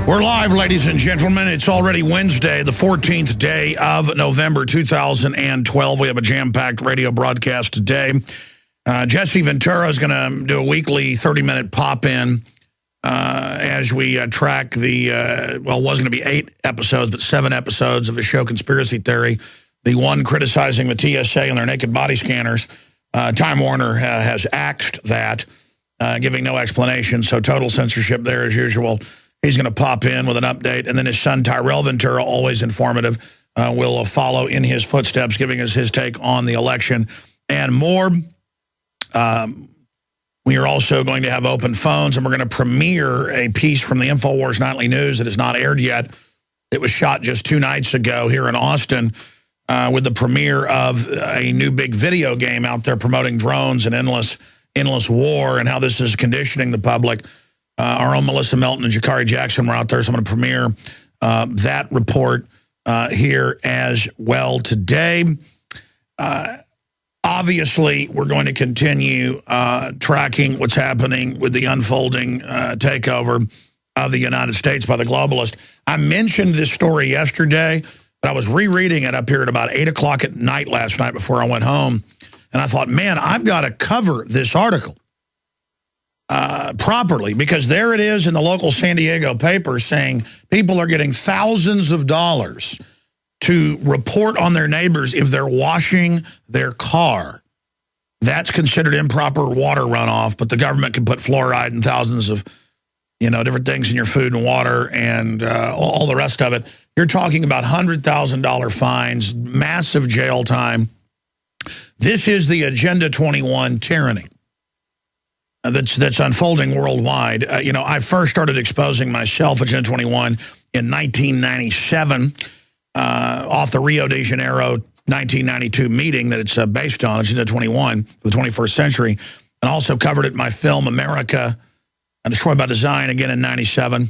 We're live, ladies and gentlemen. It's already Wednesday, the 14th day of November 2012. We have a jam-packed radio broadcast today. Jesse Ventura is going to do a weekly 30-minute pop-in as we track the, well, it wasn't going to be 8 episodes, but 7 episodes of the show Conspiracy Theory. The one criticizing the TSA and their naked body scanners. Time Warner has axed that, giving no explanation, so total censorship there as usual. He's going to pop in with an update, and then his son, Tyrell Ventura, always informative, will follow in his footsteps, giving us his take on the election and more. We are also going to have open phones, and we're going to premiere a piece from the InfoWars Nightly News that has not aired yet. It was shot just 2 nights ago here in Austin with the premiere of a new big video game out there promoting drones and endless war and how this is conditioning the public. Our own Melissa Melton and Jakari Jackson were out there, so I'm going to premiere that report here as well today. Obviously, we're going to continue tracking what's happening with the unfolding takeover of the United States by the globalists. I mentioned this story yesterday, but I was rereading it up here at about 8 o'clock at night last night before I went home, and I thought, man, I've got to cover this article properly, because there it is in the local San Diego paper saying people are getting thousands of dollars to report on their neighbors if they're washing their car. That's considered improper water runoff, but the government can put fluoride and thousands of, different things in your food and water and all the rest of it. You're talking about $100,000 fines, massive jail time. This is the Agenda 21 tyranny that's unfolding worldwide. I first started exposing myself, Agenda 21, in 1997 off the Rio de Janeiro 1992 meeting that it's based on, Agenda 21, the 21st century, and also covered it in my film, America, Destroyed by Design, again in 97.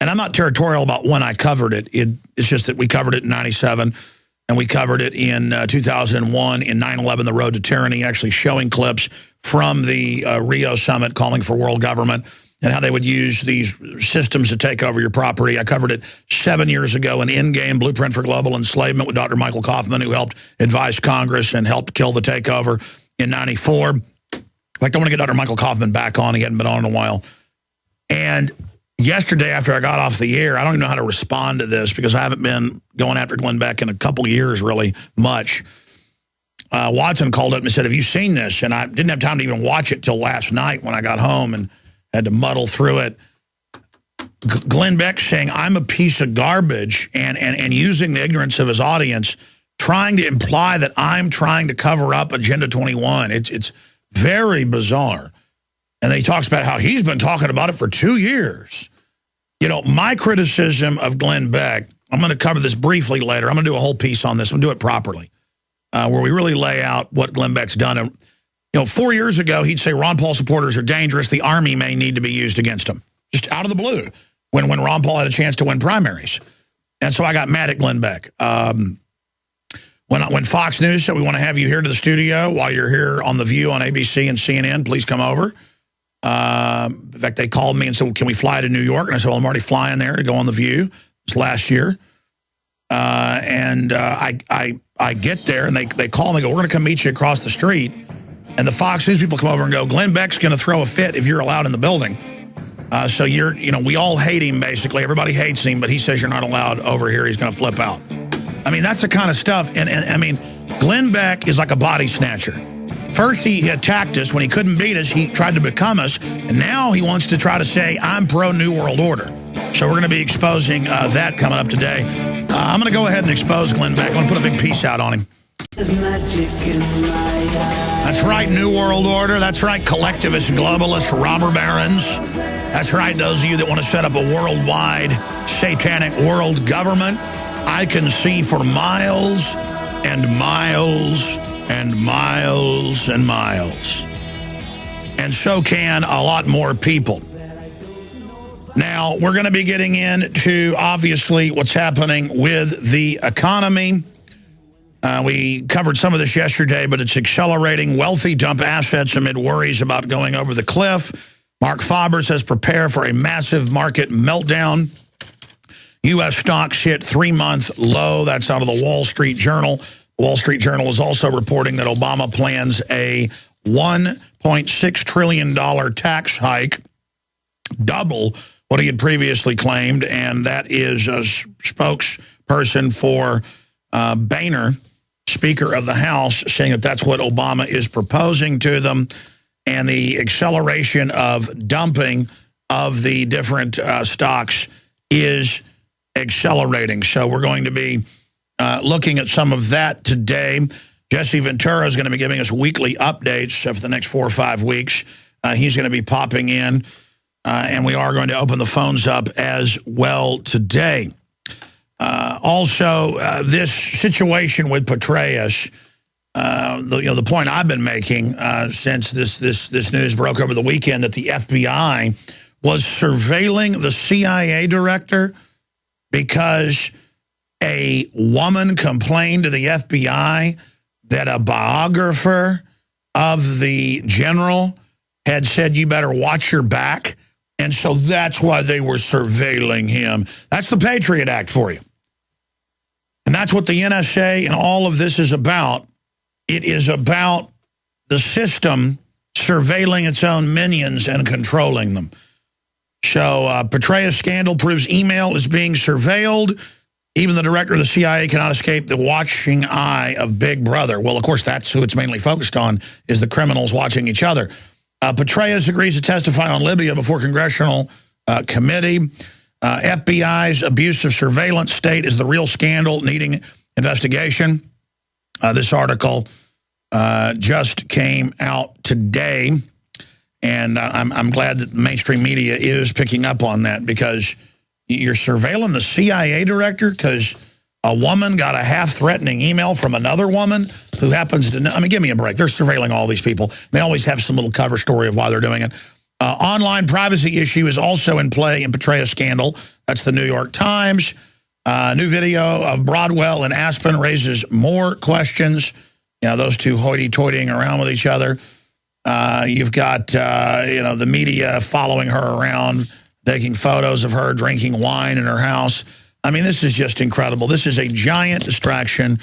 And I'm not territorial about when I covered it. It's just that we covered it in 97, and we covered it in 2001 in 9/11, The Road to Tyranny, actually showing clips from the Rio summit calling for world government and how they would use these systems to take over your property. I covered it 7 years ago in Endgame, Blueprint for Global Enslavement with Dr. Michael Kaufman, who helped advise Congress and helped kill the takeover in 94. In fact, I want to get Dr. Michael Kaufman back on. He hadn't been on in a while. And yesterday, after I got off the air, I don't even know how to respond to this because I haven't been going after Glenn Beck in a couple years, really much. Watson called up and said, have you seen this? And I didn't have time to even watch it till last night when I got home and had to muddle through it. Glenn Beck saying, I'm a piece of garbage, and using the ignorance of his audience, trying to imply that I'm trying to cover up Agenda 21. It's very bizarre. And then he talks about how he's been talking about it for 2 years. My criticism of Glenn Beck, I'm going to cover this briefly later. I'm going to do a whole piece on this. I'm going to do it properly, where we really lay out what Glenn Beck's done. And, 4 years ago, he'd say Ron Paul supporters are dangerous. The Army may need to be used against them. Just out of the blue, when Ron Paul had a chance to win primaries. And so I got mad at Glenn Beck. When Fox News said, we want to have you here to the studio while you're here on The View on ABC and CNN, please come over. In fact, they called me and said, well, can we fly to New York? And I said, well, I'm already flying there to go on The View. It's last year. I get there, and they call me and go, we're going to come meet you across the street. And the Fox News people come over and go, Glenn Beck's going to throw a fit if you're allowed in the building. So we all hate him, basically. Everybody hates him, but he says you're not allowed over here. He's going to flip out. I mean, that's the kind of stuff. And I mean, Glenn Beck is like a body snatcher. First, he attacked us. When he couldn't beat us, he tried to become us. And now he wants to try to say, I'm pro-New World Order. So we're going to be exposing that coming up today. I'm going to go ahead and expose Glenn Beck. I'm going to put a big piece out on him. That's right, New World Order. That's right, collectivist, globalist, robber barons. That's right, those of you that want to set up a worldwide satanic world government. I can see for miles and miles and miles and miles. And so can a lot more people. Now, we're going to be getting into, obviously, what's happening with the economy. We covered some of this yesterday, but it's accelerating. Wealthy dump assets amid worries about going over the cliff. Mark Faber says prepare for a massive market meltdown. U.S. stocks hit 3-month low. That's out of the Wall Street Journal. The Wall Street Journal is also reporting that Obama plans a $1.6 trillion tax hike, double what he had previously claimed, and that is a spokesperson for Boehner, Speaker of the House, saying that that's what Obama is proposing to them, and the acceleration of dumping of the different stocks is accelerating. So we're going to be looking at some of that today. Jesse Ventura is going to be giving us weekly updates for the next 4 or 5 weeks. He's going to be popping in, and we are going to open the phones up as well today. Also, this situation with Petraeus, the point I've been making since this news broke over the weekend, that the FBI was surveilling the CIA director because a woman complained to the FBI that a biographer of the general had said, you better watch your back. And so that's why they were surveilling him. That's the Patriot Act for you. And that's what the NSA and all of this is about. It is about the system surveilling its own minions and controlling them. So Petraeus scandal proves email is being surveilled. Even the director of the CIA cannot escape the watching eye of Big Brother. Well, of course, that's who it's mainly focused on, is the criminals watching each other. Petraeus agrees to testify on Libya before congressional committee. FBI's abuse of surveillance state is the real scandal needing investigation. This article just came out today, and I'm glad that the mainstream media is picking up on that, because you're surveilling the CIA director because a woman got a half-threatening email from another woman who happens to know. I mean, give me a break. They're surveilling all these people. They always have some little cover story of why they're doing it. Online privacy issue is also in play in Petraeus scandal. That's the New York Times. New video of Broadwell and Aspen raises more questions. You know, those two hoity-toitying around with each other. You've got, the media following her around, taking photos of her drinking wine in her house. I mean, this is just incredible. This is a giant distraction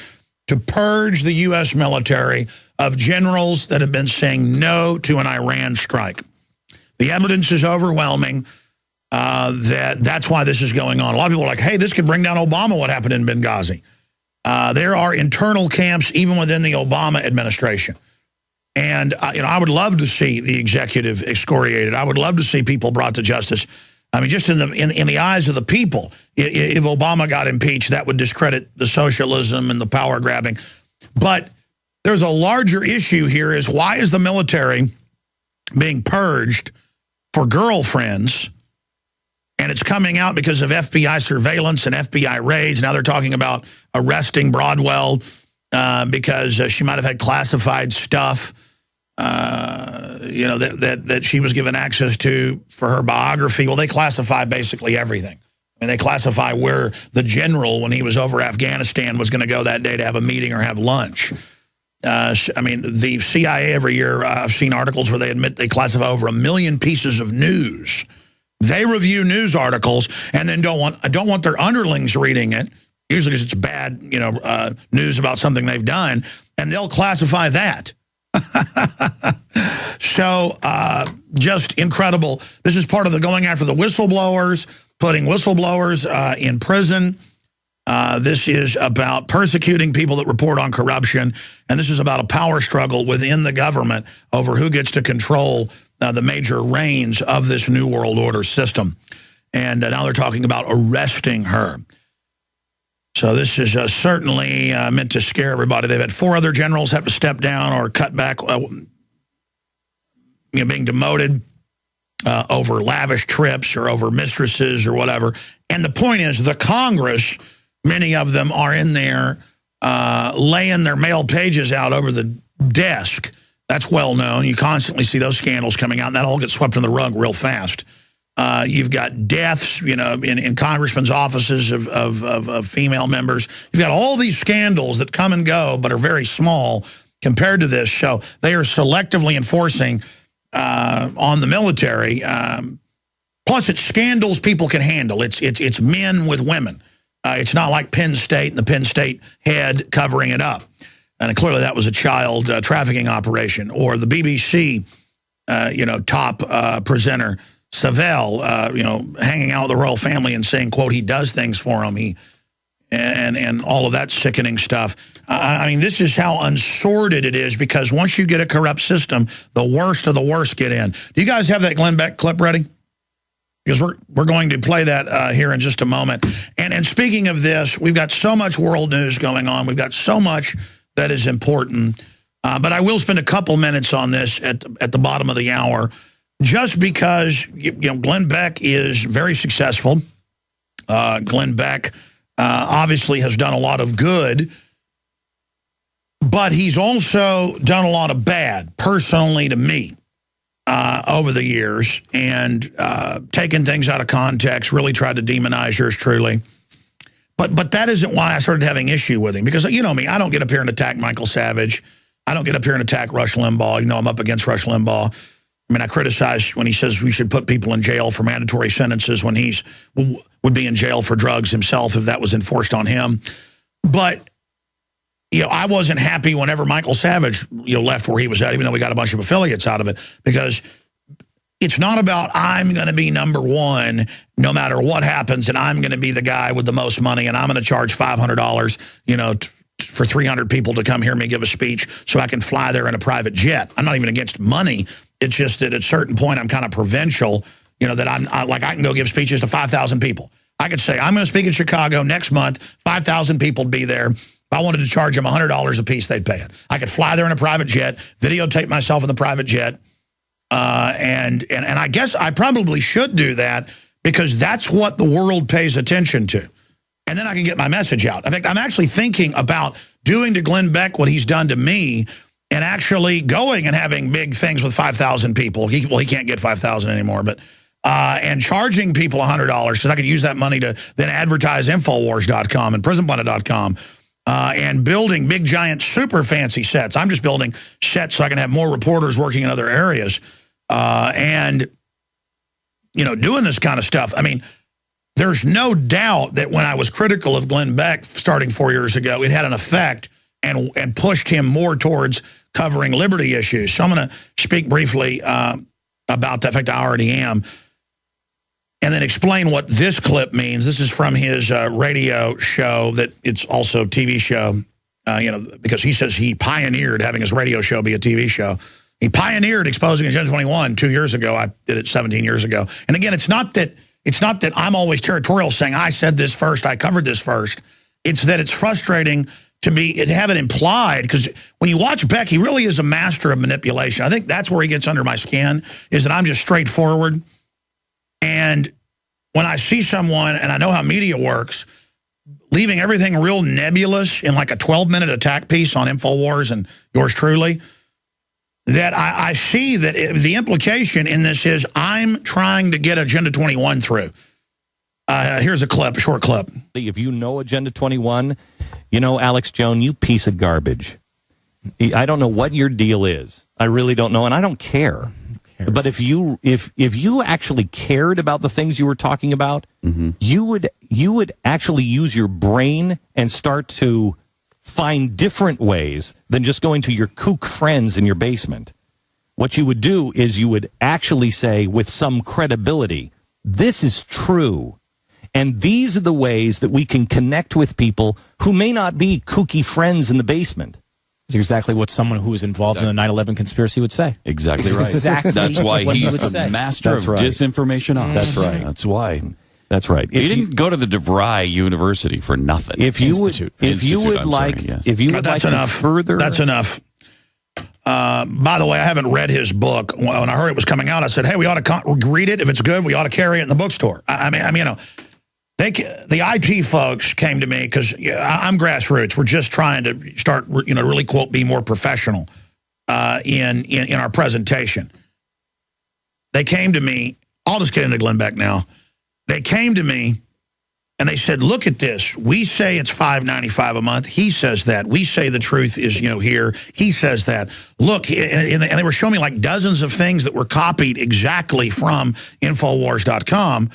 to purge the U.S. military of generals that have been saying no to an Iran strike. The evidence is overwhelming that's why this is going on. A lot of people are like, hey, this could bring down Obama, what happened in Benghazi. There are internal camps even within the Obama administration. And, I would love to see the executive excoriated. I would love to see people brought to justice. I mean, just in the eyes of the people, if Obama got impeached, that would discredit the socialism and the power grabbing. But there's a larger issue here, is why is the military being purged for girlfriends? And it's coming out because of FBI surveillance and FBI raids. Now they're talking about arresting Broadwell because she might have had classified stuff, that she was given access to for her biography. Well, they classify basically everything. I mean, they classify where the general, when he was over Afghanistan, was going to go that day to have a meeting or have lunch. I mean, the CIA every year, I've seen articles where they admit they classify over 1 million pieces of news. They review news articles and then don't want their underlings reading it, usually because it's bad, news about something they've done, and they'll classify that. So just incredible. This is part of the going after the whistleblowers, putting whistleblowers in prison. This is about persecuting people that report on corruption, and this is about a power struggle within the government over who gets to control the major reins of this New World Order system. And now they're talking about arresting her. So this is certainly meant to scare everybody. They've had 4 other generals have to step down or cut back, being demoted over lavish trips or over mistresses or whatever. And the point is, the Congress, many of them are in there laying their mail pages out over the desk. That's well known. You constantly see those scandals coming out, and that all gets swept in the rug real fast. You've got deaths, in congressmen's offices of female members. You've got all these scandals that come and go, but are very small compared to this. So they are selectively enforcing on the military Plus, it's scandals people can handle. It's men with women. It's not like Penn State and the Penn State head covering it up. And clearly that was a child trafficking operation. Or the BBC, top presenter, Savelle, hanging out with the royal family and saying, quote, he does things for them. And all of that sickening stuff. I mean, this is how unsordid it is, because once you get a corrupt system, the worst of the worst get in. Do you guys have that Glenn Beck clip ready? Because we're going to play that here in just a moment. And speaking of this, we've got so much world news going on. We've got so much that is important. But I will spend a couple minutes on this at the bottom of the hour, just because Glenn Beck is very successful. Glenn Beck obviously has done a lot of good, but he's also done a lot of bad, personally to me, over the years, and taken things out of context, really tried to demonize yours truly. But that isn't why I started having issue with him, because you know me, I don't get up here and attack Michael Savage. I don't get up here and attack Rush Limbaugh. You know, I'm up against Rush Limbaugh. I mean, I criticize when he says we should put people in jail for mandatory sentences when he's would be in jail for drugs himself if that was enforced on him. But I wasn't happy whenever Michael Savage left where he was at, even though we got a bunch of affiliates out of it, because it's not about I'm going to be number one no matter what happens, and I'm going to be the guy with the most money, and I'm going to charge $500, for 300 people to come hear me give a speech so I can fly there in a private jet. I'm not even against money. It's just that at a certain point I'm kind of provincial, that I can go give speeches to 5,000 people. I could say I'm going to speak in Chicago next month, 5,000 people would be there. If I wanted to charge them $100 a piece, they'd pay it. I could fly there in a private jet, videotape myself in the private jet, and I guess I probably should do that, because that's what the world pays attention to. And then I can get my message out. In fact, I'm actually thinking about doing to Glenn Beck what he's done to me, and actually going and having big things with 5,000 people. He can't get 5,000 anymore, but and charging people $100, because I could use that money to then advertise Infowars.com and Prisonplanet.com, and building big, giant, super fancy sets. I'm just building sets so I can have more reporters working in other areas, and doing this kind of stuff. I mean, there's no doubt that when I was critical of Glenn Beck starting 4 years ago, it had an effect and pushed him more towards covering liberty issues. So I'm going to speak briefly about that. In fact, I already am. And then explain what this clip means. This is from his radio show that it's also a TV show, because he says he pioneered having his radio show be a TV show. He pioneered exposing Agenda 21 2 years ago. I did it 17 years ago. And again, it's not that I'm always territorial saying I said this first, I covered this first. It's that it's frustrating to have it implied, because when you watch Beck, he really is a master of manipulation. I think that's where he gets under my skin, is that I'm just straightforward. And when I see someone, and I know how media works, leaving everything real nebulous in like a 12-minute attack piece on Infowars and yours truly, that I see that the implication in this is I'm trying to get Agenda 21 through. Here's a clip, a short clip. If you know Agenda 21, Alex Jones, you piece of garbage. I don't know what your deal is. I really don't know, and I don't care. But if you actually cared about the things you were talking about, you would actually use your brain and start to find different ways than just going to your kook friends in your basement. What you would do is you would actually say with some credibility, this is true. And these are the ways that we can connect with people who may not be kooky friends in the basement. It's exactly what someone who was involved in the 9/11 conspiracy would say. Exactly right. Exactly. That's why he's a master of disinformation. That's right. That's why. That's right. He didn't go to the DeVry University for nothing. If you would like enough. Further, that's enough. By the way, I haven't read his book. When I heard it was coming out, I said, "Hey, we ought to read it. If it's good, we ought to carry it in the bookstore." I mean, the IT folks came to me because I'm grassroots. We're just trying to start, really quote, be more professional in our presentation. They came to me. I'll just get into Glenn Beck now. They came to me And they said, look at this. We say it's $5.95 a month. He says that. We say the truth is, here. He says that. Look, and they were showing me like dozens of things that were copied exactly from Infowars.com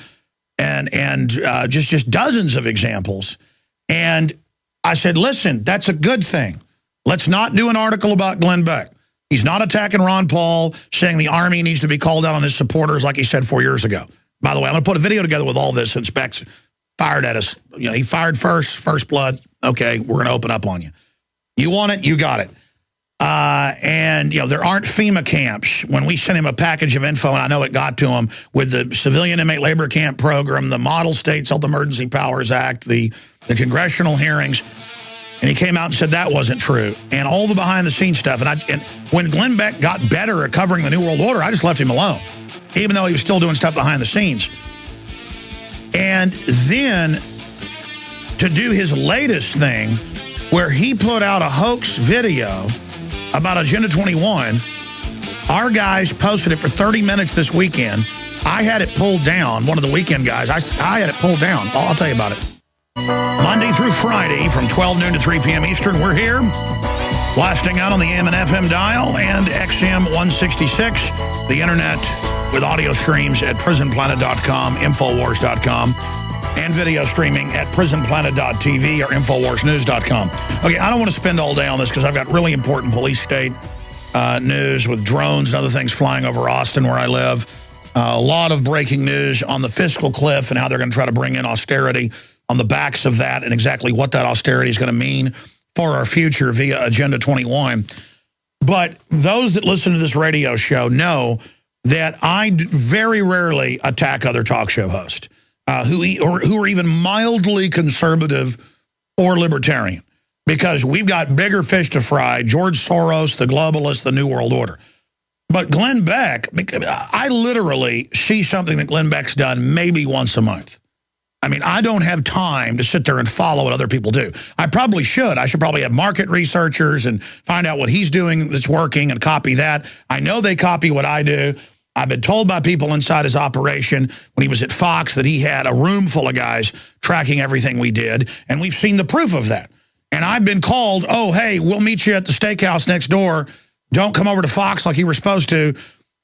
and just dozens of examples. And I said, listen, that's a good thing. Let's not do an article about Glenn Beck. He's not attacking Ron Paul, saying the Army needs to be called out on his supporters like he said 4 years ago. By the way, I'm going to put a video together with all this since Beck's fired at us. He fired first blood. Okay, we're going to open up on you. You want it, you got it. And, there aren't FEMA camps. When we sent him a package of info, and I know it got to him, with the Civilian Inmate Labor Camp Program, the Model States Health Emergency Powers Act, the congressional hearings, and he came out and said that wasn't true. And all the behind-the-scenes stuff. And when Glenn Beck got better at covering the New World Order, I just left him alone, even though he was still doing stuff behind the scenes. And then to do his latest thing, where he put out a hoax video about Agenda 21, our guys posted it for 30 minutes this weekend. I had it pulled down. One of the weekend guys, I had it pulled down. I'll tell you about it. Monday through Friday from 12 noon to 3 p.m. Eastern, we're here, blasting out on the AM and FM dial and XM 166, the internet with audio streams at prisonplanet.com, Infowars.com, and video streaming at prisonplanet.tv or InfoWarsNews.com. Okay, I don't want to spend all day on this because I've got really important police state news with drones and other things flying over Austin where I live. A lot of breaking news on the fiscal cliff and how they're going to try to bring in austerity on the backs of that and exactly what that austerity is going to mean for our future via Agenda 21. But those that listen to this radio show know that I very rarely attack other talk show hosts who are even mildly conservative or libertarian, because we've got bigger fish to fry: George Soros, the globalists, the New World Order. But Glenn Beck, I literally see something that Glenn Beck's done maybe once a month. I mean, I don't have time to sit there and follow what other people do. I probably should. I should probably have market researchers and find out what he's doing that's working and copy that. I know they copy what I do. I've been told by people inside his operation when he was at Fox that he had a room full of guys tracking everything we did, and we've seen the proof of that. And I've been called, oh, hey, we'll meet you at the steakhouse next door. Don't come over to Fox like you were supposed to.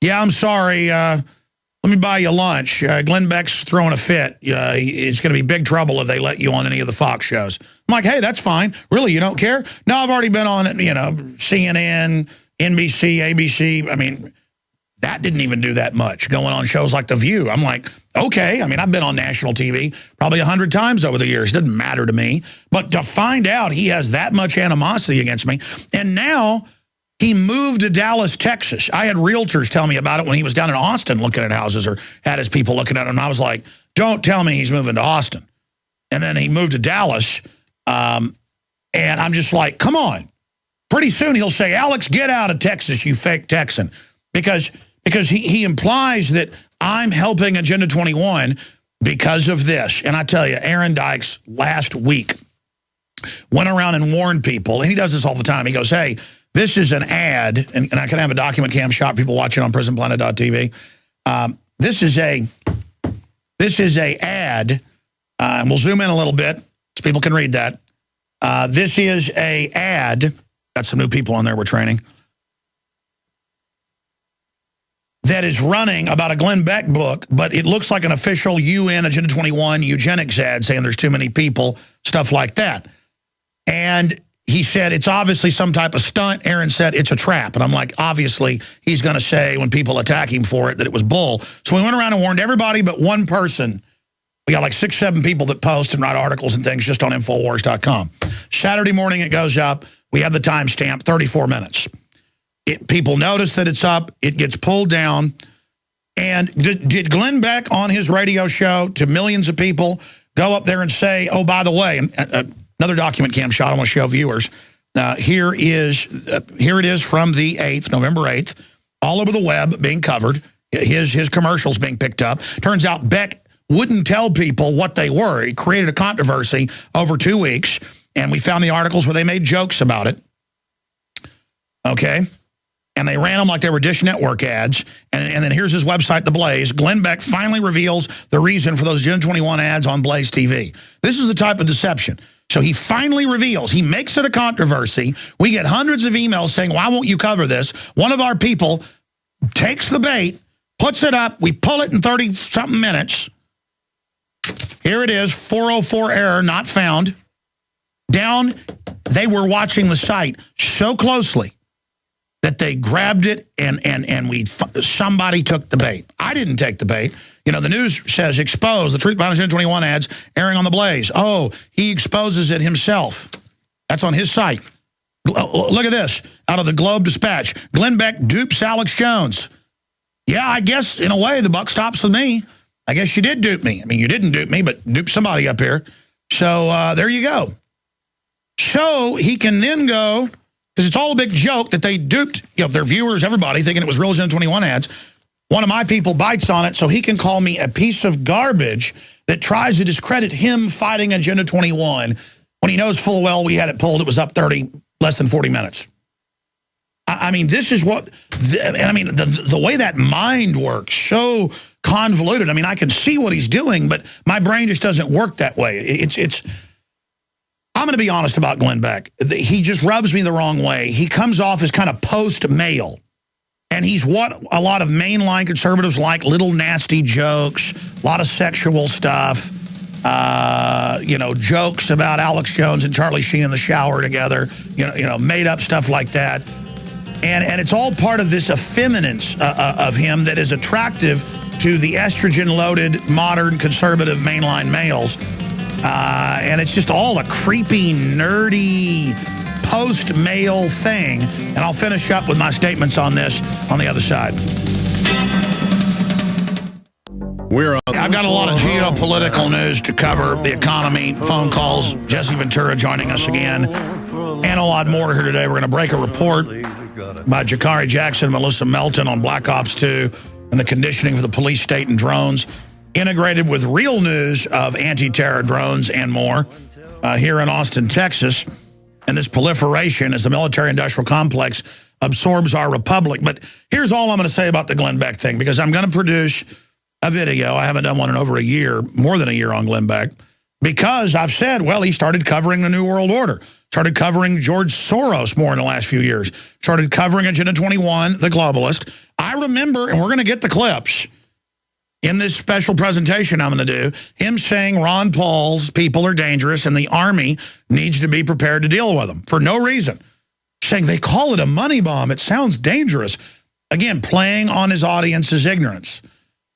Yeah, I'm sorry. Let me buy you lunch. Glenn Beck's throwing a fit. It's going to be big trouble if they let you on any of the Fox shows. I'm like, hey, that's fine. Really, you don't care? No, I've already been on, CNN, NBC, ABC. I mean, that didn't even do that much, going on shows like The View. I'm like, okay. I mean, I've been on national TV probably 100 times over the years. It doesn't matter to me. But to find out he has that much animosity against me, and now he moved to Dallas, Texas. I had realtors tell me about it when he was down in Austin looking at houses, or had his people looking at them. And I was like, don't tell me he's moving to Austin. And then he moved to Dallas. And I'm just like, come on. Pretty soon he'll say, Alex, get out of Texas, you fake Texan. Because he implies that I'm helping Agenda 21 because of this. And I tell you, Aaron Dykes last week went around and warned people. And he does this all the time. He goes, hey, this is an ad, and I can have a document cam shot, people watching on prisonplanet.tv. This is a ad, and we'll zoom in a little bit so people can read that. This is a ad. Got some new people on there we're training. That is running about a Glenn Beck book, but it looks like an official UN Agenda 21 eugenics ad saying there's too many people, stuff like that. And he said, it's obviously some type of stunt. Aaron said, it's a trap. And I'm like, obviously, he's going to say when people attack him for it that it was bull. So we went around and warned everybody but one person. We got like 6, 7 people that post and write articles and things just on Infowars.com. Saturday morning it goes up. We have the timestamp, 34 minutes. People notice that it's up. It gets pulled down. And did Glenn Beck on his radio show to millions of people go up there and say, oh, by the way, another document cam shot I want to show viewers. Here it is from the 8th, November 8th, all over the web being covered. His commercials being picked up. Turns out Beck wouldn't tell people what they were. He created a controversy over 2 weeks, and we found the articles where they made jokes about it. Okay? and they ran them like they were Dish Network ads. And then here's his website, The Blaze. Glenn Beck finally reveals the reason for those Gen 21 ads on Blaze TV. This is the type of deception. So he finally reveals. He makes it a controversy. We get hundreds of emails saying, why won't you cover this? One of our people takes the bait, puts it up. We pull it in 30-something minutes. Here it is, 404 error, not found. Down, they were watching the site so closely that they grabbed it and somebody took the bait. I didn't take the bait. You know, the news says expose the truth behind Gen 21 ads airing on the Blaze. Oh, he exposes it himself. That's on his site. Look at this. Out of the Globe Dispatch. Glenn Beck dupes Alex Jones. Yeah, I guess in a way the buck stops with me. I guess you did dupe me. I mean, you didn't dupe me, but dupe somebody up here. So there you go. So he can then go, because it's all a big joke that they duped their viewers, everybody, thinking it was real Gen 21 ads. One of my people bites on it so he can call me a piece of garbage that tries to discredit him fighting Agenda 21 when he knows full well we had it pulled. It was up less than 40 minutes. I mean, this is what, the way that mind works, so convoluted. I mean, I can see what he's doing, but my brain just doesn't work that way. I'm going to be honest about Glenn Beck. He just rubs me the wrong way. He comes off as kind of post-male. And he's what a lot of mainline conservatives like, little nasty jokes, a lot of sexual stuff, jokes about Alex Jones and Charlie Sheen in the shower together, made up stuff like that. And it's all part of this effeminance of him that is attractive to the estrogen-loaded, modern, conservative mainline males. And it's just all a creepy, nerdy, post-male thing. And I'll finish up with my statements on this on the other side. I've got a lot of geopolitical news to cover, the economy, phone calls, Jesse Ventura joining us again, and a lot more here today. We're going to break a report by Jakari Jackson and Melissa Melton on Black Ops 2 and the conditioning for the police state and drones, integrated with real news of anti-terror drones and more here in Austin, Texas. And this proliferation as the military-industrial complex absorbs our republic. But here's all I'm going to say about the Glenn Beck thing, because I'm going to produce a video. I haven't done one in over a year, more than a year on Glenn Beck, because I've said, well, he started covering the New World Order, started covering George Soros more in the last few years, started covering Agenda 21, the globalist. I remember, and we're going to get the clips in this special presentation I'm going to do, him saying Ron Paul's people are dangerous and the army needs to be prepared to deal with them for no reason. Saying they call it a money bomb. It sounds dangerous. Again, playing on his audience's ignorance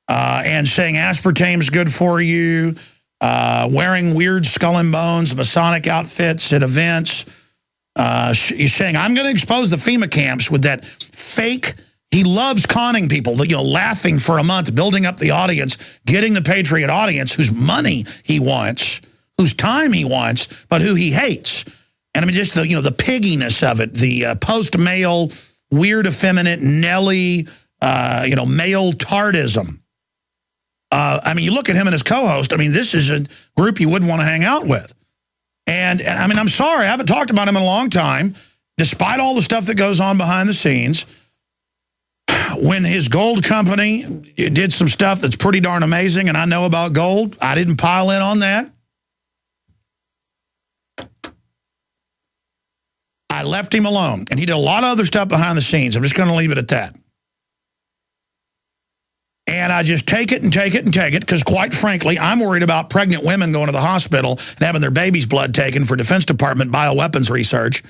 and saying aspartame's good for you, wearing weird skull and bones, Masonic outfits at events. He's saying, I'm going to expose the FEMA camps with that fake. He loves conning people, laughing for a month, building up the audience, getting the patriot audience whose money he wants, whose time he wants, but who he hates. And I mean, just the pigginess of it, the post-male, weird, effeminate, Nelly, male tardism. I mean, you look at him and his co-host. I mean, this is a group you wouldn't want to hang out with. And I mean, I'm sorry, I haven't talked about him in a long time, despite all the stuff that goes on behind the scenes. When his gold company did some stuff that's pretty darn amazing, and I know about gold, I didn't pile in on that. I left him alone, and he did a lot of other stuff behind the scenes. I'm just going to leave it at that. And I just take it and take it and take it, because quite frankly, I'm worried about pregnant women going to the hospital and having their baby's blood taken for Defense Department bioweapons research.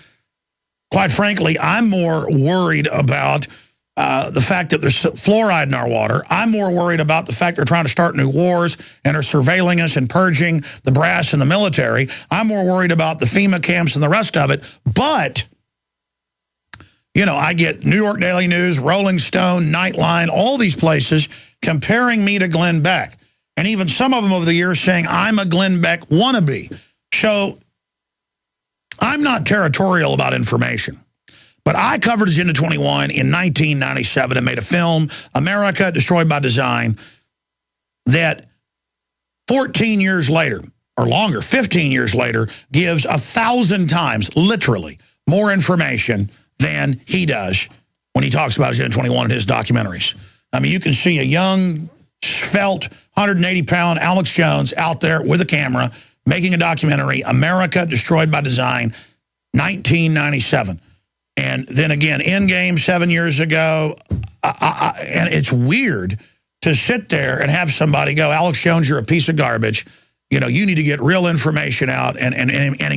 Quite frankly, I'm more worried about the fact that there's fluoride in our water. I'm more worried about the fact they're trying to start new wars and are surveilling us and purging the brass in the military. I'm more worried about the FEMA camps and the rest of it. But, I get New York Daily News, Rolling Stone, Nightline, all these places comparing me to Glenn Beck. And even some of them over the years saying I'm a Glenn Beck wannabe. So I'm not territorial about information. But I covered Agenda 21 in 1997 and made a film, America Destroyed by Design, that 14 years later, or longer, 15 years later, gives 1,000 times, literally, more information than he does when when he talks about Agenda 21 in his documentaries. I mean, you can see a young, svelte, 180-pound Alex Jones out there with a camera making a documentary, America Destroyed by Design, 1997. And then again, Endgame 7 years ago. And it's weird to sit there and have somebody go, Alex Jones, you're a piece of garbage. You know, you need to get real information out and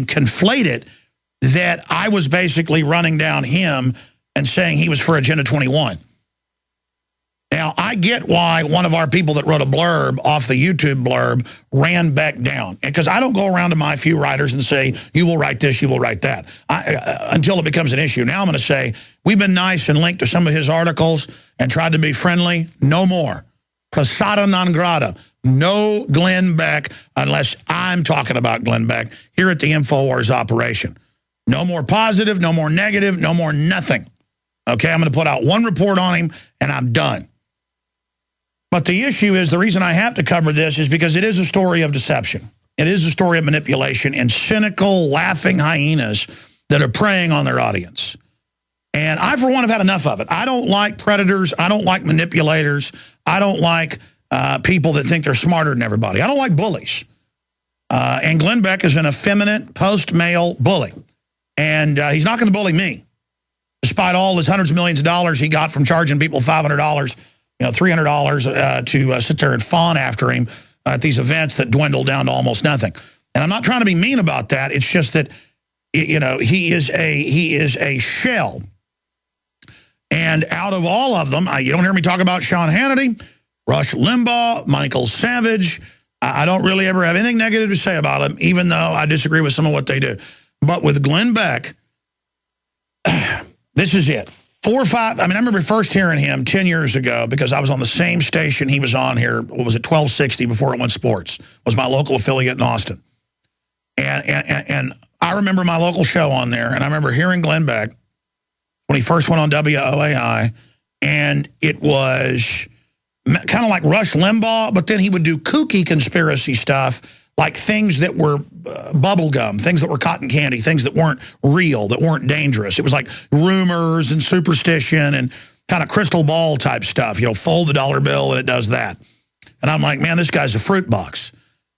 conflate it that I was basically running down him and saying he was for Agenda 21. Now, I get why one of our people that wrote a blurb off the YouTube blurb ran back down. Because I don't go around to my few writers and say, you will write this, you will write that, until it becomes an issue. Now I'm going to say, we've been nice and linked to some of his articles and tried to be friendly. No more. Posada non grata. No Glenn Beck unless I'm talking about Glenn Beck here at the InfoWars operation. No more positive, no more negative, no more nothing. Okay, I'm going to put out one report on him and I'm done. But the issue is, the reason I have to cover this is because it is a story of deception. It is a story of manipulation and cynical, laughing hyenas that are preying on their audience. And I, for one, have had enough of it. I don't like predators. I don't like manipulators. I don't like people that think they're smarter than everybody. I don't like bullies. And Glenn Beck is an effeminate, post-male bully. And he's not going to bully me, despite all his hundreds of millions of dollars he got from charging people $500, $300 to sit there and fawn after him at these events that dwindle down to almost nothing. And I'm not trying to be mean about that. It's just that, you know, he is a shell. And out of all of them, you don't hear me talk about Sean Hannity, Rush Limbaugh, Michael Savage. I don't really ever have anything negative to say about them, even though I disagree with some of what they do. But with Glenn Beck, this is it. 4 or 5, I mean, I remember first hearing him 10 years ago because I was on the same station he was on here. What was it, 1260 before it went sports, was my local affiliate in Austin. And I remember my local show on there, and I remember hearing Glenn Beck when he first went on WOAI, and it was kind of like Rush Limbaugh, but then he would do kooky conspiracy stuff, like things that were bubble gum, things that were cotton candy, things that weren't real, that weren't dangerous. It was like rumors and superstition and kind of crystal ball type stuff. You know, fold the dollar bill and it does that. And I'm like, man, this guy's a fruit box.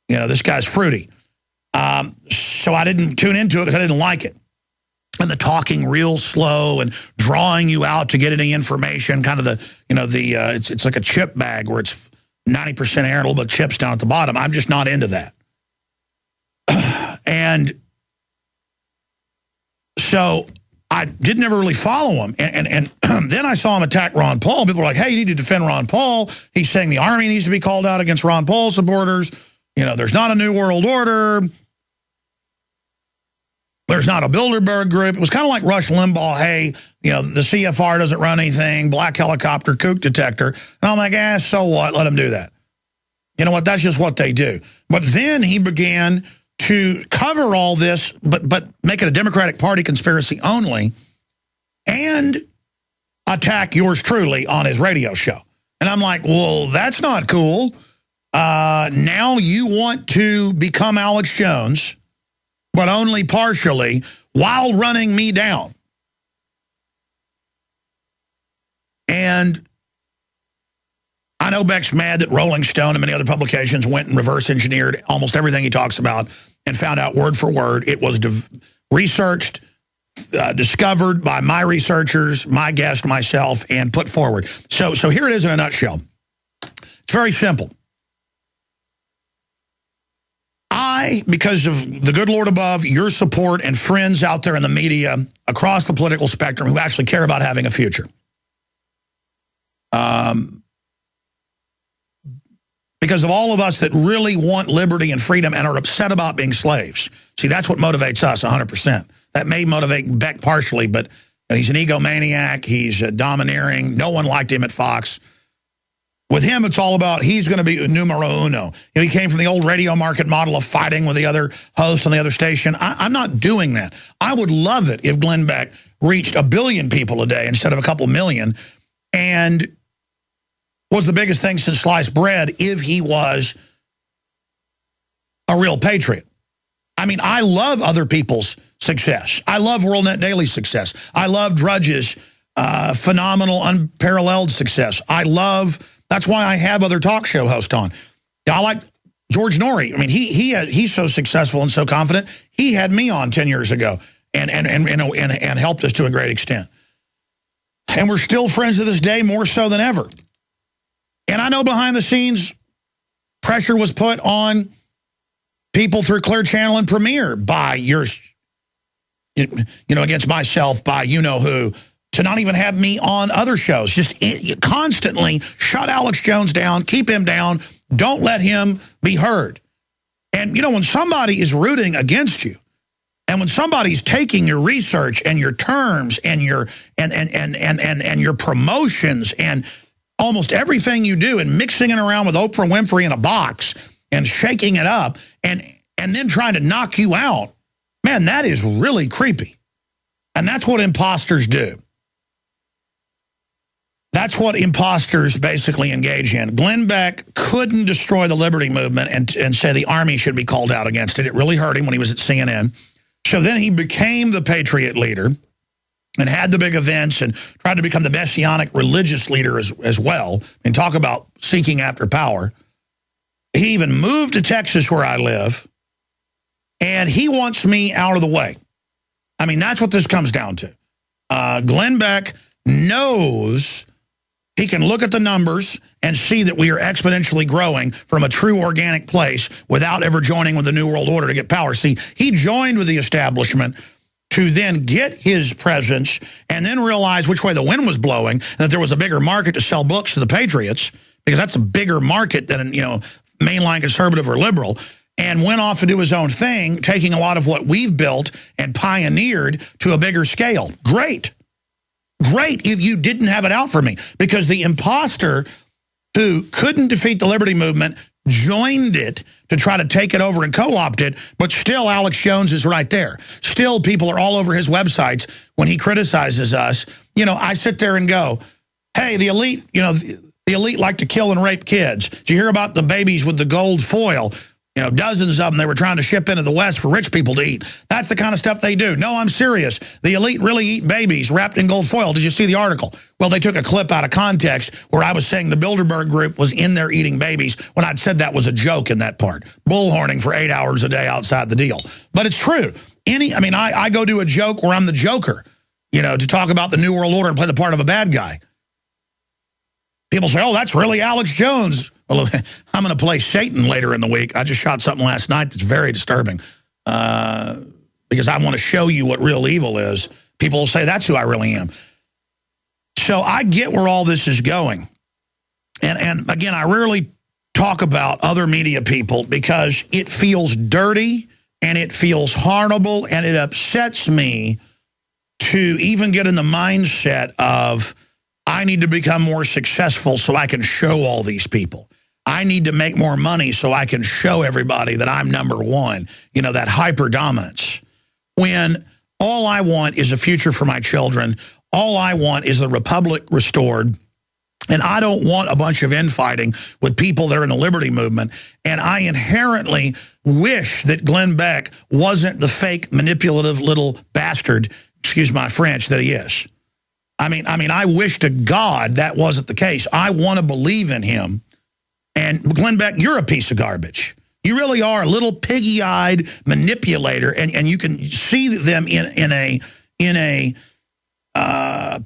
You know, this guy's fruity. So I didn't tune into it because I didn't like it. And the talking real slow and drawing you out to get any information, kind of the, you know, it's like a chip bag where it's 90% air and a little bit of chips down at the bottom. I'm just not into that. And so I didn't ever really follow him. And then I saw him attack Ron Paul. People were like, hey, you need to defend Ron Paul. He's saying the Army needs to be called out against Ron Paul supporters. You know, there's not a New World Order. There's not a Bilderberg group. It was kind of like Rush Limbaugh, hey, you know, the CFR doesn't run anything, black helicopter, kook detector. And I'm like, so what? Let them do that. You know what? That's just what they do. But then he began to cover all this, but make it a Democratic Party conspiracy only, and attack yours truly on his radio show. And I'm like, well, that's not cool. Now you want to become Alex Jones, but only partially, while running me down. And I know Beck's mad that Rolling Stone and many other publications went and reverse engineered almost everything he talks about and found out word for word. It was researched, discovered by my researchers, my guest, myself, and put forward. So here it is in a nutshell. It's very simple. Because of the good Lord above, your support, and friends out there in the media across the political spectrum who actually care about having a future. Because of all of us that really want liberty and freedom and are upset about being slaves. See, that's what motivates us 100%. That may motivate Beck partially, but he's an egomaniac. He's domineering. No one liked him at Fox. With him, it's all about he's going to be numero uno. You know, he came from the old radio market model of fighting with the other host on the other station. I'm not doing that. I would love it if Glenn Beck reached 1 billion people a day instead of a couple million, and was the biggest thing since sliced bread if he was a real patriot. I mean, I love other people's success. I love WorldNet Daily's success. I love Drudge's phenomenal, unparalleled success. That's why I have other talk show hosts on. I like George Norrie. I mean, he's so successful and so confident. He had me on 10 years ago and helped us to a great extent. And we're still friends to this day, more so than ever. And I know behind the scenes, pressure was put on people through Clear Channel and Premiere by against myself, by you-know-who, to not even have me on other shows. Just constantly shut Alex Jones down, keep him down, don't let him be heard. And, when somebody is rooting against you, and when somebody's taking your research and your terms and your and your promotions and almost everything you do and mixing it around with Oprah Winfrey in a box and shaking it up and then trying to knock you out, man, that is really creepy. And that's what imposters do. That's what imposters basically engage in. Glenn Beck couldn't destroy the Liberty Movement and say the Army should be called out against it. It really hurt him when he was at CNN. So then he became the Patriot leader and had the big events and tried to become the messianic religious leader as well, and talk about seeking after power. He even moved to Texas, where I live, and he wants me out of the way. I mean, that's what this comes down to. Glenn Beck knows he can look at the numbers and see that we are exponentially growing from a true organic place without ever joining with the New World Order to get power. See, he joined with the establishment to then get his presence and then realize which way the wind was blowing, and that there was a bigger market to sell books to the Patriots, because that's a bigger market than, mainline conservative or liberal, and went off to do his own thing, taking a lot of what we've built and pioneered to a bigger scale. Great. Great if you didn't have it out for me, because the imposter who couldn't defeat the Liberty Movement joined it to try to take it over and co-opt it, but still Alex Jones is right there. Still people are all over his websites when he criticizes us. I sit there and go, hey, the elite, the elite like to kill and rape kids. Did you hear about the babies with the gold foil? Dozens of them they were trying to ship into the West for rich people to eat. That's the kind of stuff they do. No, I'm serious. The elite really eat babies wrapped in gold foil. Did you see the article? Well, they took a clip out of context where I was saying the Bilderberg group was in there eating babies when I'd said that was a joke in that part. Bullhorning for 8 hours a day outside the deal. But it's true. I go do a joke where I'm the Joker, to talk about the New World Order and play the part of a bad guy. People say, oh, that's really Alex Jones. Well, I'm going to play Satan later in the week. I just shot something last night that's very disturbing because I want to show you what real evil is. People will say, that's who I really am. So I get where all this is going. And again, I rarely talk about other media people because it feels dirty and it feels horrible and it upsets me to even get in the mindset of I need to become more successful so I can show all these people. I need to make more money so I can show everybody that I'm number one, that hyper dominance. When all I want is a future for my children, all I want is the republic restored, and I don't want a bunch of infighting with people that are in the Liberty Movement, and I inherently wish that Glenn Beck wasn't the fake, manipulative little bastard, excuse my French, that he is. I mean, I wish to God that wasn't the case. I want to believe in him. And Glenn Beck, you're a piece of garbage. You really are a little piggy-eyed manipulator, and you can see them in a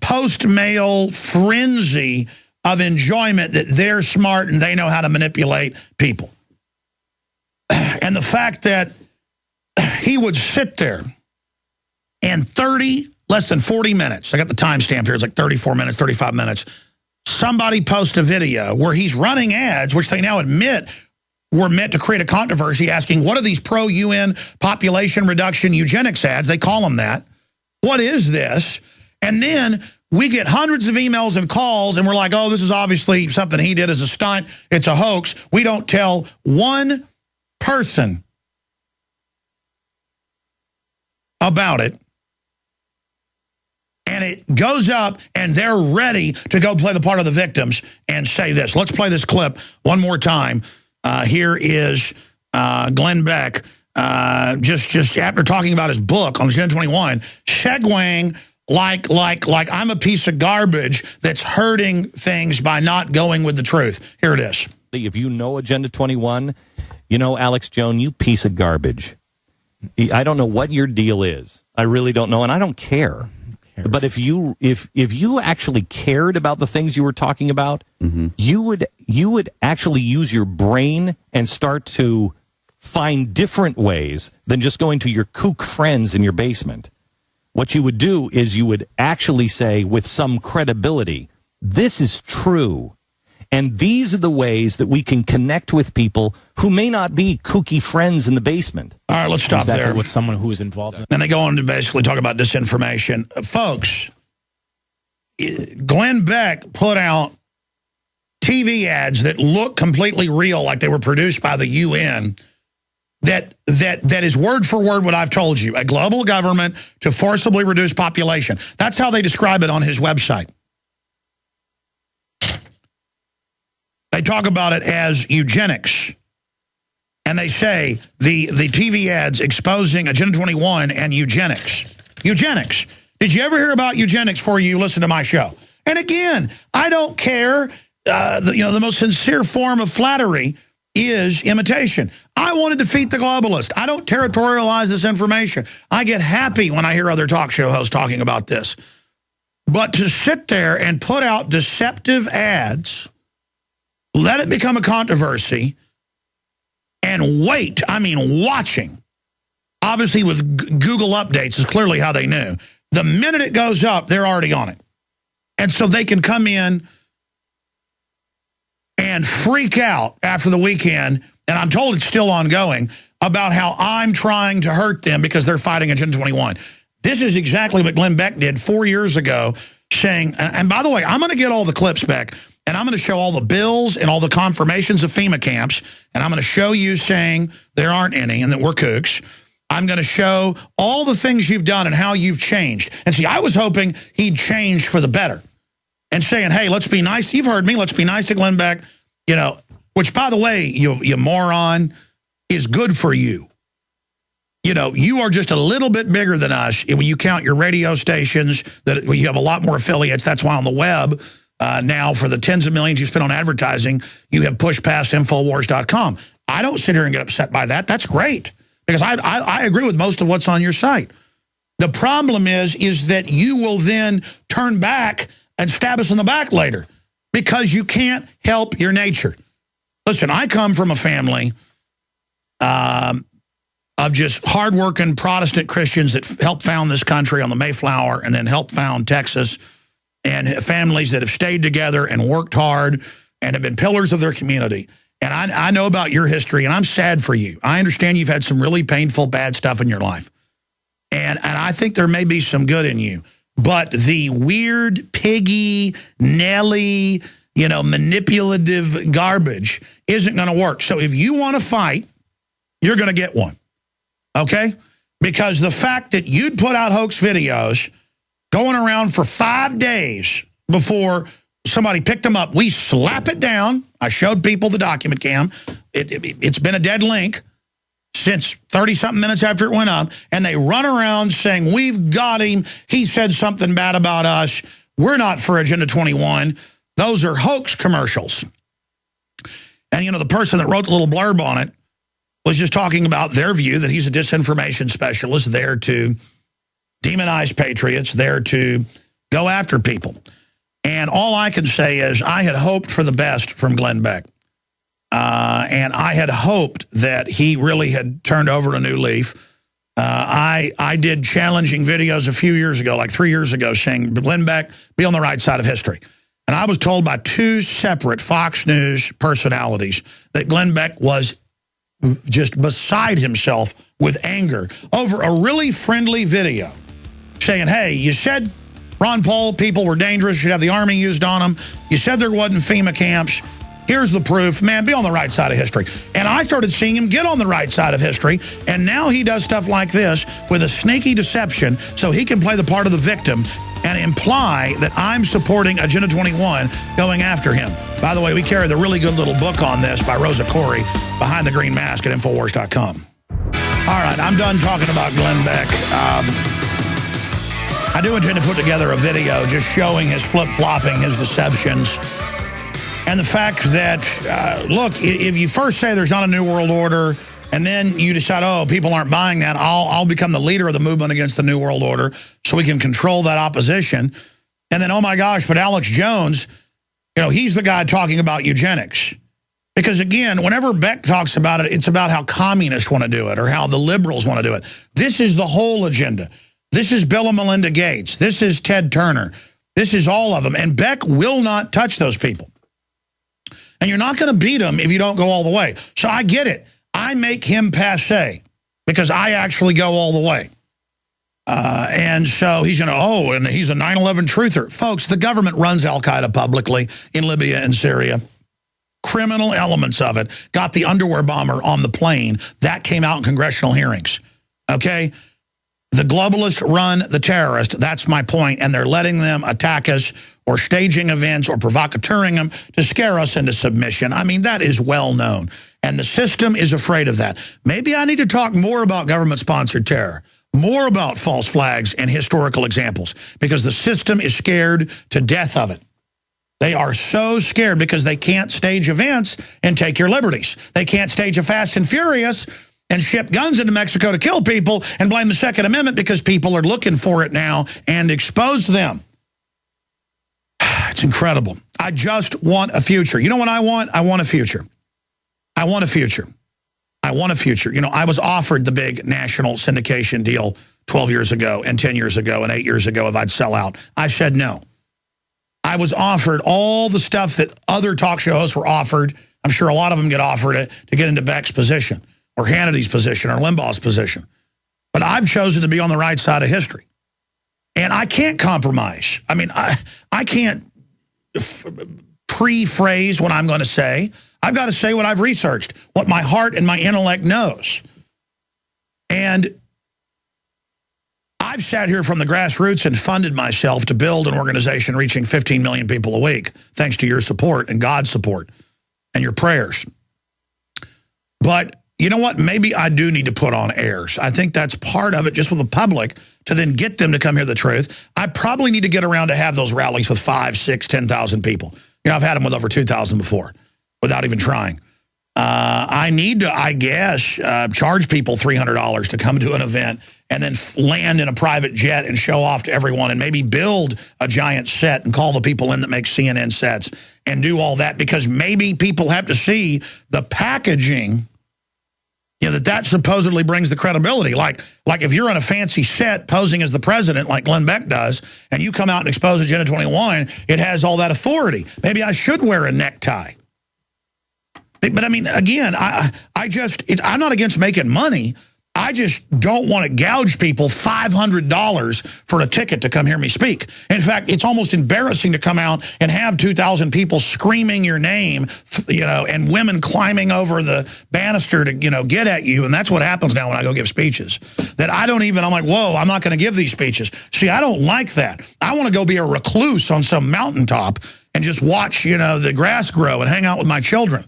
post-mail frenzy of enjoyment that they're smart and they know how to manipulate people. And the fact that he would sit there and less than 40 minutes, I got the timestamp here, it's like 34 minutes, 35 minutes, somebody post a video where he's running ads, which they now admit were meant to create a controversy, asking, what are these pro-UN population reduction eugenics ads? They call them that. What is this? And then we get hundreds of emails and calls, and we're like, oh, this is obviously something he did as a stunt. It's a hoax. We don't tell one person about it. And it goes up, and they're ready to go play the part of the victims and say this. Let's play this clip one more time. Here is Glenn Beck, just after talking about his book on Gen 21, segueing like I'm a piece of garbage that's hurting things by not going with the truth. Here it is. If you know Agenda 21, you know, Alex Jones, you piece of garbage. I don't know what your deal is. I really don't know, and I don't care. But if you actually cared about the things you were talking about, you would actually use your brain and start to find different ways than just going to your kook friends in your basement. What you would do is you would actually say with some credibility, this is true. And these are the ways that we can connect with people who may not be kooky friends in the basement. All right, let's stop there. With someone who is involved in. Then they go on to basically talk about disinformation. Folks, Glenn Beck put out TV ads that look completely real, like they were produced by the UN, that is word for word what I've told you, a global government to forcibly reduce population. That's how they describe it on his website. They talk about it as eugenics. And they say the TV ads exposing Agenda 21 and eugenics. Eugenics. Did you ever hear about eugenics before you listen to my show? And again, I don't care. The most sincere form of flattery is imitation. I want to defeat the globalist. I don't territorialize this information. I get happy when I hear other talk show hosts talking about this. But to sit there and put out deceptive ads, let it become a controversy, and wait, I mean watching, obviously with Google updates is clearly how they knew. The minute it goes up, they're already on it. And so they can come in and freak out after the weekend, and I'm told it's still ongoing, about how I'm trying to hurt them because they're fighting Agenda 21. This is exactly what Glenn Beck did 4 years ago, saying, and by the way, I'm going to get all the clips back, and I'm going to show all the bills and all the confirmations of FEMA camps, and I'm going to show you saying there aren't any and that we're kooks. I'm going to show all the things you've done and how you've changed. And see, I was hoping he'd change for the better and saying, hey, let's be nice. You've heard me. Let's be nice to Glenn Beck, which, by the way, you moron, is good for you. You are just a little bit bigger than us when you count your radio stations, that you have a lot more affiliates. That's why on the web now, for the tens of millions you spend on advertising, you have pushed past Infowars.com. I don't sit here and get upset by that. That's great, because I agree with most of what's on your site. The problem is that you will then turn back and stab us in the back later because you can't help your nature. Listen, I come from a family of just hardworking Protestant Christians that helped found this country on the Mayflower and then helped found Texas, and families that have stayed together and worked hard and have been pillars of their community. And I know about your history, and I'm sad for you. I understand you've had some really painful, bad stuff in your life. And I think there may be some good in you. But the weird, piggy, Nelly, manipulative garbage isn't going to work. So if you want to fight, you're going to get one. Okay? Because the fact that you'd put out hoax videos going around for 5 days before somebody picked them up, we slap it down. I showed people the document cam. It's been a dead link since 30-something minutes after it went up, and they run around saying, we've got him. He said something bad about us. We're not for Agenda 21. Those are hoax commercials. And, the person that wrote the little blurb on it was just talking about their view that he's a disinformation specialist there to demonize patriots, there to go after people. And all I can say is I had hoped for the best from Glenn Beck. And I had hoped that he really had turned over a new leaf. I did challenging videos a few years ago, like 3 years ago, saying, Glenn Beck, be on the right side of history. And I was told by 2 separate Fox News personalities that Glenn Beck was just beside himself with anger over a really friendly video saying, hey, you said Ron Paul people were dangerous, should have the Army used on them. You said there wasn't FEMA camps. Here's the proof. Man, be on the right side of history. And I started seeing him get on the right side of history, and now he does stuff like this with a sneaky deception so he can play the part of the victim and imply that I'm supporting Agenda 21 going after him. By the way, we carry the really good little book on this by Rosa Corey, Behind the Green Mask at Infowars.com. All right, I'm done talking about Glenn Beck. I do intend to put together a video just showing his flip-flopping, his deceptions, and the fact that, look, if you first say there's not a new world order, and then you decide, oh, people aren't buying that, I'll become the leader of the movement against the new world order so we can control that opposition. And then, oh my gosh, but Alex Jones, you know, he's the guy talking about eugenics. Because again, whenever Beck talks about it, it's about how communists want to do it or how the liberals want to do it. This is the whole agenda. This is Bill and Melinda Gates. This is Ted Turner. This is all of them. And Beck will not touch those people. And you're not going to beat them if you don't go all the way. So I get it. I make him passé because I actually go all the way. And so he's going to, oh, and he's a 9/11 truther. Folks, the government runs al-Qaeda publicly in Libya and Syria. Criminal elements of it. Got the underwear bomber on the plane. That came out in congressional hearings. Okay? The globalists run the terrorists. That's my point. And they're letting them attack us or staging events or provocateuring them to scare us into submission. I mean, that is well known. And the system is afraid of that. Maybe I need to talk more about government-sponsored terror, more about false flags and historical examples, because the system is scared to death of it. They are so scared because they can't stage events and take your liberties. They can't stage a Fast and Furious and ship guns into Mexico to kill people and blame the Second Amendment because people are looking for it now and expose them. It's incredible. I just want a future. You know what I want? I want a future. I want a future. I want a future. You know, I was offered the big national syndication deal 12 years ago and 10 years ago and 8 years ago if I'd sell out. I said no. I was offered all the stuff that other talk show hosts were offered. I'm sure a lot of them get offered it to get into Beck's position or Hannity's position or Limbaugh's position. But I've chosen to be on the right side of history. And I can't compromise. I mean, I can't pre-phrase what I'm going to say. I've got to say what I've researched, what my heart and my intellect knows. And I've sat here from the grassroots and funded myself to build an organization reaching 15 million people a week, thanks to your support and God's support and your prayers. But you know what? Maybe I do need to put on airs. I think that's part of it, just with the public, to then get them to come hear the truth. I probably need to get around to have those rallies with 5, 6, 10,000 people. You know, I've had them with over 2,000 before without even trying. I need to, I guess, charge people $300 to come to an event and then land in a private jet and show off to everyone and maybe build a giant set and call the people in that make CNN sets and do all that, because maybe people have to see the packaging, you know, that supposedly brings the credibility. Like if you're on a fancy set posing as the president like Glenn Beck does and you come out and expose Agenda 21, it has all that authority. Maybe I should wear a necktie. But I mean, again, I'm not against making money. I just don't want to gouge people $500 for a ticket to come hear me speak. In fact, it's almost embarrassing to come out and have 2,000 people screaming your name, you know, and women climbing over the banister to, you know, get at you. And that's what happens now when I go give speeches. That I'm like, whoa, I'm not going to give these speeches. See, I don't like that. I want to go be a recluse on some mountaintop and just watch, you know, the grass grow and hang out with my children.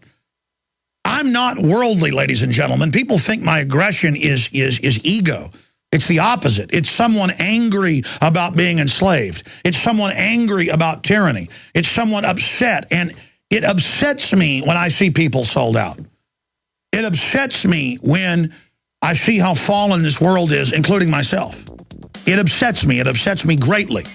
I'm not worldly, ladies and gentlemen. People think my aggression is ego. It's the opposite. It's someone angry about being enslaved. It's someone angry about tyranny. It's someone upset. And it upsets me when I see people sold out. It upsets me when I see how fallen this world is, including myself. It upsets me. It upsets me greatly.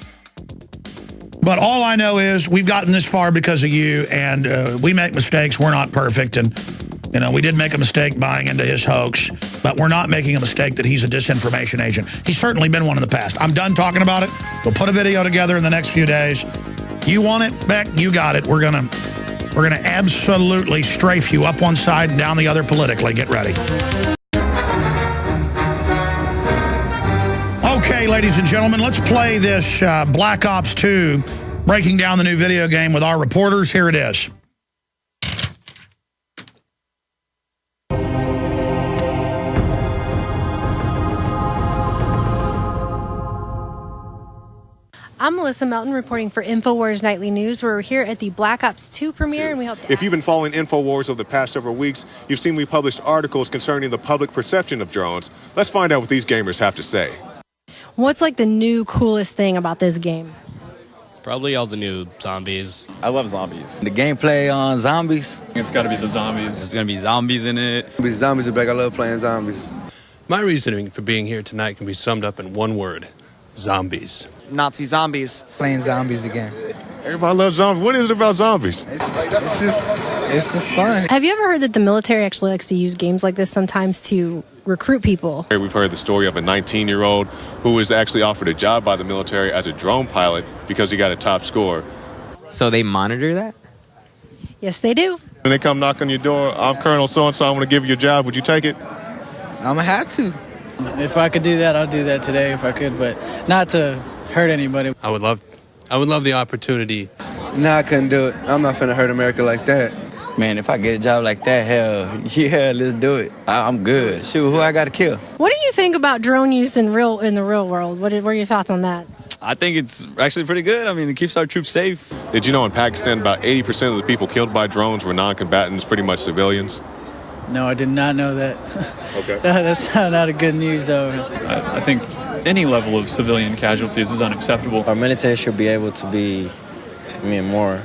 But all I know is we've gotten this far because of you, and we make mistakes. We're not perfect, and you know, we did make a mistake buying into his hoax, but we're not making a mistake that he's a disinformation agent. He's certainly been one in the past. I'm done talking about it. We'll put a video together in the next few days. You want it, Beck? You got it. We're gonna absolutely strafe you up one side and down the other politically. Get ready. Okay, ladies and gentlemen, let's play this Black Ops 2, breaking down the new video game with our reporters. Here it is. I'm Melissa Melton reporting for InfoWars Nightly News. We're here at the Black Ops 2 premiere, and we hope to... If you've been following InfoWars over the past several weeks, you've seen we published articles concerning the public perception of drones. Let's find out what these gamers have to say. What's like the new coolest thing about this game? Probably all the new zombies. I love zombies. The gameplay on zombies. It's got to be the zombies. There's going to be zombies in it. Zombies are back. I love playing zombies. My reasoning for being here tonight can be summed up in one word: zombies. Nazi zombies. Playing zombies again. Everybody loves zombies. What is it about zombies? It's just fun. Have you ever heard that the military actually likes to use games like this sometimes to recruit people? We've heard the story of a 19-year-old who was actually offered a job by the military as a drone pilot because he got a top score. So they monitor that? Yes, they do. When they come knock on your door, I'm Colonel so-and-so, I want to give you a job. Would you take it? I'm going to have to. If I could do that, I'll do that today if I could, but not to hurt anybody. I would love the opportunity. No, I couldn't do it. I'm not finna hurt America like that. Man, if I get a job like that, hell, yeah, let's do it. I'm good. Shoot, who I got to kill? What do you think about drone use in the real world? What are your thoughts on that? I think it's actually pretty good. I mean, it keeps our troops safe. Did you know in Pakistan about 80% of the people killed by drones were non-combatants, pretty much civilians? No, I did not know that. Okay. That's not a good news, though. I think any level of civilian casualties is unacceptable. Our military should be able to be, more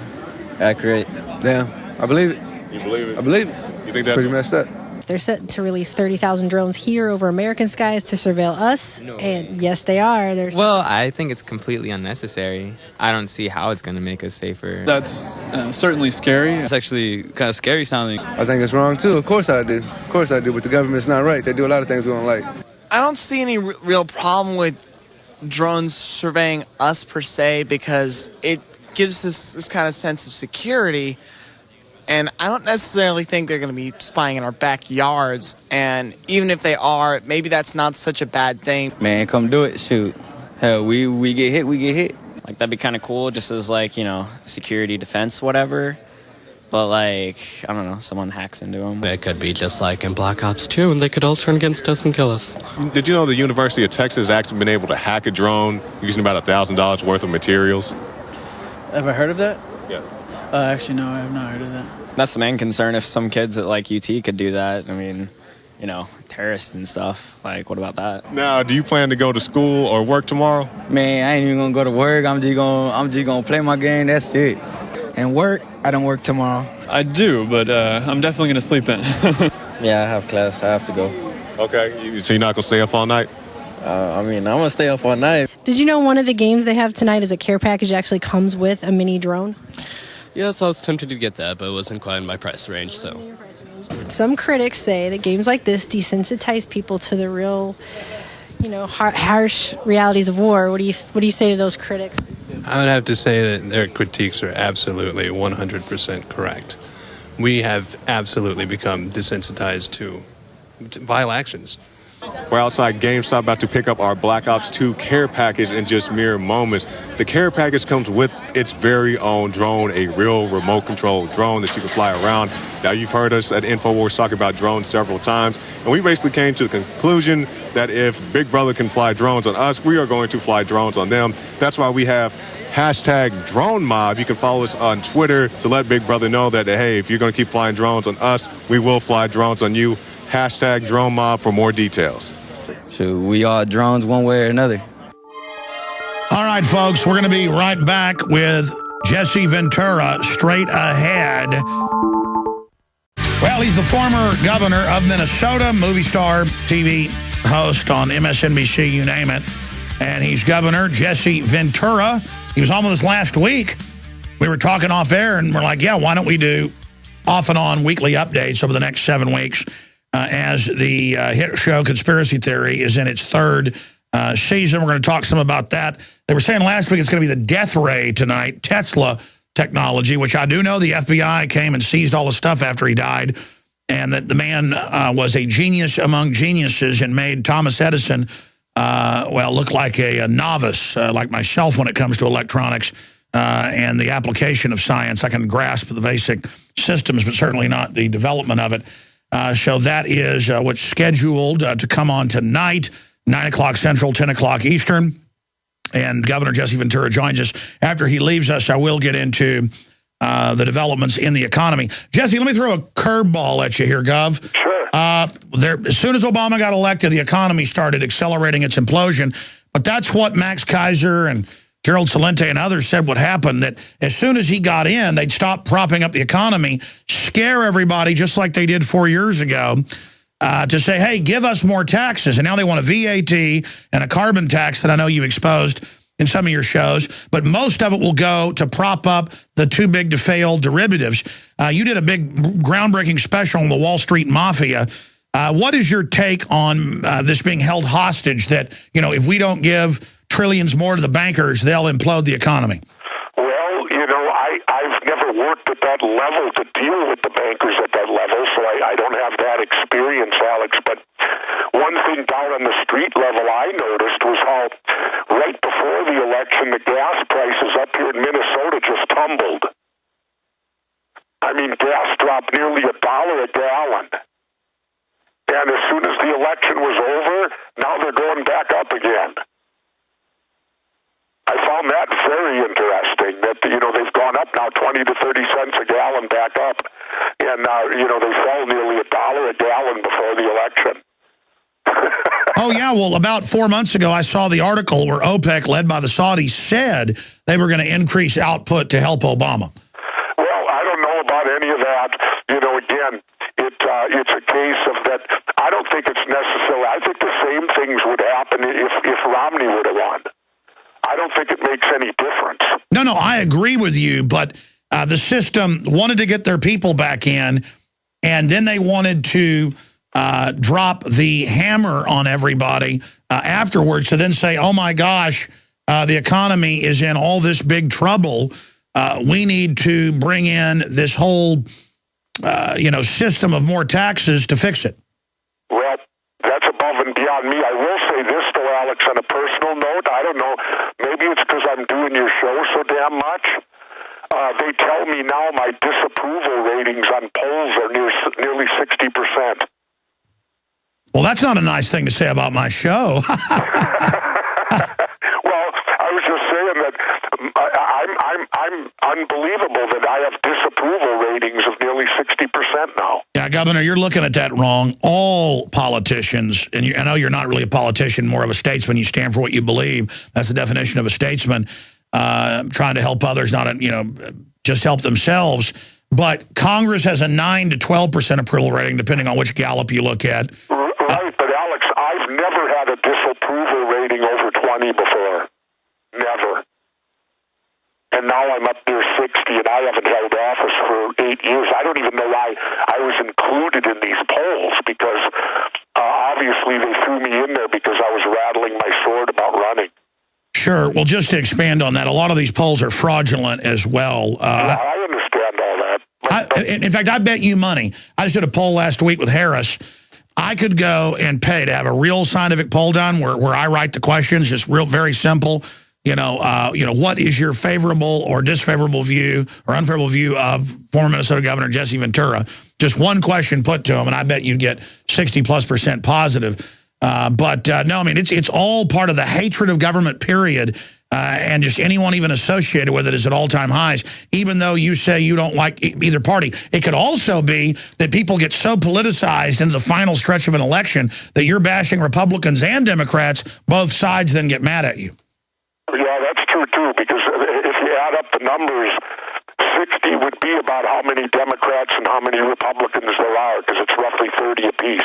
accurate. Damn, I believe it. You believe it? I believe it. You think It's that's pretty messed up. They're set to release 30,000 drones here over American skies to surveil us. And yes, they are. Well, I think it's completely unnecessary. I don't see how it's going to make us safer. That's certainly scary. It's actually kind of scary sounding. I think it's wrong, too. Of course I do. Of course I do, but the government's not right. They do a lot of things we don't like. I don't see any real problem with drones surveying us per se because it gives us this kind of sense of security. And I don't necessarily think they're going to be spying in our backyards. And even if they are, maybe that's not such a bad thing. Man, come do it. Shoot. Hell, we get hit, we get hit. Like, that'd be kind of cool just as, like, security, defense, whatever. But, like, I don't know, someone hacks into them. It could be just like in Black Ops 2, and they could all turn against us and kill us. Did you know the University of Texas has actually been able to hack a drone using about $1,000 worth of materials? Have I heard of that? Yeah. Actually, no, I have not heard of that. That's the main concern. If some kids at, like, UT could do that, I mean, terrorists and stuff. Like, what about that? Now, do you plan to go to school or work tomorrow? Man, I ain't even gonna go to work. I'm just gonna play my game. That's it. And work, I don't work tomorrow. I do, but I'm definitely going to sleep in. Yeah, I have class. I have to go. Okay, so you're not going to stay up all night? I'm going to stay up all night. Did you know one of the games they have tonight is a care package that actually comes with a mini drone? Yes, I was tempted to get that, but it wasn't quite in my price range, so. Some critics say that games like this desensitize people to the real, harsh realities of war. What do you say to those critics? I would have to say that their critiques are absolutely 100% correct. We have absolutely become desensitized to vile actions. We're outside GameStop about to pick up our Black Ops 2 care package in just mere moments. The care package comes with its very own drone, a real remote control drone that you can fly around. Now, you've heard us at InfoWars talk about drones several times, and we basically came to the conclusion that if Big Brother can fly drones on us, we are going to fly drones on them. That's why we have #DroneMob. You can follow us on Twitter to let Big Brother know that, hey, if you're going to keep flying drones on us, we will fly drones on you. #DroneMob for more details. So we are drones one way or another. All right, folks, we're going to be right back with Jesse Ventura straight ahead. Well, he's the former governor of Minnesota, movie star, TV host on MSNBC, you name it. And he's Governor Jesse Ventura. He was on with us last week. We were talking off air, and we're like, yeah, why don't we do off and on weekly updates over the next 7 weeks as the hit show Conspiracy Theory is in its third season. We're going to talk some about that. They were saying last week it's going to be the death ray tonight, Tesla technology, which I do know the FBI came and seized all the stuff after he died, and that the man was a genius among geniuses and made Thomas Edison look like a novice, like myself when it comes to electronics and the application of science. I can grasp the basic systems, but certainly not the development of it. So that is what's scheduled to come on tonight, 9 o'clock Central, 10 o'clock Eastern. And Governor Jesse Ventura joins us. After he leaves us, I will get into the developments in the economy. Jesse, let me throw a curveball at you here, Gov. Sure. As soon as Obama got elected, the economy started accelerating its implosion. But that's what Max Kaiser and Gerald Celente and others said would happen, that as soon as he got in, they'd stop propping up the economy, scare everybody just like they did 4 years ago, to say, hey, give us more taxes. And now they want a VAT and a carbon tax that I know you exposed in some of your shows, but most of it will go to prop up the too big to fail derivatives. You did a big groundbreaking special on the Wall Street Mafia. What is your take on this being held hostage, that, you know, if we don't give trillions more to the bankers, they'll implode the economy? Well, you know, I've never worked at that level to deal with the bankers at that level, so I don't have that experience, Alex. But one thing down on the street level I noticed was how right before the election, the gas prices up here in Minnesota just tumbled. I mean, gas dropped nearly $1 a gallon. And as soon as the election was over, now they're going back up again. I found that very interesting, that, you know, they've gone up now 20 to 30 cents a gallon back up. And, you know, they fell nearly $1 a gallon before the election. Oh, yeah. Well, about 4 months ago, I saw the article where OPEC, led by the Saudis, said they were going to increase output to help Obama. Well, I don't know about any of that. You know, again, it's a case of that. I don't think it's necessary. I think the same things would happen if Romney would have won. I don't think it makes any difference. No, I agree with you, but the system wanted to get their people back in, and then they wanted to drop the hammer on everybody afterwards to then say, oh, my gosh, the economy is in all this big trouble. We need to bring in this whole, system of more taxes to fix it. Well, that's above and beyond me. I will say this, though, Alex, on a personal note. I don't know. Maybe it's because I'm doing your show so damn much. They tell me now my disapproval ratings on polls are nearly 60%. Well, that's not a nice thing to say about my show. Well, I was just saying that I'm unbelievable that I have disapproval ratings of nearly 60% now. Yeah, Governor, you're looking at that wrong. All politicians, and I know you're not really a politician, more of a statesman. You stand for what you believe. That's the definition of a statesman, trying to help others, not just help themselves. But Congress has a 9 to 12% approval rating, depending on which Gallup you look at. Right, but Alex, I've never had a disapproval rating over 20 before. Never. And now I'm up near 60, and I haven't held office for 8 years. I don't even know why I was included in these polls, because obviously they threw me in there because I was rattling my sword about running. Sure. Well, just to expand on that, a lot of these polls are fraudulent as well. I understand all that. In fact, I bet you money. I just did a poll last week with Harris. I could go and pay to have a real scientific poll done where I write the questions, just very simple. What is your favorable or disfavorable view or unfavorable view of former Minnesota Governor Jesse Ventura? Just one question put to him, and I bet you'd get 60+% positive. No, I mean, it's all part of the hatred of government, period. And just anyone even associated with it is at all-time highs, even though you say you don't like either party. It could also be that people get so politicized into the final stretch of an election that you're bashing Republicans and Democrats, both sides then get mad at you. Yeah, that's true, too, because if you add up the numbers, 60 would be about how many Democrats and how many Republicans there are, because it's roughly 30 apiece.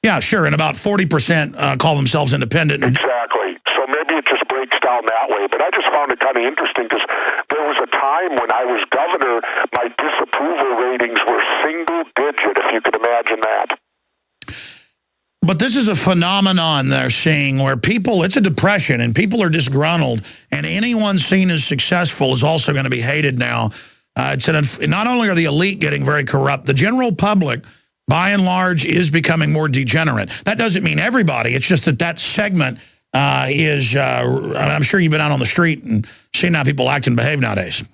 Yeah, sure, and about 40% call themselves independent. Exactly. So maybe it just breaks down that way. But I just found it kind of interesting because there was a time when I was governor, my disapproval ratings were single digit, if you could imagine that. But this is a phenomenon they're seeing where it's a depression and people are disgruntled, and anyone seen as successful is also going to be hated now. Not only are the elite getting very corrupt, the general public, by and large, is becoming more degenerate. That doesn't mean everybody. It's just that segment is, I'm sure you've been out on the street and seen how people act and behave nowadays.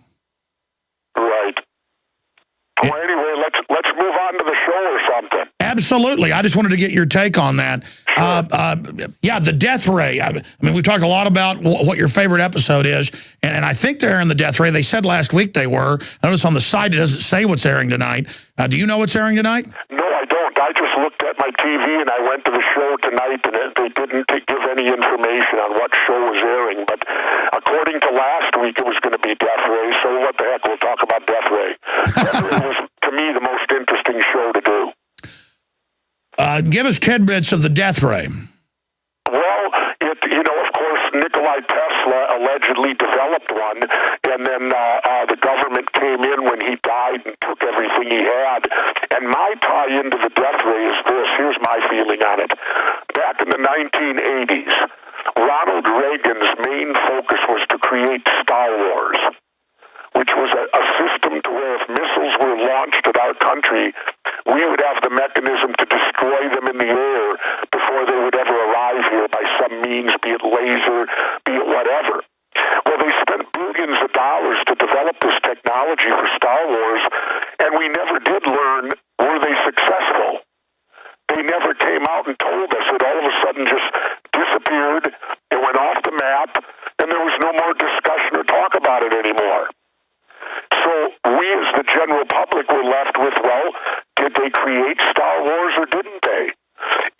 Right. Well, anyway, let's move on to the show or something. Absolutely. I just wanted to get your take on that. Sure. The death ray. I mean, we've talked a lot about what your favorite episode is, and I think they're in the death ray. They said last week they were. I noticed on the site it doesn't say what's airing tonight. Do you know what's airing tonight? No, I don't. I I just looked at my TV and I went to the show tonight, and they didn't give any information on what show was airing. But according to last week, it was going to be Death Ray. So what the heck? We'll talk about Death Ray. Death Ray was, to me, the most interesting show to do. Give us tidbits of the Death Ray. Well, of course, Nikola Tesla allegedly developed one, and then the government came in when he died and took everything he had. And my tie into the Death Ray is this. Here's my feeling on it. Back in the 1980s, Ronald Reagan's main focus was to create Star Wars, which was a system to where if missiles were launched at our country, we would have the mechanism to destroy them in the air before they would ever arrive here by some means, be it laser, be it whatever. Well, they spent billions of dollars to develop this technology for Star Wars, and we never did learn, were they successful? They never came out and told us. It all of a sudden just disappeared, it went off the map, and there was no more discussion or talk about it anymore. So we as the general public were left with, well, did they create Star Wars or didn't they?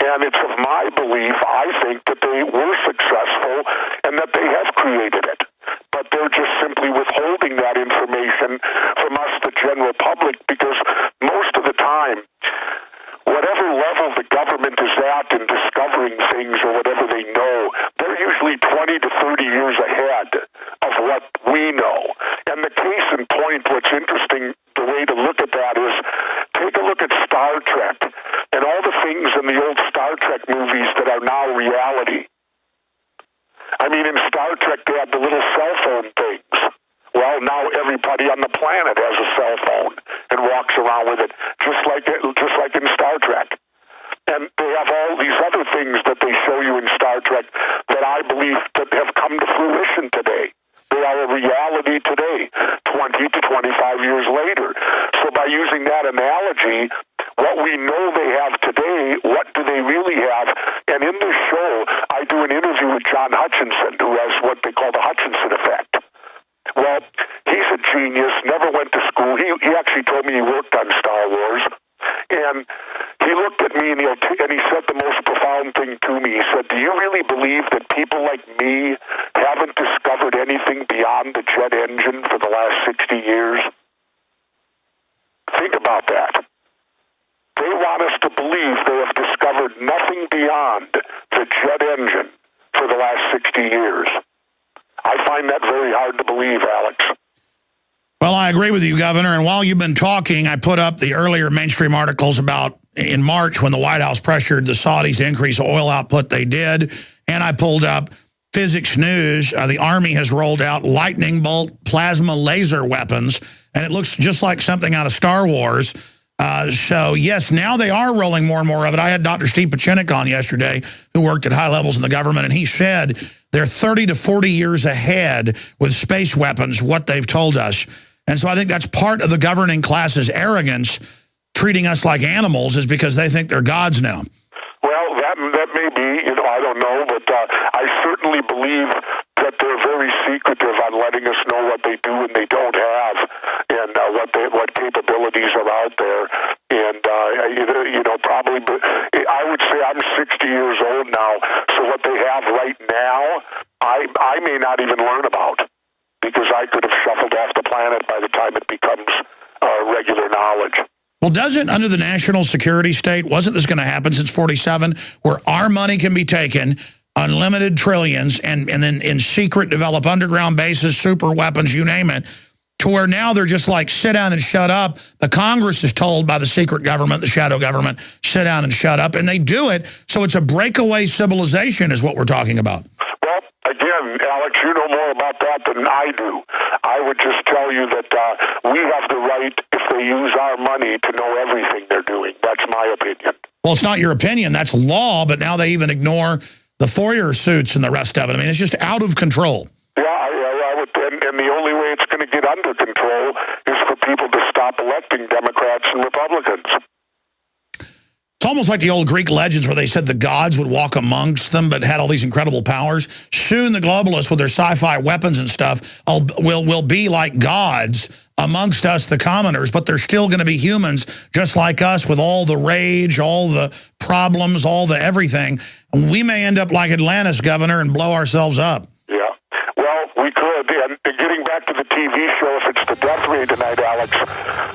And it's of my belief, I think, that they were successful and that they have created it. But they're just simply withholding that information from us, the general public, because most of the time, whatever level the government is at in discovering things or whatever they know, they're usually 20 to 30 years ahead of what we know. And the case in point, what's interesting, the way to look at that is, take a look at Star Trek and all the things in the old Star Trek movies that are now reality. I mean, in Star Trek, they had the little cell phone things. Well, now everybody on the planet has a cell phone and walks around with it, just like in Star Trek. And they have all these other things that they show you in Star Trek that I believe that have come to fruition today. They are a reality today, 20 to 25 years later. So by using that analogy, what we know they have today, what do they really have? And in this show, I do an interview with John Hutchinson, who has what they call the Hutchinson effect. Well, he's a genius, never went to school. He actually told me he worked on Star Wars. And he looked at me and he said the most profound thing to me. He said, do you really believe that people like me haven't discovered anything beyond the jet engine for the last 60 years? Think about that. They want us to believe they have discovered nothing beyond the jet engine for the last 60 years. I find that very hard to believe, Alex. Well, I agree with you, Governor. And while you've been talking, I put up the earlier mainstream articles about in March when the White House pressured the Saudis to increase oil output. They did. And I pulled up Physics News. The Army has rolled out lightning bolt plasma laser weapons. And it looks just like something out of Star Wars. So, yes, now they are rolling more and more of it. I had Dr. Steve Pachinik on yesterday, who worked at high levels in the government, and he said they're 30 to 40 years ahead with space weapons, what they've told us. And so I think that's part of the governing class's arrogance, treating us like animals, is because they think they're gods now. Well, that may be, I don't know, but I certainly believe that they're very secretive on letting us know what they do and they don't have, and what capabilities are out there. And probably, but I would say I'm 60 years old now, so what they have right now, I may not even learn about, because I could have shuffled off the planet by the time it becomes regular knowledge. Well, doesn't, under the national security state, wasn't this going to happen since 47, where our money can be taken, unlimited trillions, and then in secret develop underground bases, super weapons, you name it, to where now they're just like, sit down and shut up. The Congress is told by the secret government, the shadow government, sit down and shut up, and they do it. So it's a breakaway civilization is what we're talking about. Well, again, Alex, you know more about that than I do. I would just tell you that we have the right, if they use our money, to know everything they're doing. That's my opinion. Well, it's not your opinion. That's law, but now they even ignore the FOIA suits and the rest of it. I mean, it's just out of control. Yeah, I would, and the only way it's going to get under control is for people to stop electing Democrats and Republicans. It's almost like the old Greek legends where they said the gods would walk amongst them but had all these incredible powers. Soon the globalists with their sci-fi weapons and stuff will be like gods amongst us, the commoners, but they're still going to be humans just like us with all the rage, all the problems, all the everything. And we may end up like Atlantis, Governor, and blow ourselves up. Yeah. Well, we could. And getting back to the TV show, if it's the death ray tonight, Alex,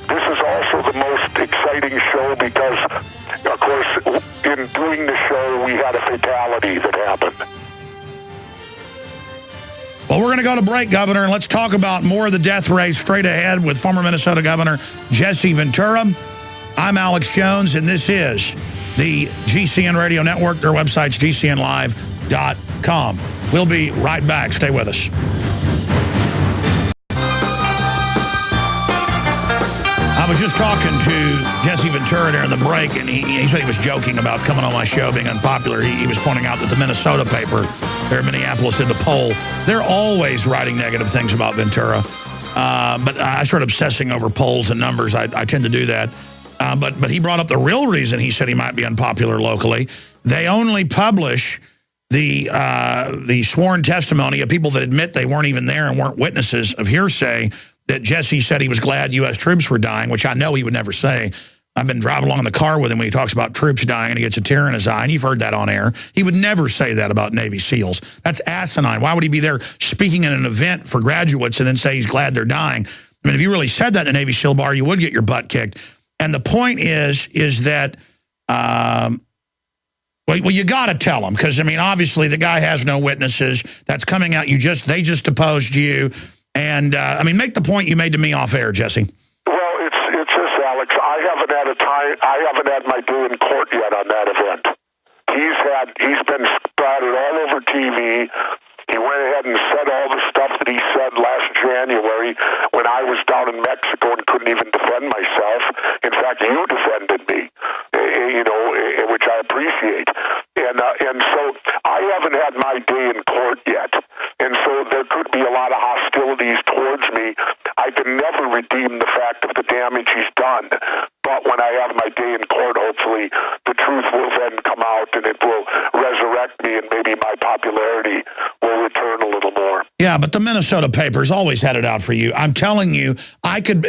this is also the most exciting show because, of course, in doing the show, we had a fatality that happened. Well, we're going to go to break, Governor, and let's talk about more of the death ray straight ahead with former Minnesota Governor Jesse Ventura. I'm Alex Jones, and this is the GCN Radio Network. Their website's GCNlive.com. We'll be right back. Stay with us. I was just talking to Jesse Ventura during the break, and he said he was joking about coming on my show being unpopular. He was pointing out that the Minnesota paper there in Minneapolis did the poll. They're always writing negative things about Ventura. But I started obsessing over polls and numbers. I tend to do that. But he brought up the real reason he said he might be unpopular locally. They only publish the sworn testimony of people that admit they weren't even there and weren't witnesses of hearsay that Jesse said he was glad U.S. troops were dying, which I know he would never say. I've been driving along in the car with him when he talks about troops dying and he gets a tear in his eye, and you've heard that on air. He would never say that about Navy SEALs. That's asinine. Why would he be there speaking at an event for graduates and then say he's glad they're dying? I mean, if you really said that in the Navy SEAL bar, you would get your butt kicked. And the point is that, well, you got to tell him, because, I mean, obviously the guy has no witnesses. That's coming out. They just deposed you. And, I mean, make the point you made to me off air, Jesse. Well, it's this, Alex. I haven't had my day in court yet on that event. He's been splattered all over TV. He went ahead and said all the stuff that he said last January when I was down in Mexico and couldn't even defend myself. In fact, you defended me, which I appreciate. And so I haven't had my day in court yet. And so there could be a lot of hostilities towards me. I can never redeem the fact of the damage he's done. But when I have my day in court, hopefully the truth will then come out and it will resurrect me, and maybe my popularity will return a little more. Yeah, but the Minnesota papers always had it out for you. I'm telling you, I could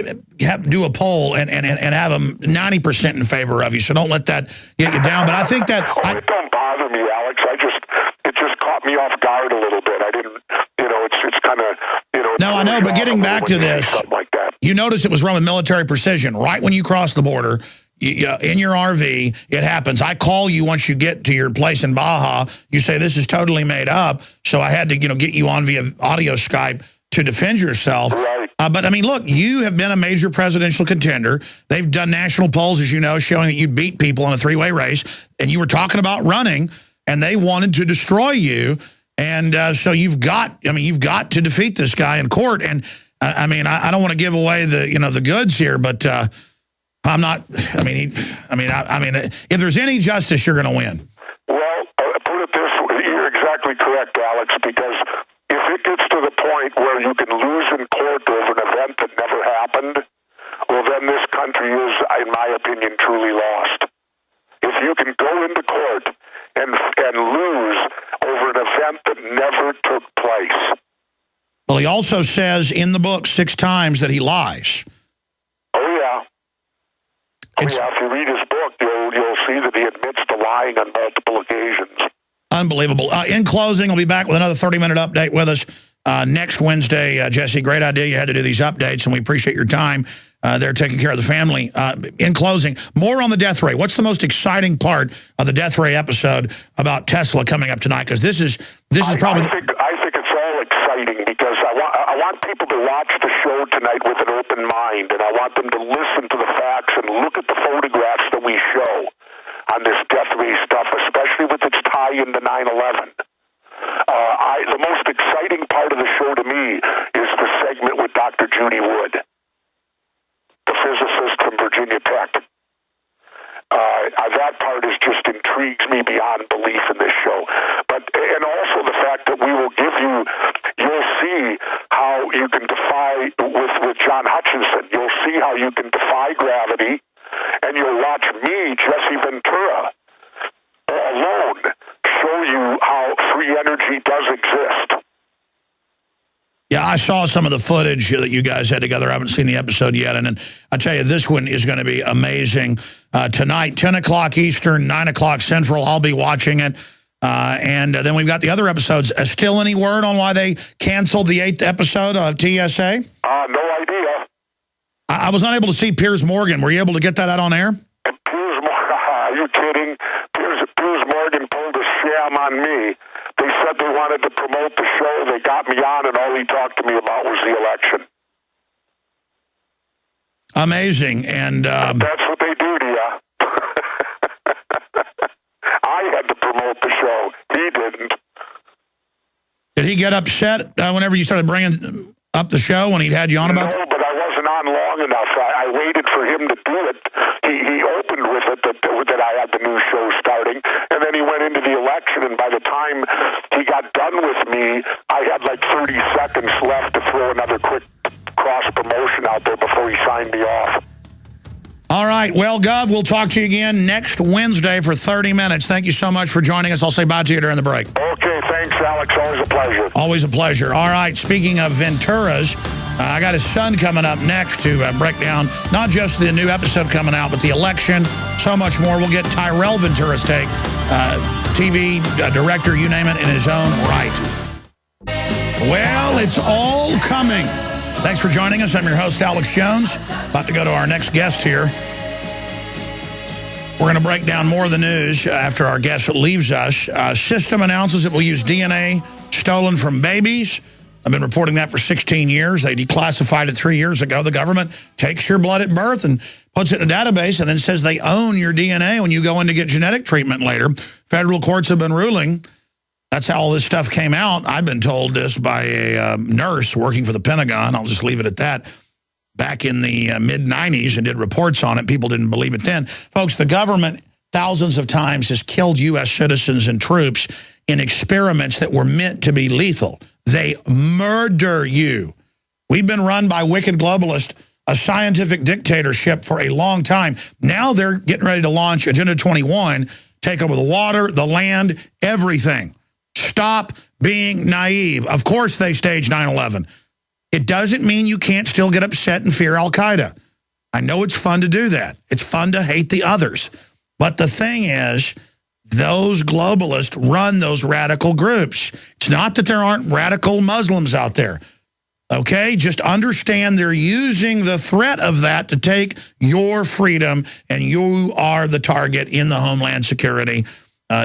do a poll and have them 90% in favor of you, so don't let that get you down. But I think that... it don't bother me, Alex. It just caught me off guard a little bit. I didn't, it's kind of, No, I know, but getting back to this, like that. You notice it was run with military precision. Right when you cross the border, in your RV, it happens. I call you once you get to your place in Baja. You say, this is totally made up. So I had to, get you on via audio Skype to defend yourself. Right. But, I mean, look, you have been a major presidential contender. They've done national polls, as you know, showing that you beat people in a three-way race. And you were talking about running, and they wanted to destroy you. And so you've got to defeat this guy in court. And, I mean, I don't want to give away the goods here, but I'm not. I mean, if there's any justice, you're going to win. Well, put it this way, you're exactly correct, Alex. Because if it gets to the point where you can lose in court over an event that never happened, well, then this country is, in my opinion, truly lost. If you can go into court and lose over an event that never took place. Well, he also says in the book 6 times that he lies. Oh, yeah. If you read his book, you'll see that he admits to lying on multiple occasions. Unbelievable. In closing, I'll be back with another 30-minute update with us next Wednesday. Jesse, great idea. You had to do these updates, and we appreciate your time. They're taking care of the family. In closing, more on the death ray. What's the most exciting part of the death ray episode about Tesla coming up tonight? Because this is probably... I think it's all exciting because I want people to watch the show tonight with an open mind, and I want them to listen to the facts and look at the photographs that we show on this death ray stuff, especially with its tie into 9/11. The most exciting part of the show to me is the segment with Dr. Judy Wood, the physicist from Virginia Tech. That part just intrigues me beyond belief in this show. And also the fact that we will give you'll see how you can defy, with John Hutchinson, you'll see how you can defy gravity, and you'll watch me, Jesse Ventura, alone show you how free energy does exist. Yeah, I saw some of the footage that you guys had together. I haven't seen the episode yet. And then I tell you, this one is going to be amazing. Tonight, 10 o'clock Eastern, 9 o'clock Central, I'll be watching it. And then we've got the other episodes. Still any word on why they canceled the 8th episode of TSA? No idea. I was unable to see Piers Morgan. Were you able to get that out on air? Piers Morgan, are you kidding? Piers Morgan pulled a sham on me. They said they wanted to promote the show. They got me on, and all he talked to me about was the election. Amazing. And that's what they do to you. I had to promote the show. He didn't. Did he get upset whenever you started bringing up the show when he'd had you on about that? No, but I wasn't on long enough. I waited for him to do it. He opened with it that I had the new show starting, and then he went into the election, and by the time he got done with me, I had like 30 seconds left to throw another quick cross-promotion out there before he signed me off. All right. Well, Gov, we'll talk to you again next Wednesday for 30 minutes. Thank you so much for joining us. I'll say bye to you during the break. Okay. Thanks, Alex. Always a pleasure. Always a pleasure. All right. Speaking of Venturas, I got his son coming up next to break down not just the new episode coming out, but the election, so much more. We'll get Tyrell Ventura's take, TV director, you name it, in his own right. Well, it's all coming. Thanks for joining us. I'm your host, Alex Jones. About to go to our next guest here. We're going to break down more of the news after our guest leaves us. System announces it will use DNA stolen from babies. I've been reporting that for 16 years. They declassified it 3 years ago. The government takes your blood at birth and puts it in a database and then says they own your DNA when you go in to get genetic treatment later. Federal courts have been ruling. That's how all this stuff came out. I've been told this by a nurse working for the Pentagon. I'll just leave it at that. Back in the mid-'90s and did reports on it. People didn't believe it then. Folks, the government thousands of times has killed U.S. citizens and troops in experiments that were meant to be lethal. They murder you. We've been run by wicked globalists, a scientific dictatorship for a long time. Now they're getting ready to launch Agenda 21, take over the water, the land, everything. Stop being naive. Of course they staged 9/11. It doesn't mean you can't still get upset and fear al-Qaeda. I know it's fun to do that. It's fun to hate the others. But the thing is, those globalists run those radical groups. It's not that there aren't radical Muslims out there. Okay? Just understand they're using the threat of that to take your freedom, and you are the target in the Homeland Security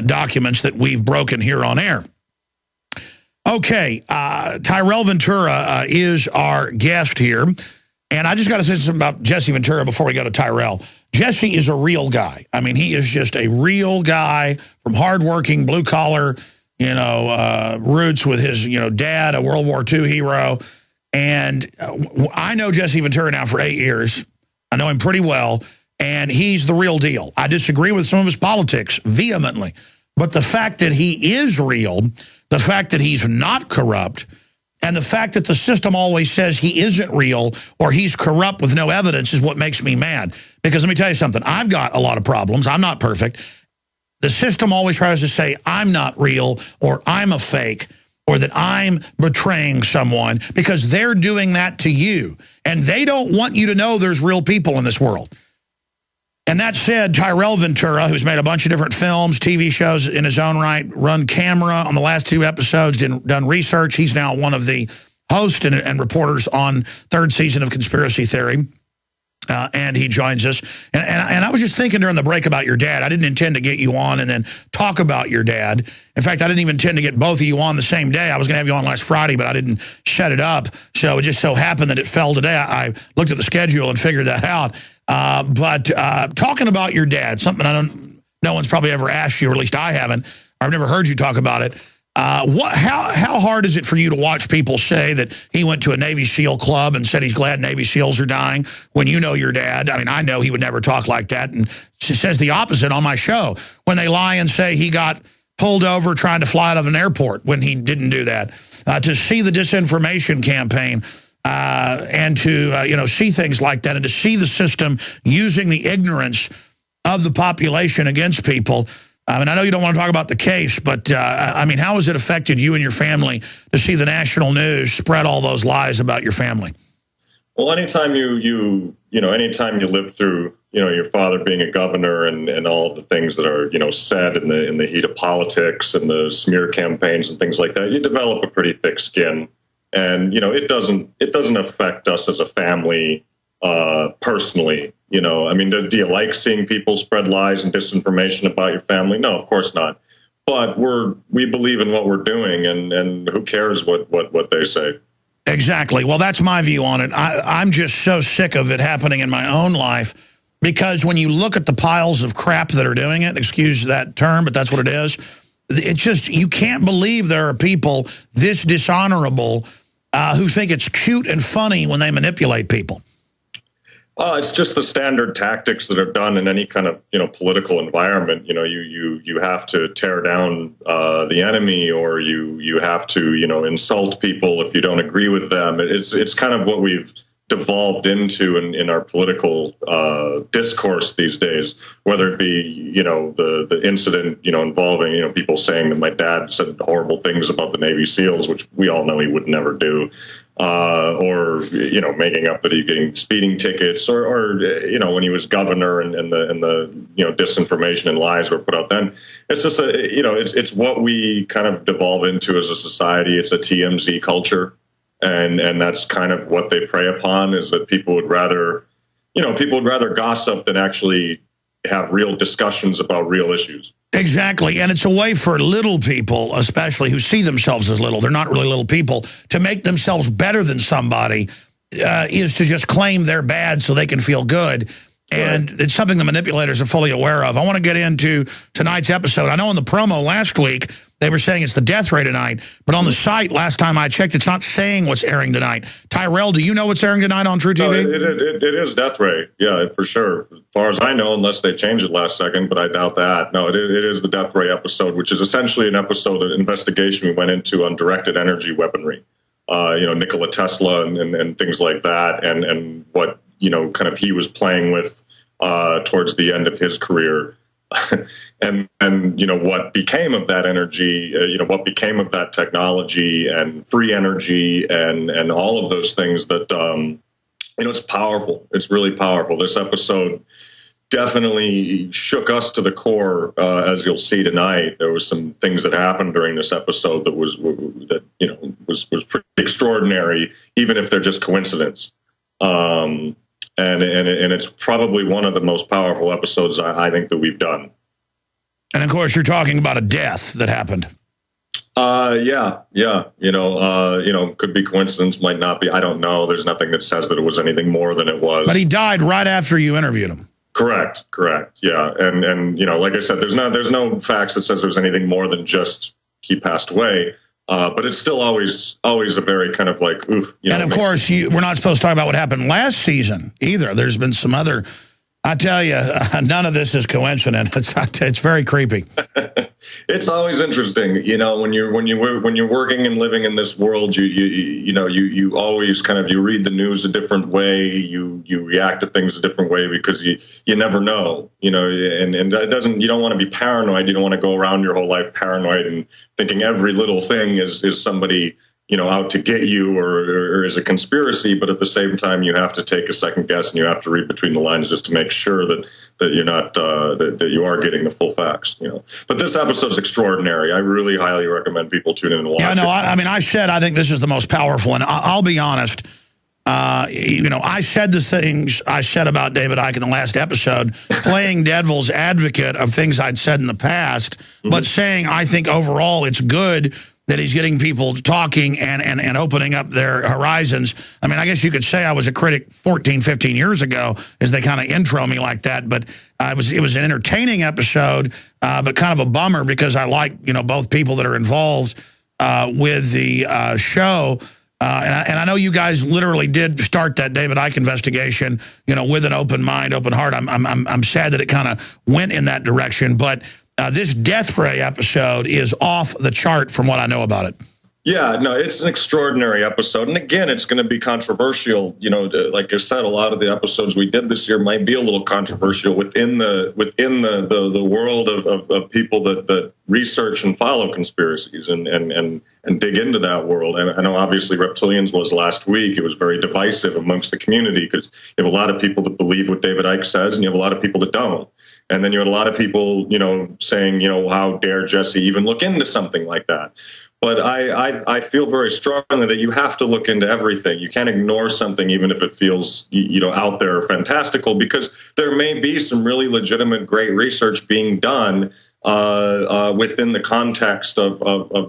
documents that we've broken here on air. Okay, Tyrell Ventura is our guest here. And I just got to say something about Jesse Ventura before we go to Tyrell. Jesse is a real guy. I mean, he is just a real guy from hardworking, blue-collar, roots with his, dad, a World War II hero. And I know Jesse Ventura now for 8 years. I know him pretty well. And he's the real deal. I disagree with some of his politics vehemently. But the fact that he is real, the fact that he's not corrupt, and the fact that the system always says he isn't real or he's corrupt with no evidence is what makes me mad. Because let me tell you something. I've got a lot of problems. I'm not perfect. The system always tries to say I'm not real or I'm a fake or that I'm betraying someone because they're doing that to you. And they don't want you to know there's real people in this world. And that said, Tyrell Ventura, who's made a bunch of different films, TV shows in his own right, run camera on the last 2 episodes, done research. He's now one of the hosts and reporters on 3rd season of Conspiracy Theory. And he joins us. And I was just thinking during the break about your dad. I didn't intend to get you on and then talk about your dad. In fact, I didn't even intend to get both of you on the same day. I was going to have you on last Friday, but I didn't set it up. So it just so happened that it fell today. I looked at the schedule and figured that out. But talking about your dad, something no one's probably ever asked you, or at least I haven't. Or I've never heard you talk about it. How hard is it for you to watch people say that he went to a Navy SEAL club and said he's glad Navy SEALs are dying when you know your dad? I mean, I know he would never talk like that, and says the opposite on my show when they lie and say he got pulled over trying to fly out of an airport when he didn't do that. To see the disinformation campaign and to see things like that and to see the system using the ignorance of the population against people. I mean, I know you don't want to talk about the case, but, I mean, how has it affected you and your family to see the national news spread all those lies about your family? Well, anytime anytime you live through, your father being a governor and all of the things that are, said in the heat of politics and the smear campaigns and things like that, you develop a pretty thick skin. And, it doesn't affect us as a family personally. I mean, do you like seeing people spread lies and disinformation about your family? No, of course not. But we believe in what we're doing, and who cares what they say. Exactly. Well, that's my view on it. I'm just so sick of it happening in my own life, because when you look at the piles of crap that are doing it, excuse that term, but that's what it is, it's just, you can't believe there are people this dishonorable who think it's cute and funny when they manipulate people. It's just the standard tactics that are done in any kind of political environment. You have to tear down the enemy, or you have to insult people if you don't agree with them. It's kind of what we've devolved into in our political discourse these days. Whether it be the incident involving people saying that my dad said horrible things about the Navy SEALs, which we all know he would never do. Or making up that he's getting speeding tickets, or when he was governor and the disinformation and lies were put out then. It's just it's what we kind of devolve into as a society. It's a TMZ culture, and that's kind of what they prey upon, is that people would rather gossip than actually have real discussions about real issues. Exactly, and it's a way for little people, especially who see themselves as little, they're not really little people, to make themselves better than somebody, is to just claim they're bad so they can feel good. And it's something the manipulators are fully aware of. I want to get into tonight's episode. I know in the promo last week, they were saying it's the death ray tonight, but on the site, last time I checked, it's not saying what's airing tonight. Tyrell, do you know what's airing tonight on True TV? No, it is death ray, yeah, for sure. As far as I know, unless they changed it last second, but I doubt that. No, it is the death ray episode, which is essentially an episode of investigation we went into on directed energy weaponry. Nikola Tesla and things like that, and what kind of he was playing with towards the end of his career, and what became of that energy, what became of that technology and free energy and all of those things that it's powerful. It's really powerful. This episode definitely shook us to the core, as you'll see tonight. There was some things that happened during this episode that was pretty extraordinary, even if they're just coincidence. And it's probably one of the most powerful episodes I think that we've done. And of course, you're talking about a death that happened. Yeah. Could be coincidence, might not be. I don't know. There's nothing that says that it was anything more than it was. But he died right after you interviewed him. Correct. Yeah. And like I said, there's no facts that says there's anything more than just he passed away. But it's still always a very kind of like, oof. And of course, we're not supposed to talk about what happened last season either. There's been some other, I tell you, none of this is coincident. It's very creepy. It's always interesting, when you're working and living in this world, you always kind of, you read the news a different way, you react to things a different way, because you never know, and that doesn't, you don't want to be paranoid. You don't want to go around your whole life paranoid and thinking every little thing is somebody out to get you or is a conspiracy. But at the same time, you have to take a second guess, and you have to read between the lines just to make sure that you're not that you are getting the full facts. But this episode's extraordinary. I really highly recommend people tune in and watch. Yeah, no, I mean, I think this is the most powerful, and I'll be honest. I said the things I said about David Icke in the last episode, playing devil's advocate of things I'd said in the past, but saying I think overall it's good that he's getting people talking and opening up their horizons. I mean, I guess you could say I was a critic 14, 15 years ago, as they kind of intro me like that. But it was an entertaining episode, but kind of a bummer, because I like, both people that are involved with the show. And I know you guys literally did start that David Icke investigation, with an open mind, open heart. I'm sad that it kind of went in that direction, but this Death Ray episode is off the chart from what I know about it. Yeah, no, it's an extraordinary episode. And again, it's going to be controversial. You know, like I said, a lot of the episodes we did this year might be a little controversial within the world of people that research and follow conspiracies and dig into that world. And I know obviously Reptilians was last week. It was very divisive amongst the community because you have a lot of people that believe what David Icke says and you have a lot of people that don't. And then you had a lot of people, you know, saying, you know, how dare Jesse even look into something like that? But I feel very strongly that you have to look into everything. You can't ignore something, even if it feels, you know, out there or fantastical, because there may be some really legitimate, great research being done within the context of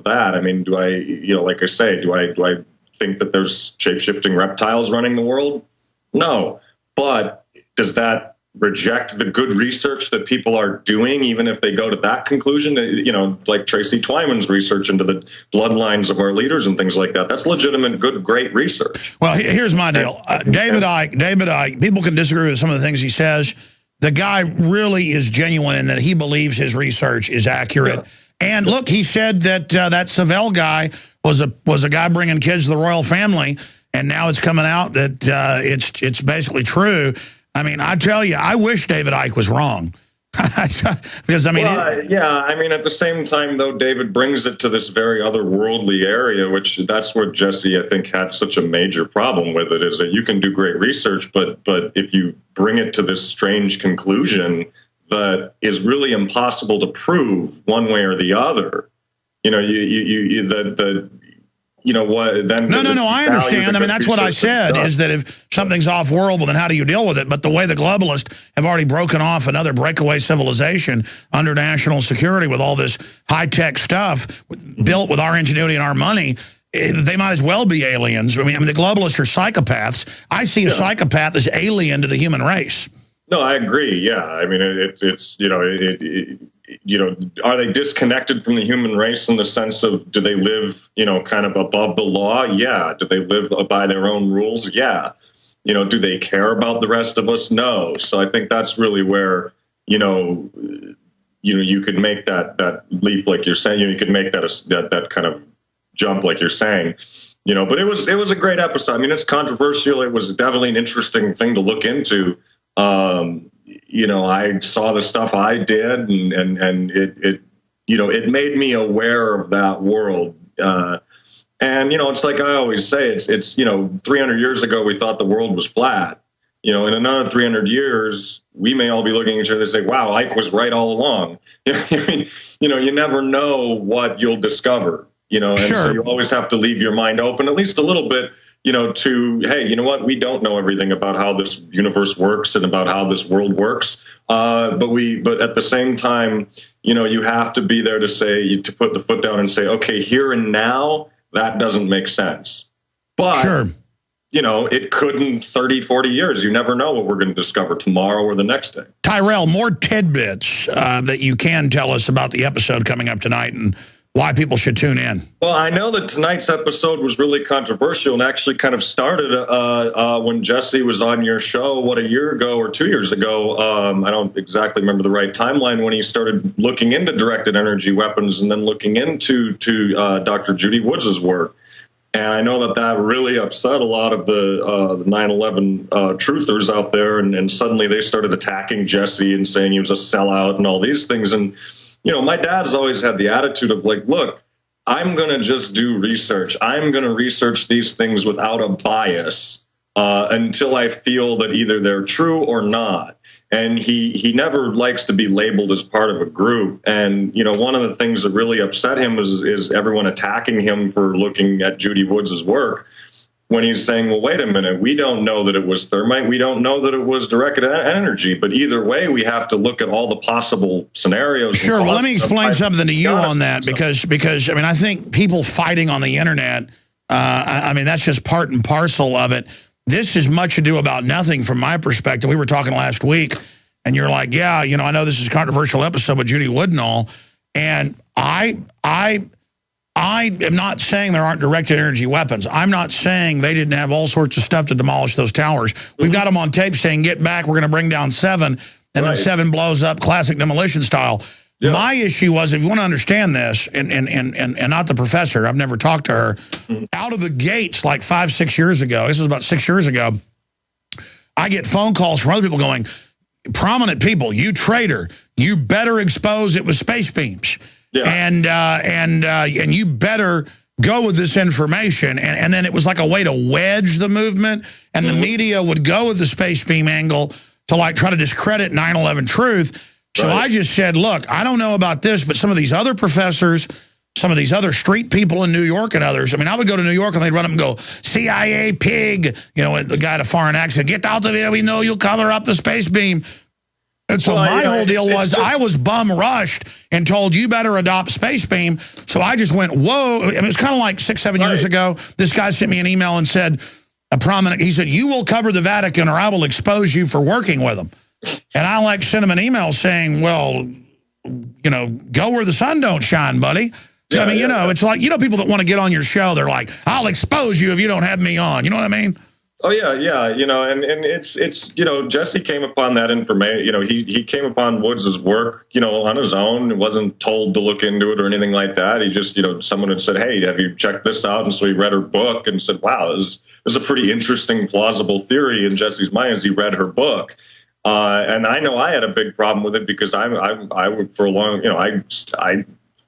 that. I mean, do I, you know, like I say, do I think that there's shape-shifting reptiles running the world? No. But does that reject the good research that people are doing, even if they go to that conclusion? You know, like Tracy Twyman's research into the bloodlines of our leaders and things like that. That's legitimate, good, great research. Well, here's my deal. David Icke, people can disagree with some of the things he says. The guy really is genuine in that he believes his research is accurate. Yeah. And look, he said that that Savelle guy was a guy bringing kids to the royal family, and now it's coming out that it's basically true. I mean, I tell you, I wish David Icke was wrong. Because, I mean... Well, yeah, I mean, at the same time, though, David brings it to this very otherworldly area, which that's what Jesse, I think, had such a major problem with it, is that you can do great research, but if you bring it to this strange conclusion that is really impossible to prove one way or the other, you know, you know what? Then no, I understand. I mean, that's what I said, is that if something's off-world, well, then how do you deal with it? But the way the globalists have already broken off another breakaway civilization under national security with all this high-tech stuff built with our ingenuity and our money, they might as well be aliens. I mean, the globalists are psychopaths. I see a psychopath as alien to the human race. No, I agree. Yeah, I mean, it's you know, you know, are they disconnected from the human race in the sense of, do they live, you know, kind of above the law? Yeah. Do they live by their own rules? Yeah. You know, do they care about the rest of us? No. So I think that's really where, you know, you could make that leap, like you're saying. You could make that kind of jump, like you're saying. You know, but it was a great episode. I mean, it's controversial. It was definitely an interesting thing to look into. You know, I saw the stuff I did, and it you know, it made me aware of that world. And you know, it's like I always say, it's you know, 300 years ago we thought the world was flat. You know, in another 300 years, we may all be looking at each other and say, "Wow, Ike was right all along." You know, you never know what you'll discover. You know, and so you always have to leave your mind open at least a little bit. You know, to, hey, you know what? We don't know everything about how this universe works and about how this world works. But at the same time, you know, you have to be there to say, to put the foot down and say, okay, here and now, that doesn't make sense. But, you know, it could in 30, 40 years. You never know what we're going to discover tomorrow or the next day. Tyrell, more tidbits that you can tell us about the episode coming up tonight and why people should tune in. Well, I know that tonight's episode was really controversial and actually kind of started when Jesse was on your show, a year ago or 2 years ago. I don't exactly remember the right timeline, when he started looking into directed energy weapons and then looking into Dr. Judy Woods' work. And I know that really upset a lot of the 9/11 truthers out there, and suddenly they started attacking Jesse and saying he was a sellout and all these things. And you know, my dad's always had the attitude of like, look, I'm going to just do research. I'm going to research these things without a bias until I feel that either they're true or not. And he never likes to be labeled as part of a group. And, you know, one of the things that really upset him is everyone attacking him for looking at Judy Woods' work, when he's saying, well, wait a minute, we don't know that it was thermite. We don't know that it was directed energy. But either way, we have to look at all the possible scenarios. Sure. Well, let me explain something to you on that, because I mean, I think people fighting on the internet, I mean, that's just part and parcel of it. This is much ado about nothing from my perspective. We were talking last week, and you're like, yeah, you know, I know this is a controversial episode with Judy Wood and all. And I am not saying there aren't directed energy weapons. I'm not saying they didn't have all sorts of stuff to demolish those towers. We've got them on tape saying, get back, we're going to bring down 7, and then 7 blows up classic demolition style. My issue was, if you want to understand this, and not the professor, I've never talked to her, out of the gates like 5-6 years ago, this was about 6 years ago, I get phone calls from other people going, prominent people, you traitor, you better expose it with space beams. Yeah. And you better go with this information. And then it was like a way to wedge the movement, and the media would go with the space beam angle to like try to discredit 9/11 truth. So I just said, look, I don't know about this, but some of these other professors, some of these other street people in New York and others, I mean, I would go to New York and they'd run up and go, CIA pig, you know, the guy had a foreign accent, get out of here, we know you'll cover up the space beam. And so my whole deal was I was bum rushed and told you better adopt space beam. So I just went, whoa. I mean, it was kind of like 6-7 years ago. This guy sent me an email and said, he said, you will cover the Vatican or I will expose you for working with them. And I like sent him an email saying, well, you know, go where the sun don't shine, buddy. So, I mean, you know, it's like, you know, people that want to get on your show, they're like, I'll expose you if you don't have me on. You know what I mean? Oh, yeah. You know, and it's you know, Jesse came upon that information. You know, he came upon Woods' work, you know, on his own. He wasn't told to look into it or anything like that. He just, you know, someone had said, hey, have you checked this out? And so he read her book and said, wow, this is a pretty interesting, plausible theory in Jesse's mind as he read her book. And I know I had a big problem with it because I for a long, you know, I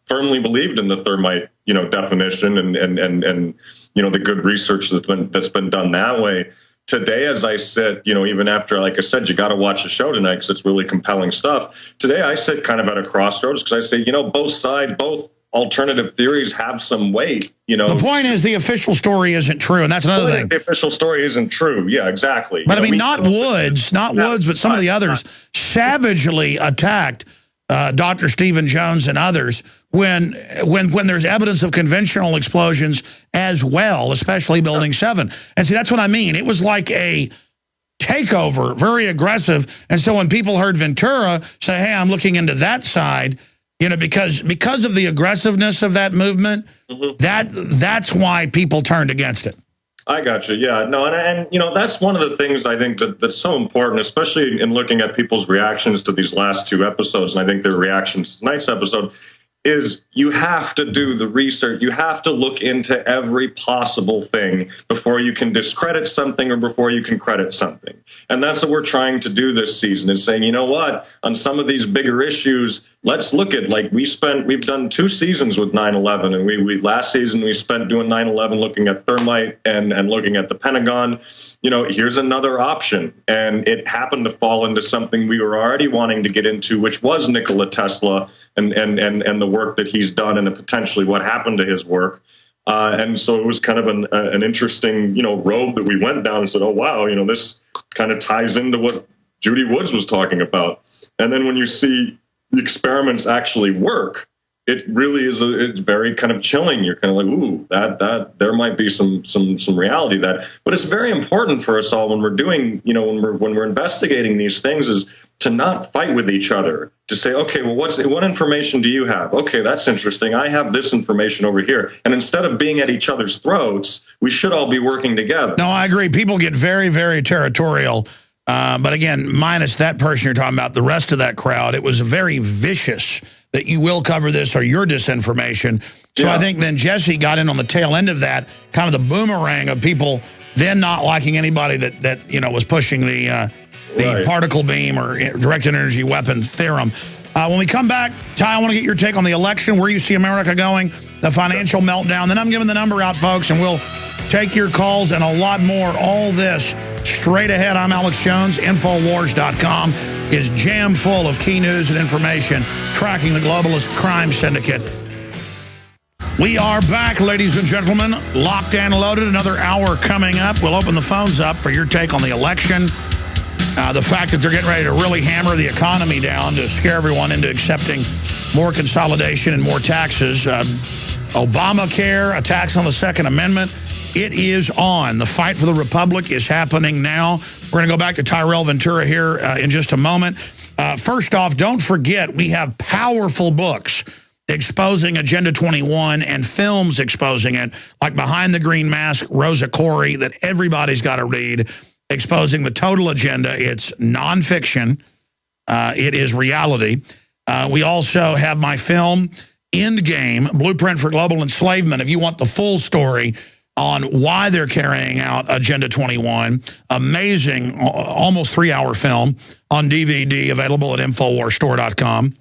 firmly believed in the thermite, you know, definition and you know, the good research that's been done that way. Today, as I sit, you know, even after, like I said, you got to watch the show tonight because it's really compelling stuff. Today, I sit kind of at a crossroads because I say, you know, both alternative theories have some weight. You know, the point is the official story isn't true, and that's another thing. The official story isn't true. Yeah, exactly. But I mean, not Woods, but some of the others savagely attacked Dr. Stephen Jones and others when there's evidence of conventional explosions as well, especially Building 7. And see, that's what I mean. It was like a takeover, very aggressive. And so when people heard Ventura say, hey, I'm looking into that side, you know, because of the aggressiveness of that movement, that's why people turned against it. I got you. Yeah, no, and you know, that's one of the things I think that's so important, especially in looking at people's reactions to these last two episodes. And I think their reactions to tonight's episode is you have to do the research. You have to look into every possible thing before you can discredit something or before you can credit something. And that's what we're trying to do this season, is saying, you know what, on some of these bigger issues, let's look at, like, we've done 2 seasons with 9/11, and we last season we spent doing 9/11 looking at thermite and looking at the Pentagon. You know, here's another option. And it happened to fall into something we were already wanting to get into, which was Nikola Tesla and the work that he's done and potentially what happened to his work. And so it was kind of an interesting, you know, road that we went down and said, oh, wow, you know, this kind of ties into what Judy Woods was talking about. And then when you see the experiments actually work, it really is it's very kind of chilling. You're kind of like, ooh, that there might be some reality to that. But it's very important for us all when we're doing, you know, when we're investigating these things, is to not fight with each other, to say, okay, well, what information do you have? Okay, that's interesting. I have this information over here. And instead of being at each other's throats, we should all be working together. No, I agree. People get very, very territorial. But again, minus that person you're talking about, the rest of that crowd, it was very vicious that you will cover this or your disinformation. So I think then Jesse got in on the tail end of that, kind of the boomerang of people then not liking anybody that you know, was pushing the particle beam or directed energy weapon theorem. When we come back, Ty, I want to get your take on the election, where you see America going, the financial meltdown. Then I'm giving the number out, folks, and we'll take your calls and a lot more. All this straight ahead. I'm Alex Jones. Infowars.com is jam full of key news and information tracking the globalist crime syndicate. We are back, ladies and gentlemen. Locked and loaded. Another hour coming up. We'll open the phones up for your take on the election. The fact that they're getting ready to really hammer the economy down to scare everyone into accepting more consolidation and more taxes. Obamacare, attacks on the Second Amendment. It is on. The fight for the Republic is happening now. We're going to go back to Tyrell Ventura here in just a moment. First off, don't forget, we have powerful books exposing Agenda 21 and films exposing it, like Behind the Green Mask, Rosa Corey, that everybody's got to read, exposing the total agenda. It's nonfiction. It is reality. We also have my film, Endgame, Blueprint for Global Enslavement. If you want the full story on why they're carrying out Agenda 21, amazing, almost 3-hour film on DVD, available at InfoWarsStore.com.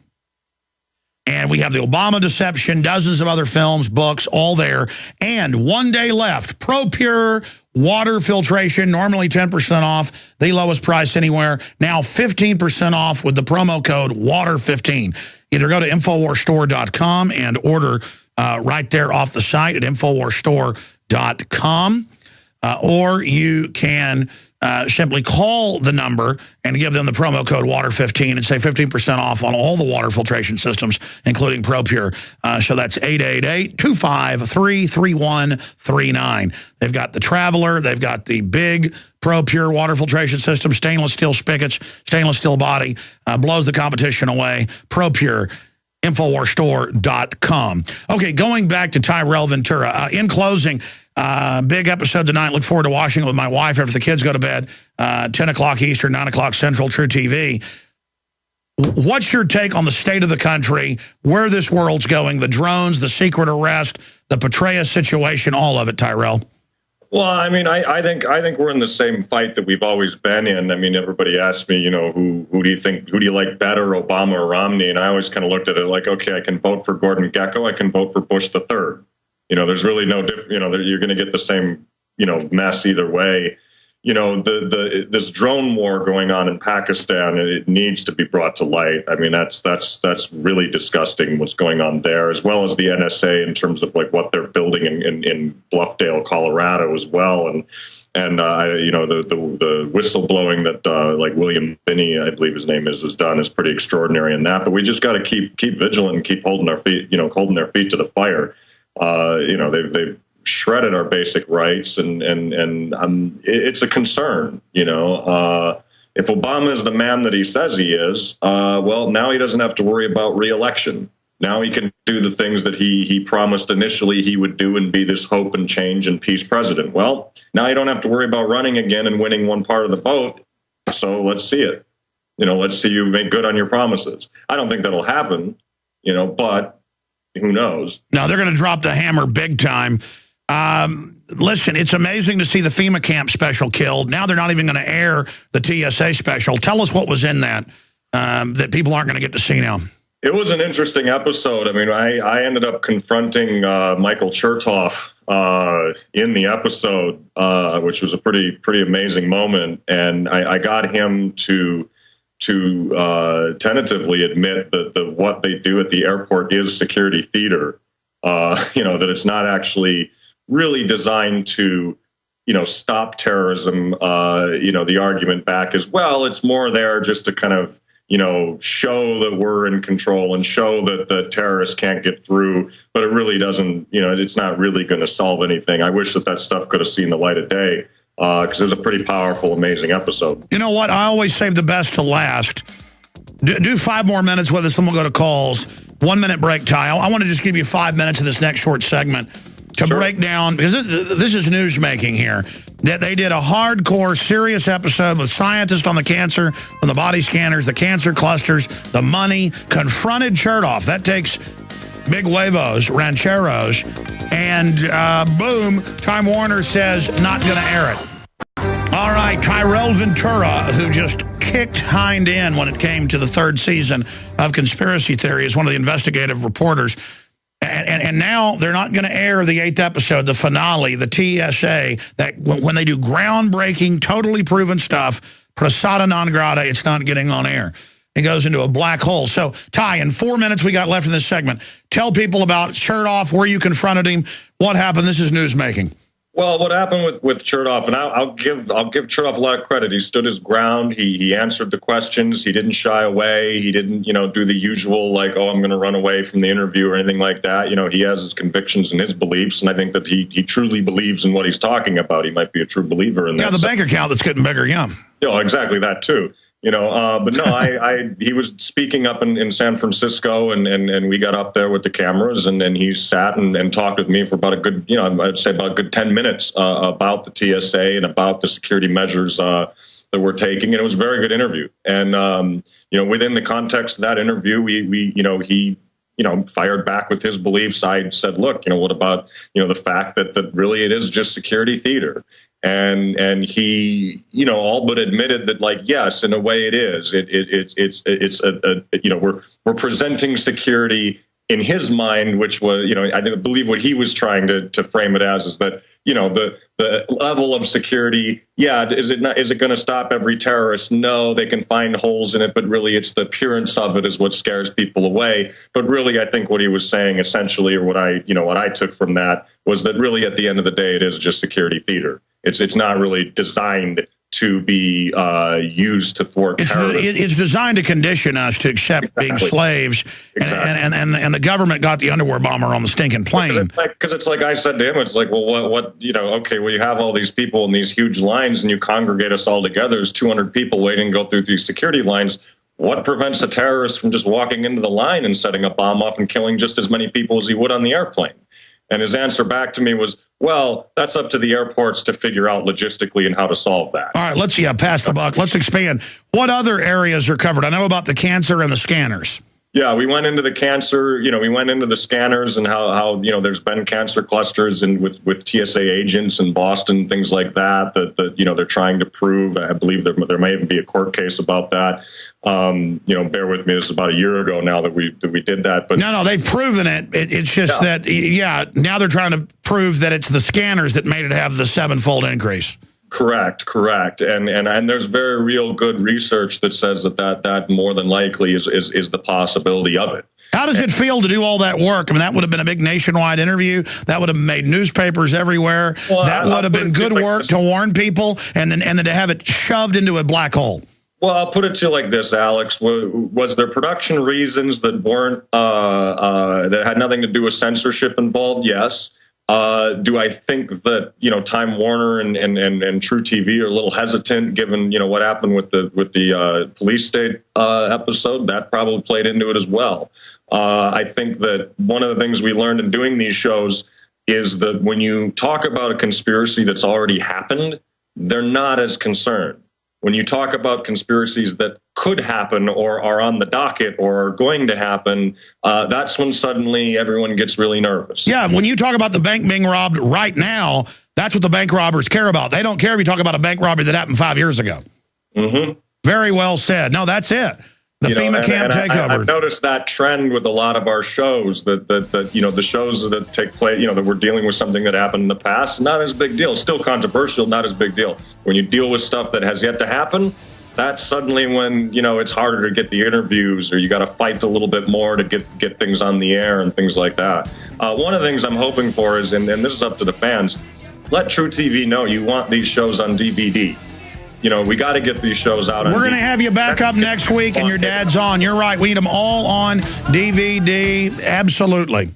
And we have the Obama deception, dozens of other films, books, all there. And 1 day left. ProPure water filtration, normally 10% off, the lowest price anywhere. Now 15% off with the promo code WATER15. Either go to InfoWarsStore.com and order right there off the site at InfoWarsStore.com. Or you can simply call the number and give them the promo code WATER15 and say 15% off on all the water filtration systems, including ProPure. So that's 888-253-3139. They've got the Traveler. They've got the big ProPure water filtration system, stainless steel spigots, stainless steel body, blows the competition away. ProPure. InfoWarsStore.com. Okay, going back to Tyrell Ventura. In closing, big episode tonight. Look forward to watching it with my wife after the kids go to bed. 10 o'clock Eastern, 9 o'clock Central, True TV. What's your take on the state of the country, where this world's going, the drones, the secret arrest, the Petraeus situation, all of it, Tyrell? Well, I mean, I think we're in the same fight that we've always been in. I mean, everybody asks me, you know, who do you like better, Obama or Romney? And I always kind of looked at it like, okay, I can vote for Gordon Gekko, I can vote for Bush the third. You know, there's really no difference. You know, you're going to get the same, you know, mess either way. You know, this drone war going on in Pakistan, it needs to be brought to light. I mean, that's really disgusting what's going on there, as well as the NSA in terms of like what they're building in Bluffdale, Colorado, as well. And you know, the whistleblowing that like William Binney, I believe his name is done is pretty extraordinary in that. But we just got to keep vigilant and keep holding our feet, you know, holding their feet to the fire. You know, they've shredded our basic rights, and it's a concern. You know, if Obama is the man that he says he is, well, now he doesn't have to worry about re-election. Now he can do the things that he promised initially he would do and be this hope and change and peace president. Well, now you don't have to worry about running again and winning one part of the vote. So let's see it. You know, let's see you make good on your promises. I don't think that'll happen, you know, but who knows? No, they're going to drop the hammer big time. Listen, it's amazing to see the FEMA camp special killed. Now they're not even going to air the TSA special. Tell us what was in that that people aren't going to get to see now. It was an interesting episode. I mean, I ended up confronting Michael Chertoff in the episode, which was a pretty amazing moment. And I got him to tentatively admit that what they do at the airport is security theater. You know, that it's not actually really designed to, you know, stop terrorism. You know, the argument back is, well, it's more there just to kind of, you know, show that we're in control and show that the terrorists can't get through. But it really doesn't, you know, it's not really going to solve anything. I wish that stuff could have seen the light of day, because it was a pretty powerful, amazing episode. You know what? I always save the best to last. Do 5 more minutes with us, then we'll go to calls. 1 minute break, Ty. I want to just give you 5 minutes of this next short segment to break down, because this is news making here, that they did a hardcore, serious episode with scientists on the cancer, on the body scanners, the cancer clusters, the money, confronted Chertoff. That takes big huevos, rancheros, and boom, Time Warner says not going to air it. All right, Tyrell Ventura, who just kicked hind end when it came to the 3rd season of Conspiracy Theory, is one of the investigative reporters. And now they're not going to air the 8th episode, the finale, the TSA, that when they do groundbreaking, totally proven stuff, persona non grata, it's not getting on air. It goes into a black hole. So, Ty, in 4 minutes we got left in this segment, tell people about Chertoff, where you confronted him, what happened. This is newsmaking. Well, what happened with Chertoff, and I'll give Chertoff a lot of credit. He stood his ground. He answered the questions. He didn't shy away. He didn't, you know, do the usual like, oh, I'm going to run away from the interview or anything like that. You know, he has his convictions and his beliefs, and I think that he truly believes in what he's talking about. He might be a true believer in that. Yeah, the bank account that's getting bigger. Yeah. Yeah, exactly that too. You know, but no, he was speaking up in San Francisco, and we got up there with the cameras, and he sat and talked with me for about a good, you know, I'd say about a good 10 minutes about the TSA and about the security measures that we're taking, and it was a very good interview. And within the context of that interview, he fired back with his beliefs. I said, look, what about the fact that really it is just security theater. And he, all but admitted that, like, yes, in a way it is. We're presenting security in his mind, which was, I believe what he was trying to frame it as is that, the level of security, is it going to stop every terrorist? No, they can find holes in it, but really it's the appearance of it is what scares people away. But really, I think what he was saying essentially, or what I took from that was that really at the end of the day, it is just security theater. It's not really designed to be used to thwart terrorism. It's designed to condition us to accept being slaves, and the government got the underwear bomber on the stinking plane. Because it's like I said to him, it's like, well, what you have all these people in these huge lines, and you congregate us all together. There's 200 people waiting to go through these security lines. What prevents a terrorist from just walking into the line and setting a bomb off and killing just as many people as he would on the airplane? And his answer back to me was, well, that's up to the airports to figure out logistically and how to solve that. All right, let's pass the buck. Let's expand. What other areas are covered? I know about the cancer and the scanners. Yeah, we went into the cancer, we went into the scanners and how there's been cancer clusters and with TSA agents in Boston, things like that they're trying to prove. I believe there may even be a court case about that. Bear with me, this is about a year ago now that we did that. But no, they've proven it. It's just that, now they're trying to prove that it's the scanners that made it have the 7-fold increase. Correct. And there's very real good research that says that more than likely is the possibility of it. How does it feel to do all that work? I mean, that would have been a big nationwide interview. That would have made newspapers everywhere. Well, that would have been good work to warn people, and then to have it shoved into a black hole. Well, I'll put it to you like this, Alex. Was there production reasons that weren't that had nothing to do with censorship involved? Yes. Do I think that Time Warner and True TV are a little hesitant given what happened with the police state episode? That probably played into it as well. I think that one of the things we learned in doing these shows is that when you talk about a conspiracy that's already happened, they're not as concerned. When you talk about conspiracies that could happen or are on the docket or are going to happen, that's when suddenly everyone gets really nervous. Yeah, when you talk about the bank being robbed right now, that's what the bank robbers care about. They don't care if you talk about a bank robbery that happened 5 years ago. Mm-hmm. Very well said. No, that's it. The FEMA camp takeover. I've noticed that trend with a lot of our shows, that the shows that take place, that we're dealing with something that happened in the past, not as big deal. Still controversial, not as big deal. When you deal with stuff that has yet to happen, that's suddenly when, it's harder to get the interviews, or you got to fight a little bit more to get things on the air and things like that. One of the things I'm hoping for is, and this is up to the fans, let True TV know you want these shows on DVD. We got to get these shows out. We're going to have you back up next week, and your dad's on. You're right. We need them all on DVD. Absolutely.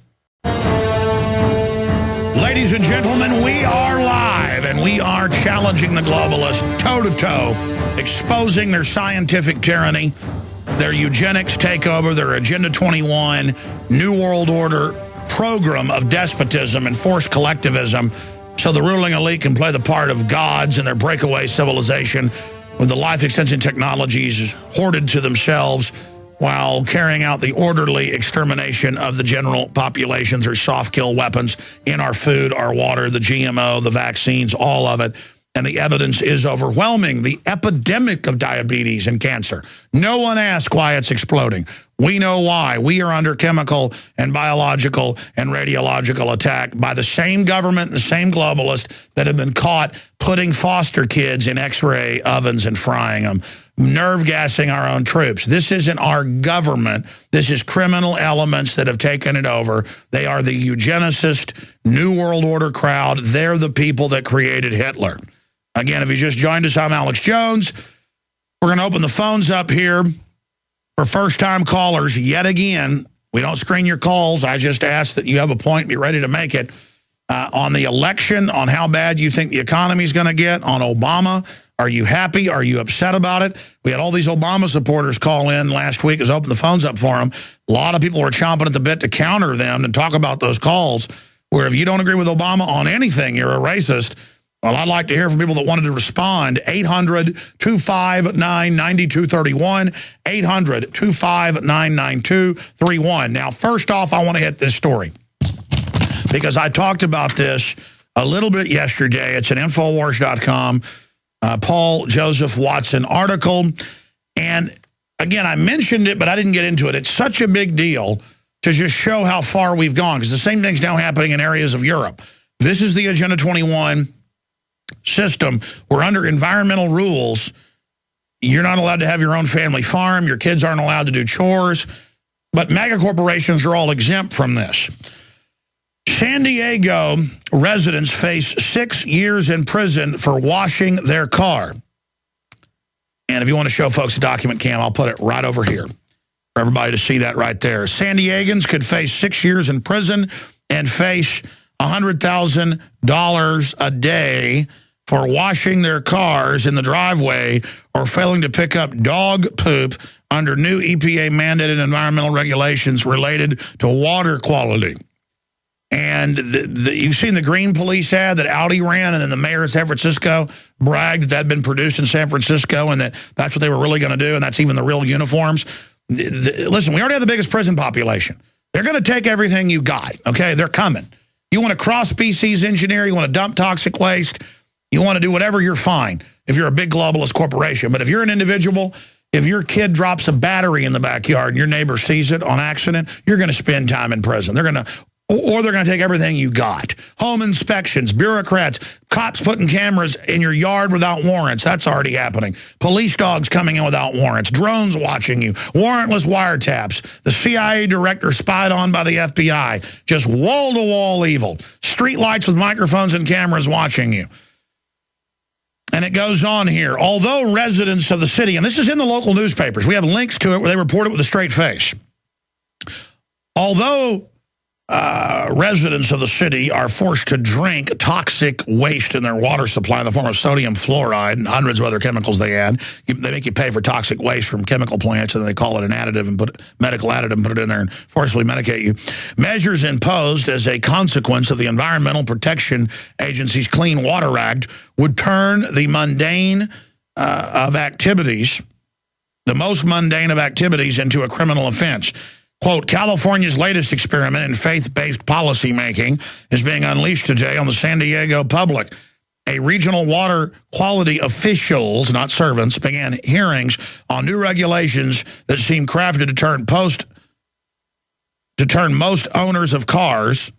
Ladies and gentlemen, we are live, and we are challenging the globalists toe-to-toe, exposing their scientific tyranny, their eugenics takeover, their Agenda 21, New World Order program of despotism and forced collectivism, so the ruling elite can play the part of gods in their breakaway civilization with the life extension technologies hoarded to themselves while carrying out the orderly extermination of the general population through soft kill weapons in our food, our water, the GMO, the vaccines, all of it. And the evidence is overwhelming. The epidemic of diabetes and cancer. No one asks why it's exploding. We know why. We are under chemical and biological and radiological attack by the same government, the same globalists that have been caught putting foster kids in X-ray ovens and frying them, nerve gassing our own troops. This isn't our government. This is criminal elements that have taken it over. They are the eugenicist, New World Order crowd. They're the people that created Hitler. Again, if you just joined us, I'm Alex Jones. We're going to open the phones up here for first-time callers yet again. We don't screen your calls. I just ask that you have a point, be ready to make it. On the election, on how bad you think the economy is going to get, on Obama, are you happy? Are you upset about it? We had all these Obama supporters call in last week as I opened the phones up for them. A lot of people were chomping at the bit to counter them and talk about those calls, where if you don't agree with Obama on anything, you're a racist. Well, I'd like to hear from people that wanted to respond. 800-259-9231, 800-259-9231. Now, first off, I want to hit this story because I talked about this a little bit yesterday. It's an Infowars.com, Paul Joseph Watson article. And again, I mentioned it, but I didn't get into it. It's such a big deal to just show how far we've gone, because the same thing's now happening in areas of Europe. This is the Agenda 21 system. We're under environmental rules. You're not allowed to have your own family farm. Your kids aren't allowed to do chores. But mega corporations are all exempt from this. San Diego residents face 6 years in prison for washing their car. And if you want to show folks a document cam, I'll put it right over here for everybody to see that right there. San Diegans could face 6 years in prison and face $100,000 a day for washing their cars in the driveway or failing to pick up dog poop under new EPA-mandated environmental regulations related to water quality. And you've seen the green police ad that Audi ran, and then the mayor of San Francisco bragged that had been produced in San Francisco and that's what they were really going to do, and that's even the real uniforms. Listen, we already have the biggest prison population. They're going to take everything you got, okay? They're coming. You want to cross-species engineer, you want to dump toxic waste, you want to do whatever, you're fine if you're a big globalist corporation. But if you're an individual, if your kid drops a battery in the backyard and your neighbor sees it on accident, you're going to spend time in prison. They're going to take everything you got. Home inspections, bureaucrats, cops putting cameras in your yard without warrants. That's already happening. Police dogs coming in without warrants. Drones watching you. Warrantless wiretaps. The CIA director spied on by the FBI. Just wall-to-wall evil. Street lights with microphones and cameras watching you. And it goes on here. Although residents of the city, and this is in the local newspapers, we have links to it where they report it with a straight face. Although residents of the city are forced to drink toxic waste in their water supply in the form of sodium fluoride and hundreds of other chemicals they add. They make you pay for toxic waste from chemical plants, and they call it an additive and put medical additive and put it in there and forcibly medicate you. Measures imposed as a consequence of the Environmental Protection Agency's Clean Water Act would turn the mundane of activities, the most mundane of activities, into a criminal offense. Quote, California's latest experiment in faith-based policymaking is being unleashed today on the San Diego public. A regional water quality officials, not servants, began hearings on new regulations that seem crafted to turn most owners of cars,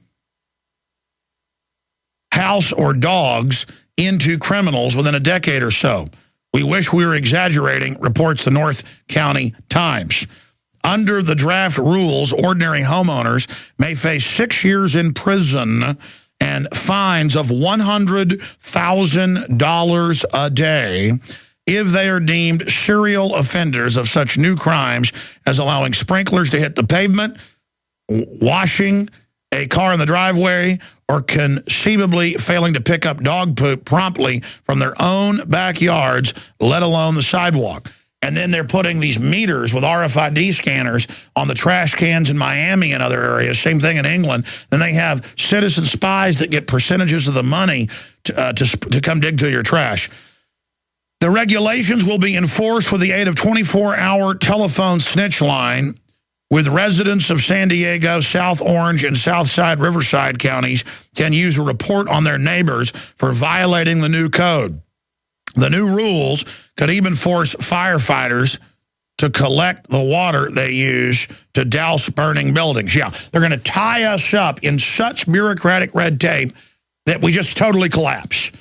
house, or dogs into criminals within a decade or so. We wish we were exaggerating, reports the North County Times. Under the draft rules, ordinary homeowners may face 6 years in prison and fines of $100,000 a day if they are deemed serial offenders of such new crimes as allowing sprinklers to hit the pavement, washing a car in the driveway, or conceivably failing to pick up dog poop promptly from their own backyards, let alone the sidewalk. And then they're putting these meters with RFID scanners on the trash cans in Miami and other areas. Same thing in England. Then they have citizen spies that get percentages of the money to come dig through your trash. The regulations will be enforced with the aid of 24-hour telephone snitch line, with residents of San Diego, South Orange, and Southside Riverside counties can use a report on their neighbors for violating the new code. The new rules could even force firefighters to collect the water they use to douse burning buildings. Yeah, they're going to tie us up in such bureaucratic red tape that we just totally collapse,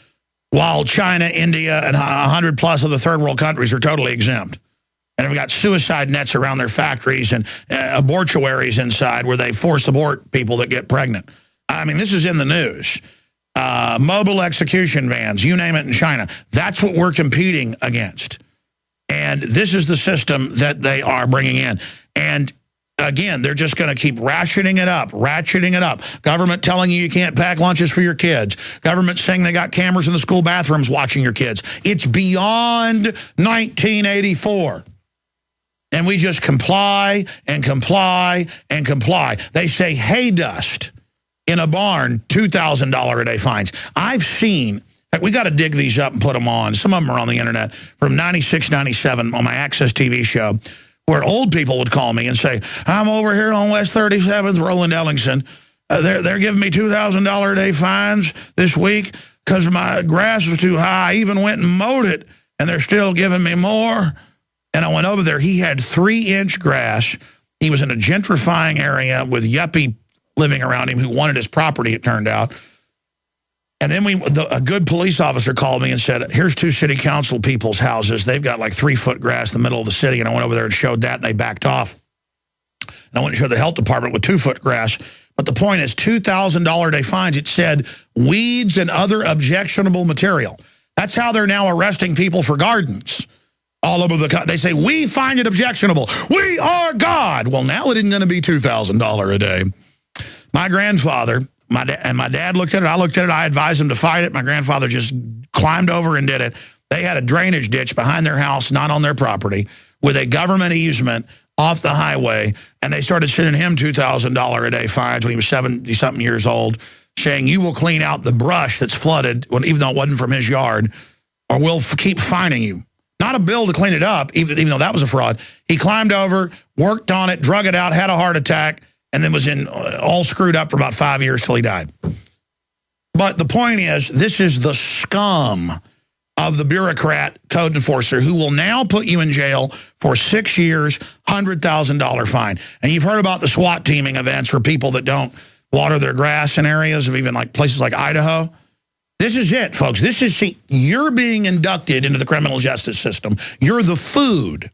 while China, India, and 100+ of the third world countries are totally exempt. And we've got suicide nets around their factories and abortuaries inside where they force abort people that get pregnant. I mean, this is in the news. Mobile execution vans, you name it, in China. That's what we're competing against. And this is the system that they are bringing in. And again, they're just going to keep ratcheting it up. Government telling you can't pack lunches for your kids. Government saying they got cameras in the school bathrooms watching your kids. It's beyond 1984. And we just comply and comply and comply. They say hay dust in a barn, $2,000 a day fines. I've seen Heck, we got to dig these up and put them on. Some of them are on the internet from 96, 97 on my Access TV show, where old people would call me and say, I'm over here on West 37th, Roland Ellingson. They're giving me $2,000 a day fines this week because my grass was too high. I even went and mowed it, and they're still giving me more. And I went over there. He had 3-inch grass. He was in a gentrifying area with yuppie living around him who wanted his property, it turned out. And then a good police officer called me and said, here's 2 city council people's houses. They've got like 3-foot grass in the middle of the city. And I went over there and showed that, and they backed off. And I went and showed the health department with 2-foot grass. But the point is $2,000 a day fines. It said weeds and other objectionable material. That's how they're now arresting people for gardens all over the country. They say, we find it objectionable. We are God. Well, now it isn't going to be $2,000 a day. My grandfather, my dad looked at it. I looked at it. I advised him to fight it. My grandfather just climbed over and did it. They had a drainage ditch behind their house, not on their property, with a government easement off the highway, and they started sending him $2,000 a day fines when he was 70-something years old, saying, you will clean out the brush that's flooded, even though it wasn't from his yard, or we'll keep fining you. Not a bill to clean it up, even though that was a fraud. He climbed over, worked on it, drug it out, had a heart attack, and then was all screwed up for about 5 years till he died. But the point is, this is the scum of the bureaucrat code enforcer who will now put you in jail for 6 years, $100,000 fine. And you've heard about the SWAT teaming events for people that don't water their grass in areas of even like places like Idaho. This is it, folks. You're being inducted into the criminal justice system. You're the food.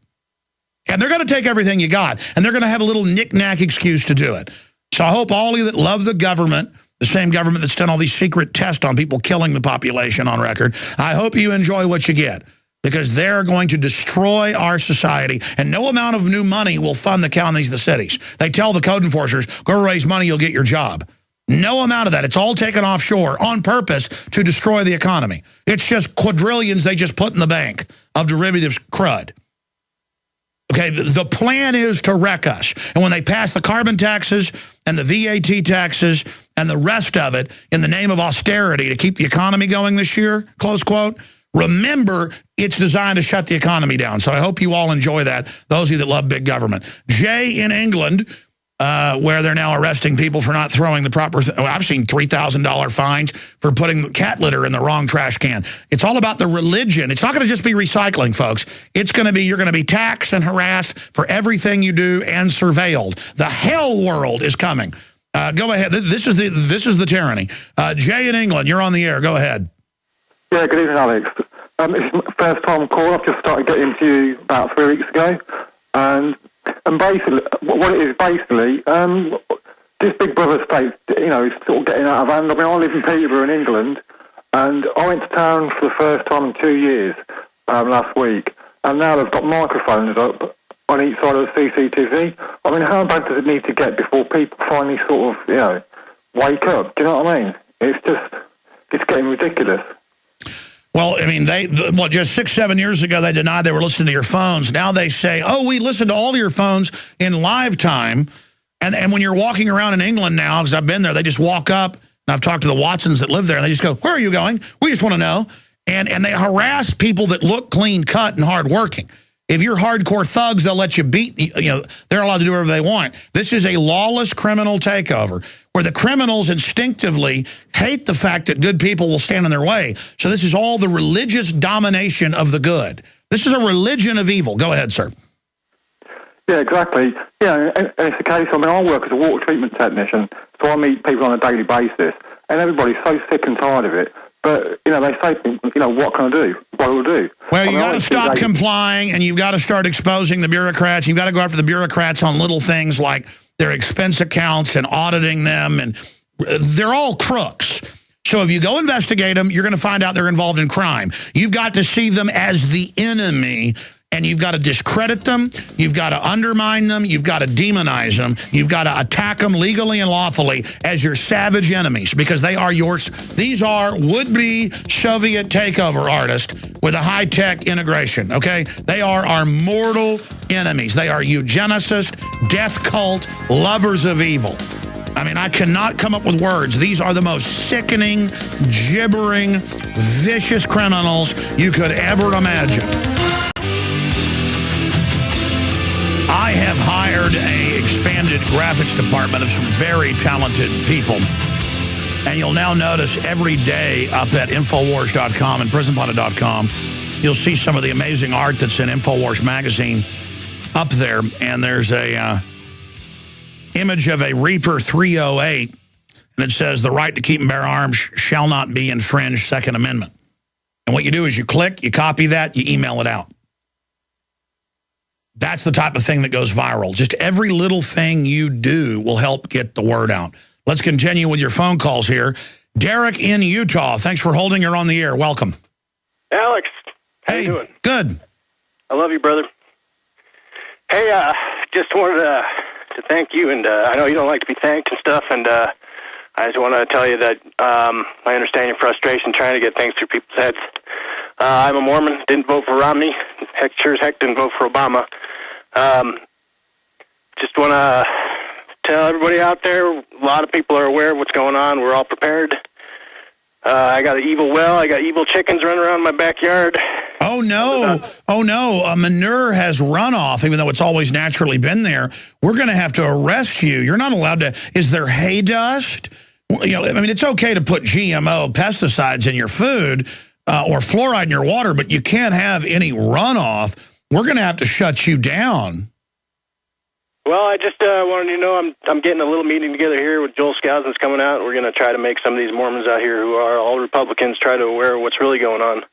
And they're going to take everything you got, and they're going to have a little knick-knack excuse to do it. So I hope all of you that love the government, the same government that's done all these secret tests on people killing the population on record, I hope you enjoy what you get, because they're going to destroy our society, and no amount of new money will fund the counties, the cities. They tell the code enforcers, go raise money, you'll get your job. No amount of that. It's all taken offshore on purpose to destroy the economy. It's just quadrillions they just put in the bank of derivatives crud. Okay, the plan is to wreck us. And when they pass the carbon taxes and the VAT taxes and the rest of it in the name of austerity to keep the economy going this year, close quote, remember, it's designed to shut the economy down. So I hope you all enjoy that, those of you that love big government. Jay in England, where they're now arresting people for not throwing the proper... I've seen $3,000 fines for putting cat litter in the wrong trash can. It's all about the religion. It's not going to just be recycling, folks. It's going to be, you're going to be taxed and harassed for everything you do and surveilled. The hell world is coming. Go ahead. This is the tyranny. Jay in England, you're on the air. Go ahead. Yeah, good evening, Alex. It's my first time call. I've just started getting to you about 3 weeks ago. And basically, what it is basically, this Big Brother state, is sort of getting out of hand. I mean, I live in Peterborough in England, and I went to town for the first time in 2 years last week, and now they've got microphones up on each side of the CCTV. I mean, how bad does it need to get before people finally sort of, wake up? Do you know what I mean? It's getting ridiculous. Well, I mean, just 6-7 years ago, they denied they were listening to your phones. Now they say, oh, we listen to all your phones in live time. And when you're walking around in England now, because I've been there, they just walk up, and I've talked to the Watsons that live there, and they just go, where are you going? We just want to know. And they harass people that look clean cut and hardworking. If you're hardcore thugs, they'll let you beat, they're allowed to do whatever they want. This is a lawless criminal takeover where the criminals instinctively hate the fact that good people will stand in their way. So this is all the religious domination of the good. This is a religion of evil. Go ahead, sir. Yeah, exactly. Yeah, and it's the case. I mean, I work as a water treatment technician, so I meet people on a daily basis, and everybody's so sick and tired of it. But, they say, what can I do? What will I do? Well, you got to stop complying, and you've got to start exposing the bureaucrats. You've got to go after the bureaucrats on little things like their expense accounts and auditing them, and they're all crooks. So if you go investigate them, you're going to find out they're involved in crime. You've got to see them as the enemy, and you've got to discredit them. You've got to undermine them. You've got to demonize them. You've got to attack them legally and lawfully as your savage enemies, because they are yours. These are would-be Soviet takeover artists with a high-tech integration, okay? They are our mortal enemies. They are eugenicists, death cult, lovers of evil. I mean, I cannot come up with words. These are the most sickening, gibbering, vicious criminals you could ever imagine. I have hired an expanded graphics department of some very talented people. And you'll now notice every day up at Infowars.com and Prisonplanet.com, you'll see some of the amazing art that's in Infowars magazine up there. And there's a image of a Reaper 308, and it says, the right to keep and bear arms shall not be infringed, Second Amendment. And what you do is you click, you copy that, you email it out. That's the type of thing that goes viral. Just every little thing you do will help get the word out. Let's continue with your phone calls here. Derek in Utah, thanks for holding. You're on the air. Welcome. Alex, how you doing? Good. I love you, brother. Hey, just wanted to thank you, and I know you don't like to be thanked and stuff, and I just want to tell you that I understand your frustration trying to get things through people's heads. I'm a Mormon, didn't vote for Romney, sure as heck didn't vote for Obama. Just want to tell everybody out there, a lot of people are aware of what's going on. We're all prepared. I got an evil well. I got evil chickens running around my backyard. Oh, no. Oh, no. Manure has runoff, even though it's always naturally been there. We're going to have to arrest you. You're not allowed to. Is there hay dust? You know, I mean, it's okay to put GMO pesticides in your food or fluoride in your water, but you can't have any runoff. We're going to have to shut you down. Well, I just wanted you to know I'm getting a little meeting together here with Joel Skousen's coming out. We're going to try to make some of these Mormons out here who are all Republicans try to aware of what's really going on.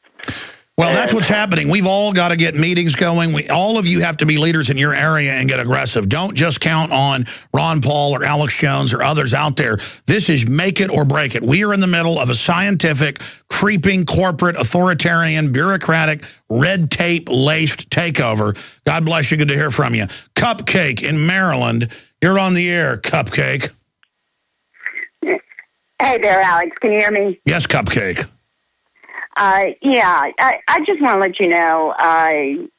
Well, that's what's happening. We've all got to get meetings going. All of you have to be leaders in your area and get aggressive. Don't just count on Ron Paul or Alex Jones or others out there. This is make it or break it. We are in the middle of a scientific, creeping, corporate, authoritarian, bureaucratic, red tape-laced takeover. God bless you. Good to hear from you. Cupcake in Maryland. You're on the air, Cupcake. Hey there, Alex. Can you hear me? Yes, Cupcake. Yeah, I just want to let you know,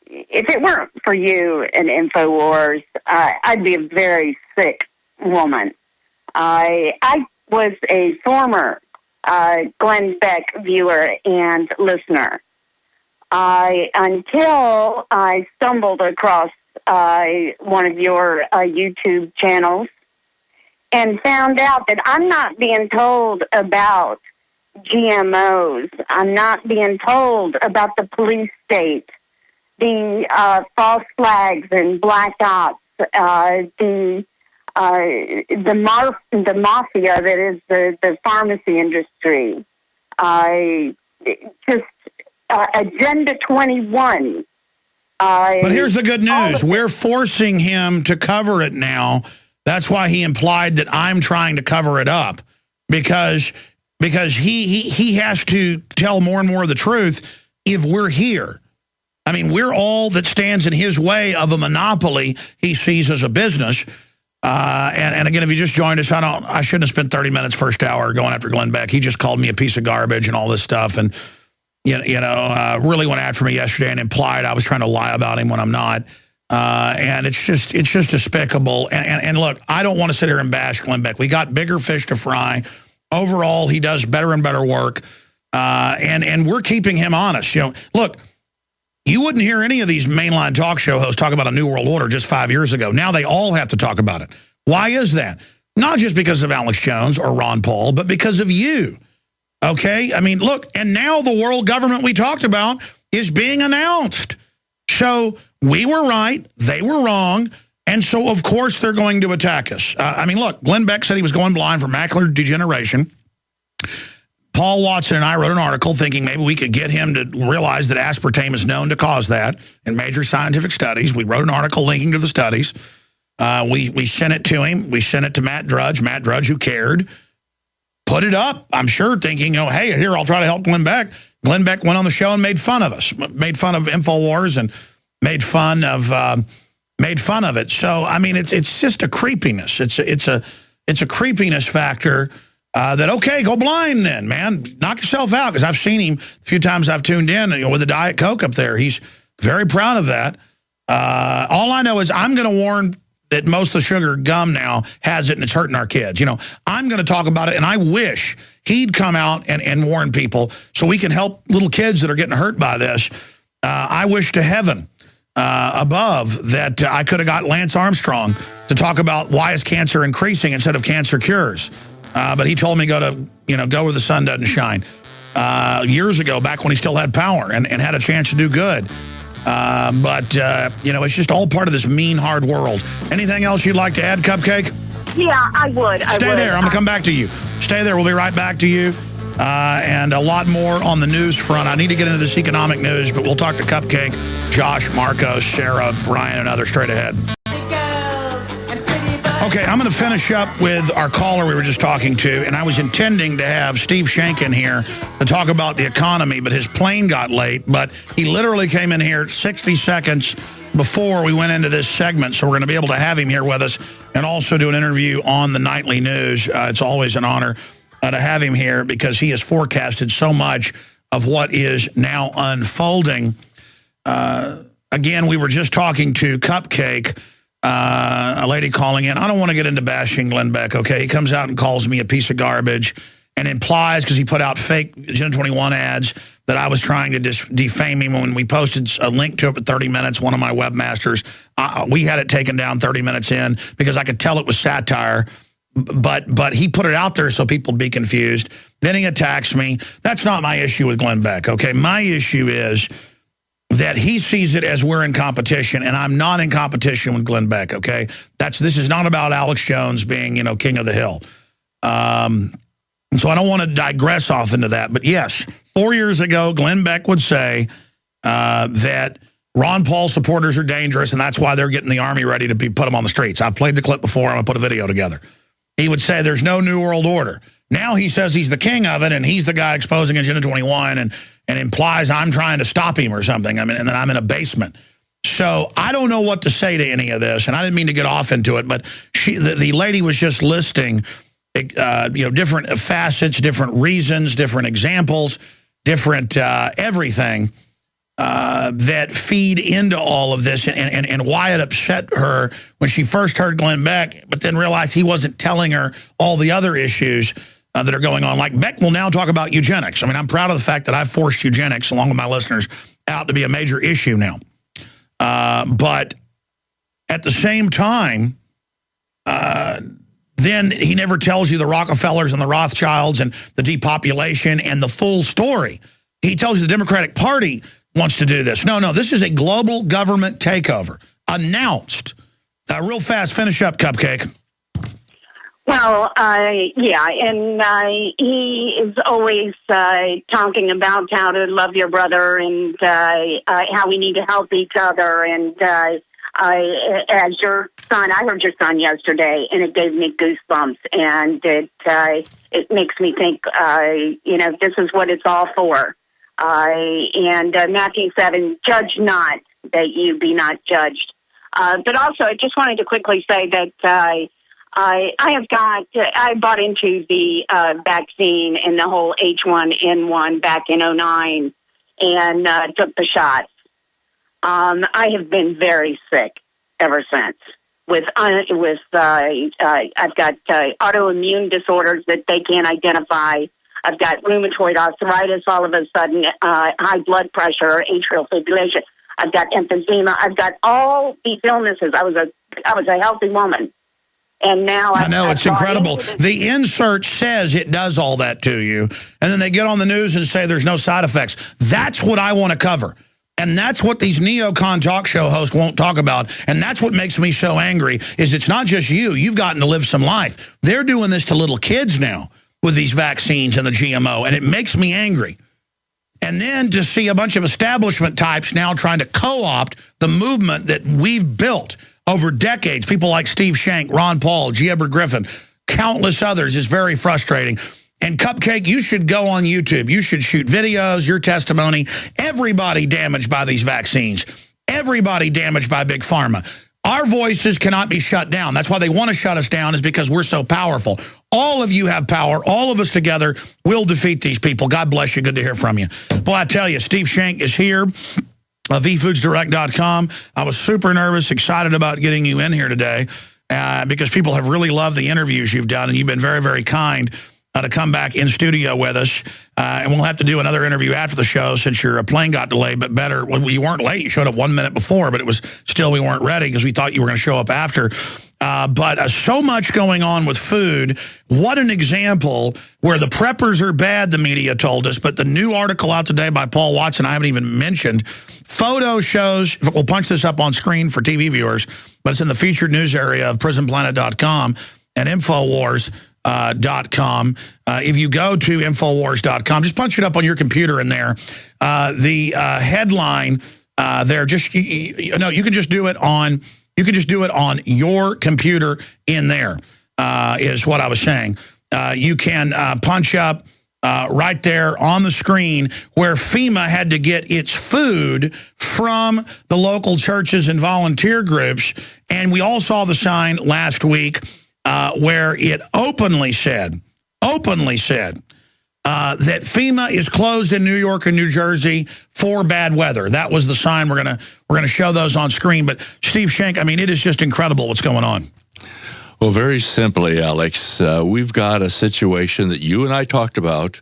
if it weren't for you and InfoWars, I'd be a very sick woman. I was a former Glenn Beck viewer and listener. Until I stumbled across one of your YouTube channels and found out that I'm not being told about GMOs. I'm not being told about the police state, the false flags and black ops, the mafia that is the pharmacy industry. Just Agenda 21. But here's the good news. We're forcing him to cover it now. That's why he implied that I'm trying to cover it up, because he has to tell more and more of the truth if we're here. I mean, we're all that stands in his way of a monopoly he sees as a business. And again, if you just joined us, I shouldn't have spent 30 minutes first hour going after Glenn Beck. He just called me a piece of garbage and all this stuff, and really went after me yesterday and implied I was trying to lie about him when I'm not. And it's just despicable. And look, I don't want to sit here and bash Glenn Beck. We got bigger fish to fry. Overall, he does better and better work, and we're keeping him honest. Look, you wouldn't hear any of these mainline talk show hosts talk about a new world order just 5 years ago. Now they all have to talk about it. Why is that? Not just because of Alex Jones or Ron Paul, but because of you. Okay? I mean, look, and now the world government we talked about is being announced. So we were right, they were wrong. And so, of course, they're going to attack us. I mean, look, Glenn Beck said he was going blind for macular degeneration. Paul Watson and I wrote an article thinking maybe we could get him to realize that aspartame is known to cause that in major scientific studies. We wrote an article linking to the studies. We sent it to him. We sent it to Matt Drudge, who cared. Put it up, I'm sure, thinking, hey, here, I'll try to help Glenn Beck. Glenn Beck went on the show and made fun of us, made fun of InfoWars and made fun of it. So, I mean, it's just a creepiness. It's a creepiness factor that, okay, go blind then, man. Knock yourself out, because I've seen him a few times I've tuned in with a Diet Coke up there. He's very proud of that. All I know is I'm going to warn that most of the sugar gum now has it and it's hurting our kids. You know, I'm going to talk about it, and I wish he'd come out and warn people so we can help little kids that are getting hurt by this. I wish to heaven above that I could have got Lance Armstrong to talk about why is cancer increasing instead of cancer cures. But he told me go where the sun doesn't shine. Years ago, back when he still had power and had a chance to do good. But it's just all part of this mean, hard world. Anything else you'd like to add, Cupcake? Yeah, I would. Stay there. I'm going to come back to you. Stay there. We'll be right back to you. And a lot more on the news front. I need to get into this economic news, but we'll talk to Cupcake, Josh, Marcos, Sarah, Brian, and others straight ahead. Okay, I'm going to finish up with our caller we were just talking to, and I was intending to have Steve Shank in here to talk about the economy, but his plane got late. But he literally came in here 60 seconds before we went into this segment, so we're going to be able to have him here with us and also do an interview on the nightly news. It's always an honor to have him here because he has forecasted so much of what is now unfolding. Again, we were just talking to Cupcake, a lady calling in. I don't want to get into bashing Glenn Beck, okay? He comes out and calls me a piece of garbage and implies, because he put out fake Agenda 21 ads, that I was trying to defame him when we posted a link to it for 30 minutes. One of my webmasters, we had it taken down 30 minutes in because I could tell it was satire. But he put it out there so people would be confused. Then he attacks me. That's not my issue with Glenn Beck, okay? My issue is that he sees it as we're in competition, and I'm not in competition with Glenn Beck, okay? This is not about Alex Jones being, king of the hill. So I don't want to digress off into that. But yes, 4 years ago, Glenn Beck would say that Ron Paul supporters are dangerous, and that's why they're getting the army ready to put them on the streets. I've played the clip before. I'm going to put a video together. He would say there's no New World Order. Now he says he's the king of it, and he's the guy exposing Agenda 21 and implies I'm trying to stop him or something. I mean, and then I'm in a basement. So I don't know what to say to any of this, and I didn't mean to get off into it, but the lady was just listing different facets, different reasons, different examples, different everything that feed into all of this and why it upset her when she first heard Glenn Beck, but then realized he wasn't telling her all the other issues that are going on. Like Beck will now talk about eugenics. I mean, I'm proud of the fact that I've forced eugenics, along with my listeners, out to be a major issue now. But at the same time, then he never tells you the Rockefellers and the Rothschilds and the depopulation and the full story. He tells you the Democratic Party wants to do this. No, this is a global government takeover. Announced. Real fast, finish up, Cupcake. Well, yeah, and he is always talking about how to love your brother and how we need to help each other. And as your son, I heard your son yesterday, and it gave me goosebumps. And it makes me think, this is what it's all for. And Matthew 7, judge not that you be not judged. But also, I just wanted to quickly say that I bought into the vaccine and the whole H1N1 back in 2009 and took the shots. I have been very sick ever since. I've got autoimmune disorders that they can't identify. I've got rheumatoid arthritis all of a sudden, high blood pressure, atrial fibrillation. I've got emphysema. I've got all these illnesses. I was a healthy woman. And now I know, it's incredible. The insert says it does all that to you, and then they get on the news and say there's no side effects. That's what I want to cover. And that's what these neocon talk show hosts won't talk about. And that's what makes me so angry, is it's not just you. You've gotten to live some life. They're doing this to little kids now with these vaccines and the GMO, and it makes me angry. And then to see a bunch of establishment types now trying to co-opt the movement that we've built over decades, people like Steve Shank, Ron Paul, G. Edward Griffin, countless others, is very frustrating. And Cupcake, you should go on YouTube. You should shoot videos, your testimony. Everybody damaged by these vaccines. Everybody damaged by Big Pharma. Our voices cannot be shut down. That's why they want to shut us down, is because we're so powerful. All of you have power. All of us together will defeat these people. God bless you. Good to hear from you. Boy, I tell you, Steve Shank is here. vfoodsdirect.com. I was super nervous, excited about getting you in here today because people have really loved the interviews you've done, and you've been very, very kind to come back in studio with us. And we'll have to do another interview after the show since your plane got delayed, but better. Well, you weren't late. You showed up 1 minute before, but it was still we weren't ready because we thought you were going to show up after. But so much going on with food. What an example where the preppers are bad, the media told us. But the new article out today by Paul Watson, I haven't even mentioned, photo shows, we'll punch this up on screen for TV viewers, but it's in the featured news area of prisonplanet.com and Infowars.com. If you go to Infowars.com, just punch it up on your computer in there. The headline there, just you can just do it on your computer in there, is what I was saying. You can punch up right there on the screen where FEMA had to get its food from the local churches and volunteer groups. And we all saw the sign last week where it openly said that FEMA is closed in New York and New Jersey for bad weather. That was the sign. We're gonna show those on screen. But Steve Schenck, I mean, it is just incredible what's going on. Well, very simply, Alex, we've got a situation that you and I talked about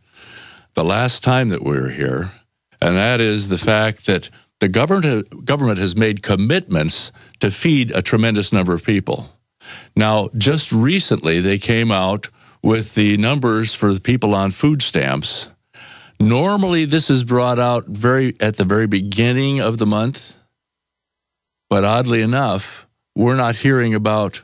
the last time that we were here, and that is the fact that the government has made commitments to feed a tremendous number of people. Now, just recently, they came out with the numbers for the people on food stamps. Normally, this is brought out at the very beginning of the month, but oddly enough, we're not hearing about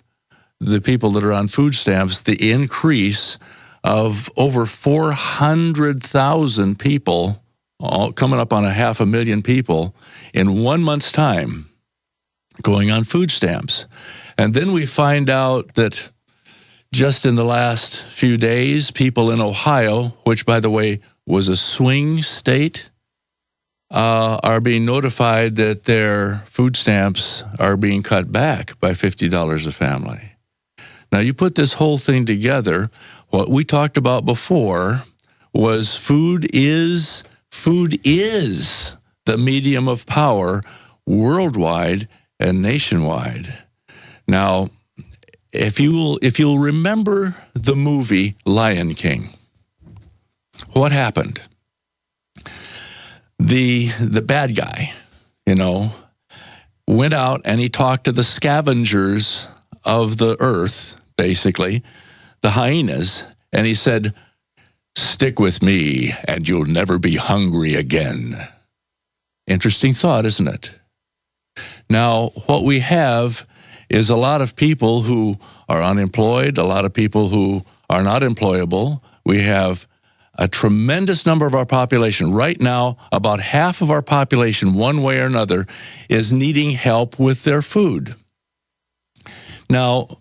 the people that are on food stamps, the increase of over 400,000 people, all coming up on 500,000 people in 1 month's time going on food stamps. And then we find out that just in the last few days, people in Ohio, which, by the way, was a swing state, are being notified that their food stamps are being cut back by $50 a family. Now, you put this whole thing together, what we talked about before was food is the medium of power worldwide and nationwide. Now, if you'll remember the movie Lion King, what happened? The bad guy, went out and he talked to the scavengers of the earth, basically, the hyenas, and he said, "Stick with me and you'll never be hungry again." Interesting thought, isn't it? Now, what we have is a lot of people who are unemployed, a lot of people who are not employable. We have a tremendous number of our population. Right now, about half of our population, one way or another, is needing help with their food. Now,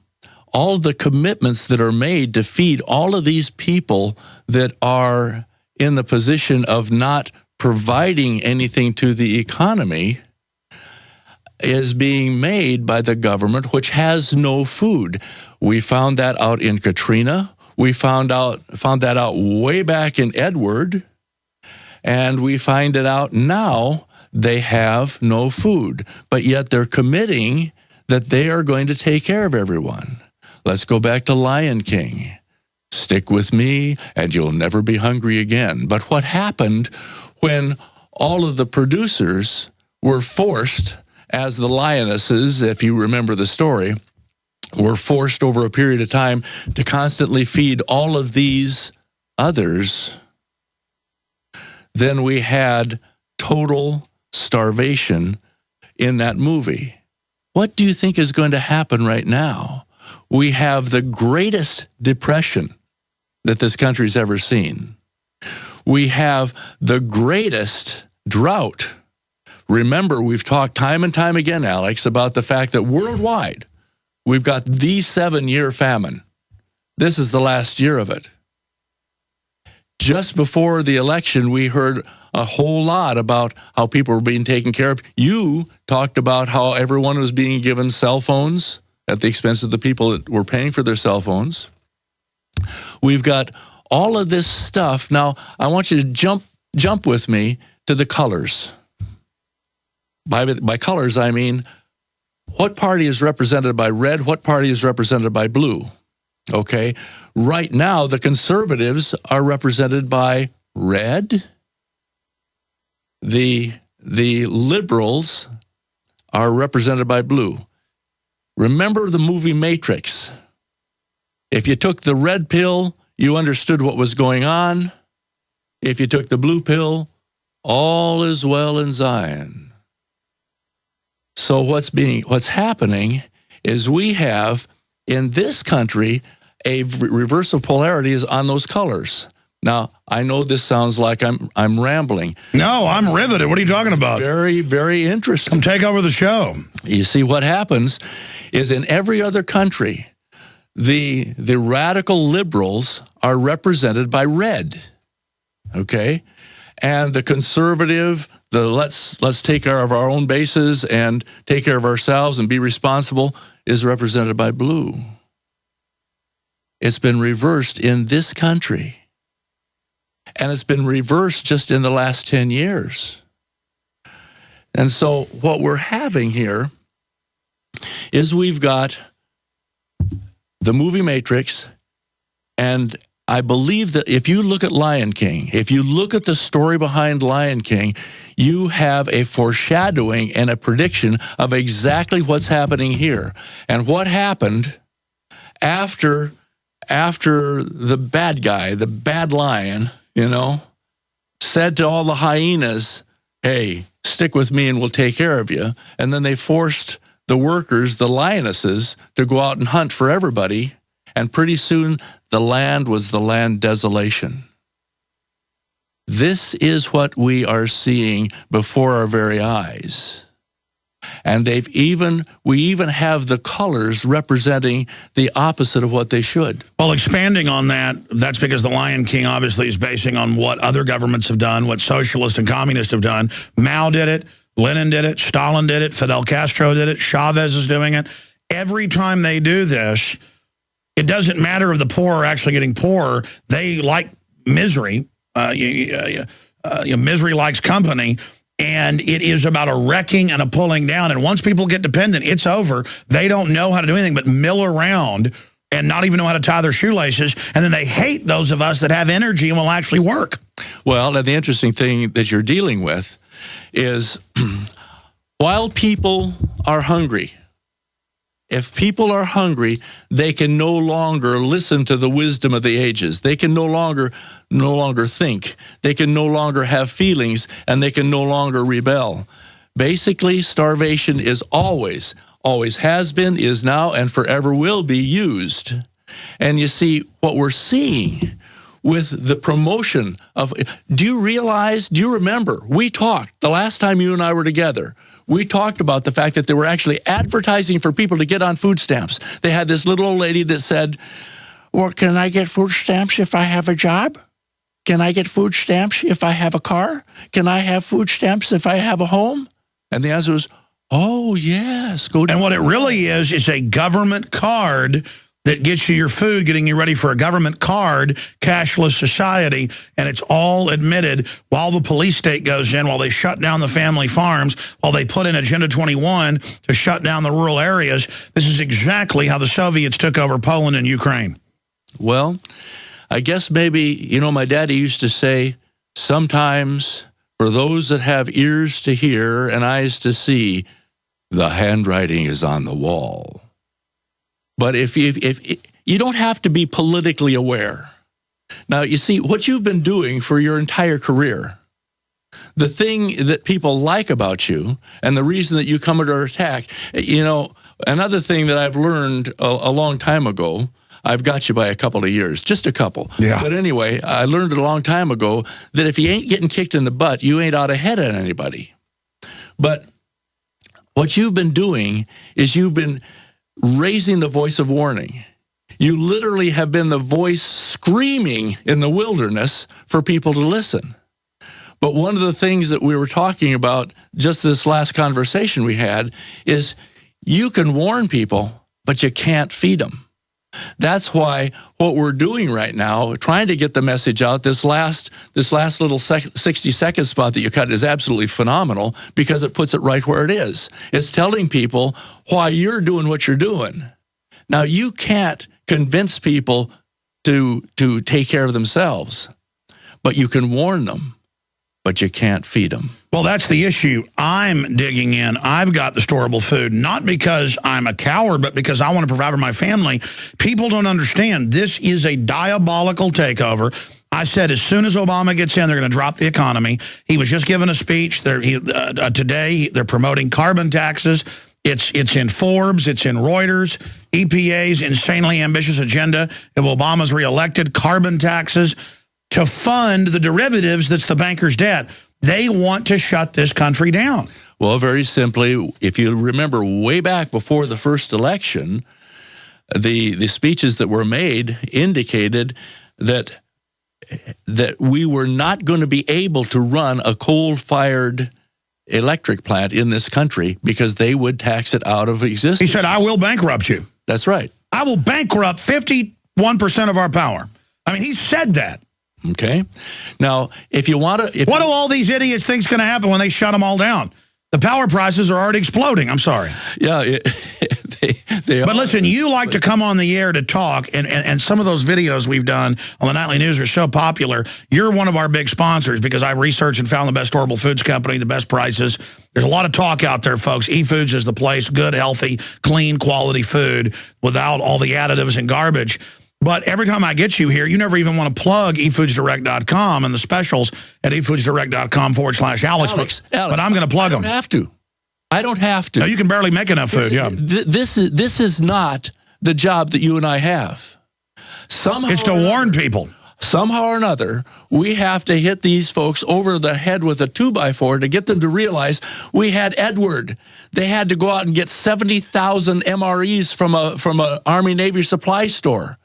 all the commitments that are made to feed all of these people that are in the position of not providing anything to the economy is being made by the government, which has no food. We found that out in Katrina. We found that out way back in Edward, and we find it out now. They have no food, but yet they're committing that they are going to take care of everyone. Let's go back to Lion King. Stick with me and you'll never be hungry again. But what happened when all of the producers were forced, as the lionesses, if you remember the story, were forced over a period of time to constantly feed all of these others, then we had total starvation in that movie. What do you think is going to happen right now? We have the greatest depression that this country's ever seen. We have the greatest drought. Remember, we've talked time and time again, Alex, about the fact that worldwide, we've got the 7-year famine. This is the last year of it. Just before the election, we heard a whole lot about how people were being taken care of. You talked about how everyone was being given cell phones at the expense of the people that were paying for their cell phones. We've got all of this stuff. Now, I want you to jump with me to the colors. by colors, I mean what party is represented by red, what party is represented by blue. Okay? Right now, the conservatives are represented by red. The liberals are represented by blue. Remember the movie Matrix. If you took the red pill, you understood what was going on. If you took the blue pill, all is well in Zion. So what's happening is we have in this country a reverse of polarity is on those colors. Now, I know this sounds like I'm rambling. No, I'm riveted. What are you talking about? Very, very interesting. Come take over the show. You see, what happens is in every other country, the radical liberals are represented by red, okay? And the conservative, let's take care of our own bases and take care of ourselves and be responsible is represented by blue. It's been reversed in this country. And it's been reversed just in the last 10 years. And so what we're having here is we've got the movie Matrix, and I believe that if you look at Lion King, if you look at the story behind Lion King, you have a foreshadowing and a prediction of exactly what's happening here. And what happened after the bad guy, the bad lion, said to all the hyenas, hey, stick with me and we'll take care of you. And then they forced the workers, the lionesses, to go out and hunt for everybody. And pretty soon, the land was the land desolation. This is what we are seeing before our very eyes. And we even have the colors representing the opposite of what they should. Well, expanding on that, that's because the Lion King obviously is basing on what other governments have done, what socialists and communists have done. Mao did it, Lenin did it, Stalin did it, Fidel Castro did it, Chavez is doing it. Every time they do this, it doesn't matter if the poor are actually getting poorer. They like misery. Misery likes company. And it is about a wrecking and a pulling down. And once people get dependent, it's over. They don't know how to do anything but mill around and not even know how to tie their shoelaces. And then they hate those of us that have energy and will actually work. Well, and the interesting thing that you're dealing with is while people are hungry, if people are hungry, they can no longer listen to the wisdom of the ages. They can no longer think. They can no longer have feelings, and they can no longer rebel. Basically, starvation is always has been, is now, and forever will be used. And you see, what we're seeing with the promotion of, do you remember, we talked, the last time you and I were together, we talked about the fact that they were actually advertising for people to get on food stamps. They had this little old lady that said, well, can I get food stamps if I have a job? Can I get food stamps if I have a car? Can I have food stamps if I have a home? And the answer was, oh, yes. And what it really is a government card that gets you your food, getting you ready for a government card, cashless society, and it's all admitted while the police state goes in, while they shut down the family farms, while they put in Agenda 21 to shut down the rural areas. This is exactly how the Soviets took over Poland and Ukraine. Well, I guess maybe, my daddy used to say, sometimes for those that have ears to hear and eyes to see, the handwriting is on the wall. But if you don't have to be politically aware. Now, you see, what you've been doing for your entire career, the thing that people like about you and the reason that you come under attack, another thing that I've learned a long time ago, I've got you by a couple of years, just a couple. Yeah. But anyway, I learned a long time ago that if you ain't getting kicked in the butt, you ain't out ahead of anybody. But what you've been doing is you've been raising the voice of warning. You literally have been the voice screaming in the wilderness for people to listen. But one of the things that we were talking about just this last conversation we had is you can warn people, but you can't feed them. That's why what we're doing right now, trying to get the message out, this last little 60-second spot that you cut is absolutely phenomenal because it puts it right where it is. It's telling people why you're doing what you're doing. Now, you can't convince people to take care of themselves, but you can warn them, but you can't feed them. Well, that's the issue. I'm digging in. I've got the storable food, not because I'm a coward, but because I want to provide for my family. People don't understand. This is a diabolical takeover. I said as soon as Obama gets in, they're going to drop the economy. He was just giving a speech. Today, they're promoting carbon taxes. It's in Forbes. It's in Reuters. EPA's insanely ambitious agenda if Obama's reelected, carbon taxes to fund the derivatives that's the bankers' debt. They want to shut this country down. Well, very simply, if you remember way back before the first election, the speeches that were made indicated that we were not going to be able to run a coal-fired electric plant in this country because they would tax it out of existence. He said, I will bankrupt you. That's right. I will bankrupt 51% of our power. I mean, he said that. Okay. Now, if you want to... What do all these idiots think's going to happen when they shut them all down? The power prices are already exploding. I'm sorry. Yeah, they are. But listen, you like to come on the air to talk, and some of those videos we've done on the Nightly News are so popular. You're one of our big sponsors because I researched and found the best storable foods company, the best prices. There's a lot of talk out there, folks. eFoods is the place, good, healthy, clean, quality food without all the additives and garbage. But every time I get you here, you never even want to plug efoodsdirect.com and the specials at efoodsdirect.com/Alex. But I'm going to plug them. I don't have to. No, you can barely make enough food, yeah. This is not the job that you and I have. Somehow it's to warn people. Somehow or another, we have to hit these folks over the head with a 2x4 to get them to realize we had Edward. They had to go out and get 70,000 MREs from a Army Navy supply store.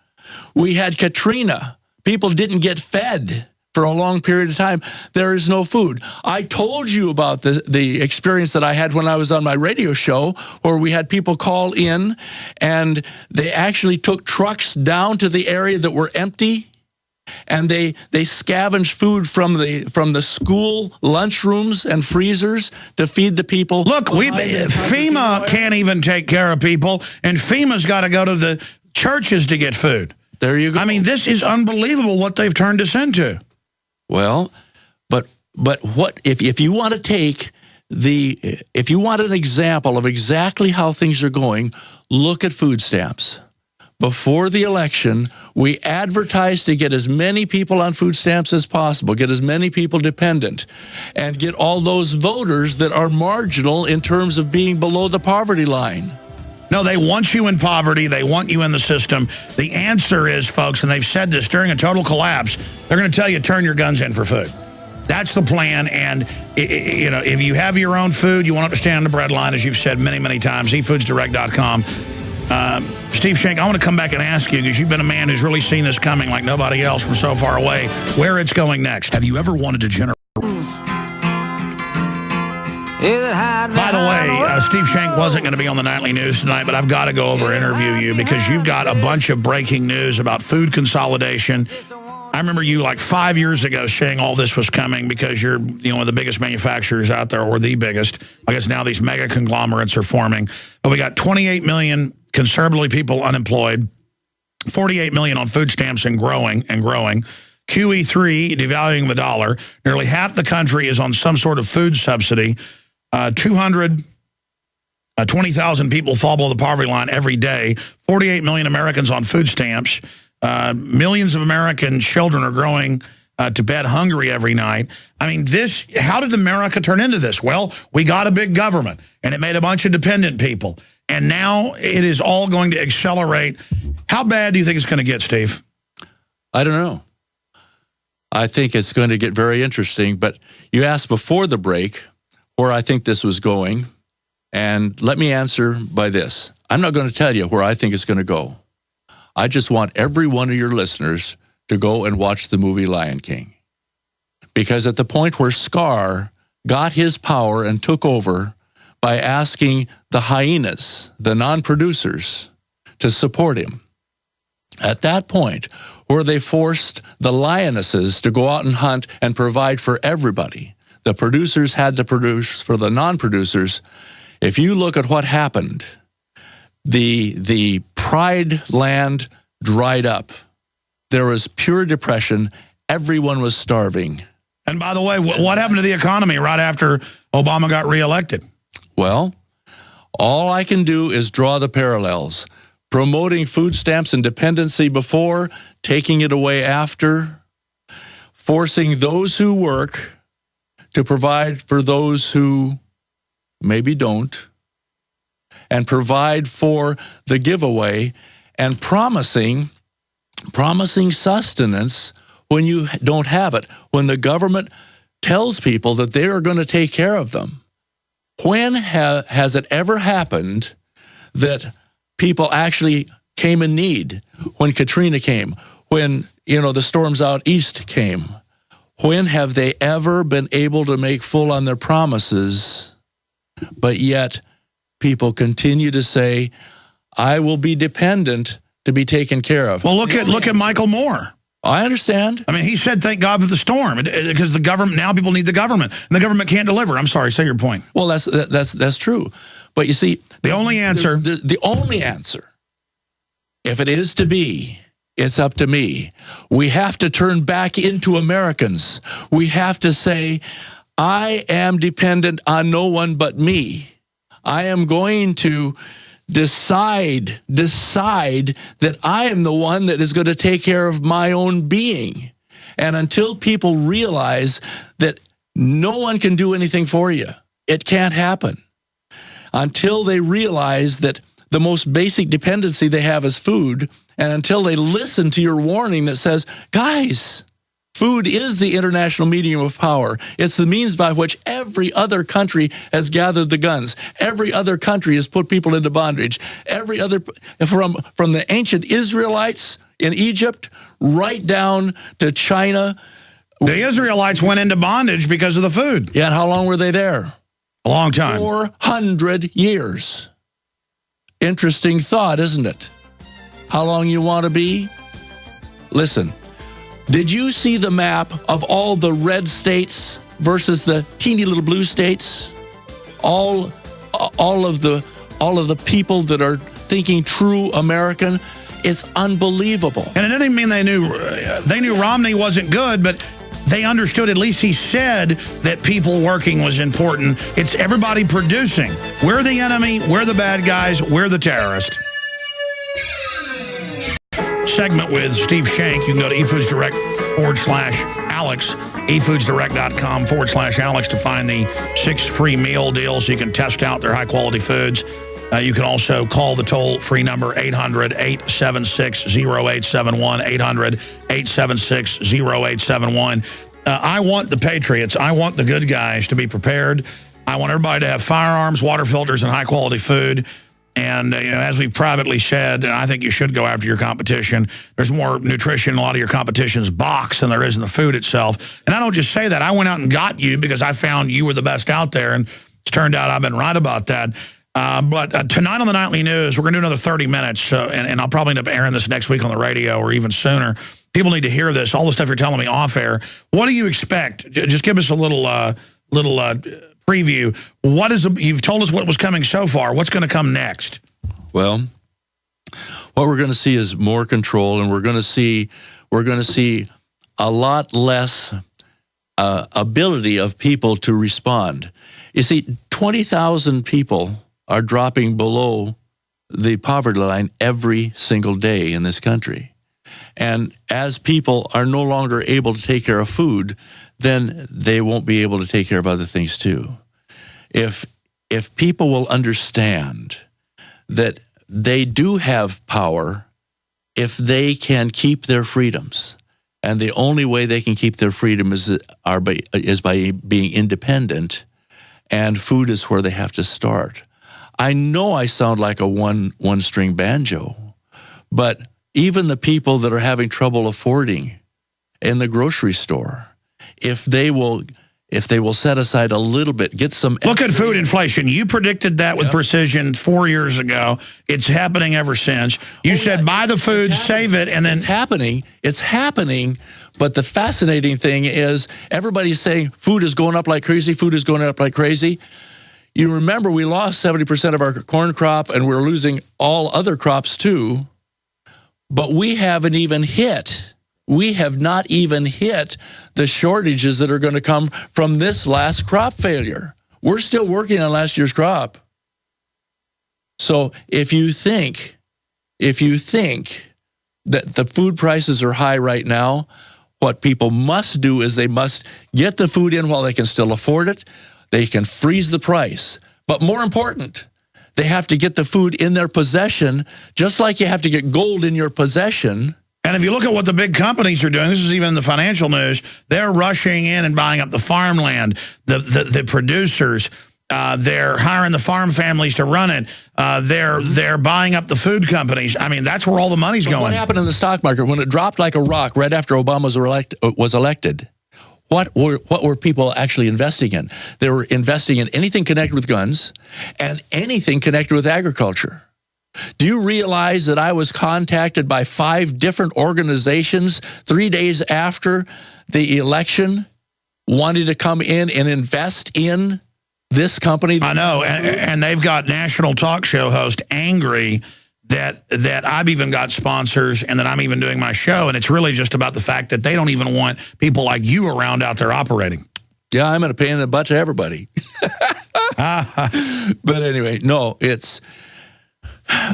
We had Katrina. People didn't get fed for a long period of time. There is no food. I told you about the experience that I had when I was on my radio show where we had people call in and they actually took trucks down to the area that were empty and they scavenged food from the school lunchrooms and freezers to feed the people. Look, FEMA can't even take care of people, and FEMA's got to go to the churches to get food. There you go. I mean, this is unbelievable what they've turned us into. Well, but what if you want to take if you want an example of exactly how things are going, look at food stamps. Before the election, we advertised to get as many people on food stamps as possible, get as many people dependent, and get all those voters that are marginal in terms of being below the poverty line. No, they want you in poverty. They want you in the system. The answer is, folks, and they've said this, during a total collapse, they're going to tell you, turn your guns in for food. That's the plan. And, if you have your own food, you won't have to stand on the bread line, as you've said many, many times, efoodsdirect.com. Steve Shank, I want to come back and ask you, because you've been a man who's really seen this coming like nobody else from so far away, where it's going next. Have you ever wanted to generate... By the way, Steve Shank wasn't going to be on the Nightly News tonight, but I've got to go over and interview you because you've got a bunch of breaking news about food consolidation. I remember you like 5 years ago saying all this was coming because you're one of the biggest manufacturers out there, or the biggest. I guess now these mega conglomerates are forming. But we got 28 million conservatively people unemployed, 48 million on food stamps and growing. QE3 devaluing the dollar. Nearly half the country is on some sort of food subsidy. 220,000 people fall below the poverty line every day. 48 million Americans on food stamps. Millions of American children are going to bed hungry every night. I mean, how did America turn into this? Well, we got a big government, and it made a bunch of dependent people. And now it is all going to accelerate. How bad do you think it's going to get, Steve? I don't know. I think it's going to get very interesting. But you asked before the break where I think this was going, and let me answer by this. I'm not going to tell you where I think it's going to go. I just want every one of your listeners to go and watch the movie Lion King. Because at the point where Scar got his power and took over by asking the hyenas, the non-producers, to support him, at that point where they forced the lionesses to go out and hunt and provide for everybody, the producers had to produce for the non-producers. If you look at what happened, the pride land dried up. There was pure depression. Everyone was starving. And by the way, what happened to the economy right after Obama got reelected? Well, all I can do is draw the parallels. Promoting food stamps and dependency before, taking it away after, forcing those who work to provide for those who maybe don't, and provide for the giveaway, and promising sustenance when you don't have it, when the government tells people that they are going to take care of them. When has it ever happened that people actually came in need? When Katrina came, when the storms out east came, when have they ever been able to make full on their promises? But yet people continue to say, I will be dependent to be taken care of. Well, look at Michael Moore. I understand. I mean, he said, thank God for the storm, because the government, now people need the government, and the government can't deliver. I'm sorry, say your point. Well, that's true. But you see, the only answer, if it is to be, it's up to me. We have to turn back into Americans. We have to say, I am dependent on no one but me. I am going to decide that I am the one that is going to take care of my own being. And until people realize that no one can do anything for you, it can't happen. Until they realize that the most basic dependency they have is food, and until they listen to your warning that says, guys, food is the international medium of power. It's the means by which every other country has gathered the guns. Every other country has put people into bondage. Every other, from the ancient Israelites in Egypt right down to China. The Israelites went into bondage because of the food. Yeah, and how long were they there? A long time. 400 years. Interesting thought, isn't it? How long you want to be? Listen. Did you see the map of all the red states versus the teeny little blue states? All of the people that are thinking true American, it's unbelievable. And it didn't mean they knew Romney wasn't good, but they understood, at least he said, that people working was important. It's everybody producing. We're the enemy, we're the bad guys, we're the terrorists. Segment with Steve Shank. You can go to eFoodsDirect/Alex, eFoodsDirect.com/Alex to find the 6 free meal deals so you can test out their high-quality foods. You can also call the toll-free number 800-876-0871, 800-876-0871. I want the patriots. I want the good guys to be prepared. I want everybody to have firearms, water filters, and high-quality food. And as we've privately said, I think you should go after your competition. There's more nutrition in a lot of your competition's box than there is in the food itself. And I don't just say that. I went out and got you because I found you were the best out there. And it's turned out I've been right about that. But tonight on the Nightly News, we're going to do another 30 minutes. And I'll probably end up airing this next week on the radio or even sooner. People need to hear this, all the stuff you're telling me off air. What do you expect? Just give us a little preview. You've told us what was coming so far. What's going to come next? Well, what we're going to see is more control, and we're going to see a lot less ability of people to respond. You see, 20,000 people are dropping below the poverty line every single day in this country. And as people are no longer able to take care of food, then they won't be able to take care of other things too. If people will understand that they do have power if they can keep their freedoms, and the only way they can keep their freedom is by being independent, and food is where they have to start. I know I sound like a one-string banjo, but even the people that are having trouble affording in the grocery store, if they will if they will set aside a little bit, get some... Look at food inflation. You predicted that with precision 4 years ago. It's happening ever since. You said buy the food, save it, and then... It's happening. It's happening. But the fascinating thing is everybody's saying food is going up like crazy, food is going up like crazy. You remember we lost 70% of our corn crop, and we're losing all other crops too. But we haven't even hit... We have not even hit the shortages that are going to come from this last crop failure. We're still working on last year's crop. So if you think that the food prices are high right now, what people must do is they must get the food in while they can still afford it. They can freeze the price. But more important, they have to get the food in their possession, just like you have to get gold in your possession. And if you look at what the big companies are doing, this is even in the financial news, they're rushing in and buying up the farmland, the producers. They're hiring the farm families to run it. They're buying up the food companies. I mean, that's where all the money's going. What happened in the stock market when it dropped like a rock right after Obama was elected? What were people actually investing in? They were investing in anything connected with guns and anything connected with agriculture. Do you realize that I was contacted by 5 different organizations 3 days after the election wanting to come in and invest in this company? I know, and they've got national talk show hosts angry that I've even got sponsors and that I'm even doing my show, and it's really just about the fact that they don't even want people like you around out there operating. Yeah, I'm in a pain in the butt to everybody. But anyway, no, it's...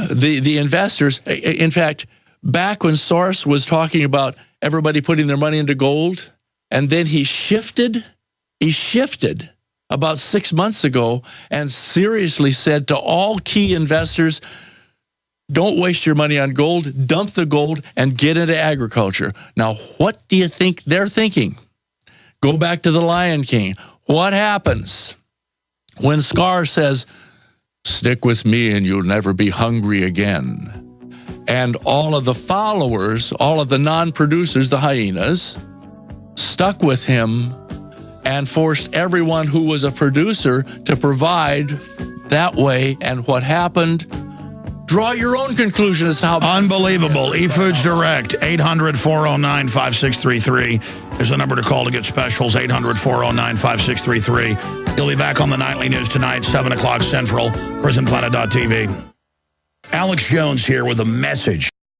The investors, in fact, back when Soros was talking about everybody putting their money into gold, and then he shifted about 6 months ago and seriously said to all key investors, don't waste your money on gold, dump the gold and get into agriculture. Now, what do you think they're thinking? Go back to the Lion King. What happens when Scar says, stick with me and you'll never be hungry again? And all of the followers, all of the non-producers, the hyenas, stuck with him and forced everyone who was a producer to provide that way. And what happened? Draw your own conclusion as to how... Unbelievable. eFoods Direct, 800-409-5633 is the number to call to get specials, 800-409-5633. He'll be back on the Nightly News tonight, 7 o'clock Central, prisonplanet.tv. Alex Jones here with a message.